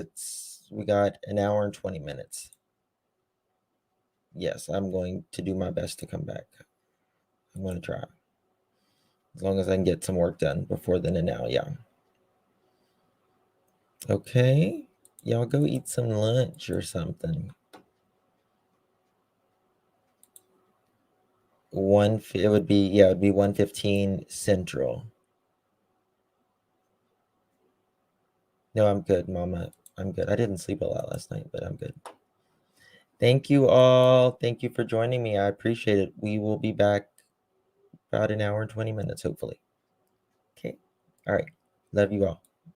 we got an hour and 20 minutes. Yes, I'm going to do my best to come back. I'm going to try. As long as I can get some work done before then and now, yeah. Okay. Y'all go eat some lunch or something. It would be 1:15 Central. No, I'm good, Mama. I'm good. I didn't sleep a lot last night, but I'm good. Thank you all. Thank you for joining me. I appreciate it. We will be back about an hour and 20 minutes, hopefully. Okay. All right. Love you all.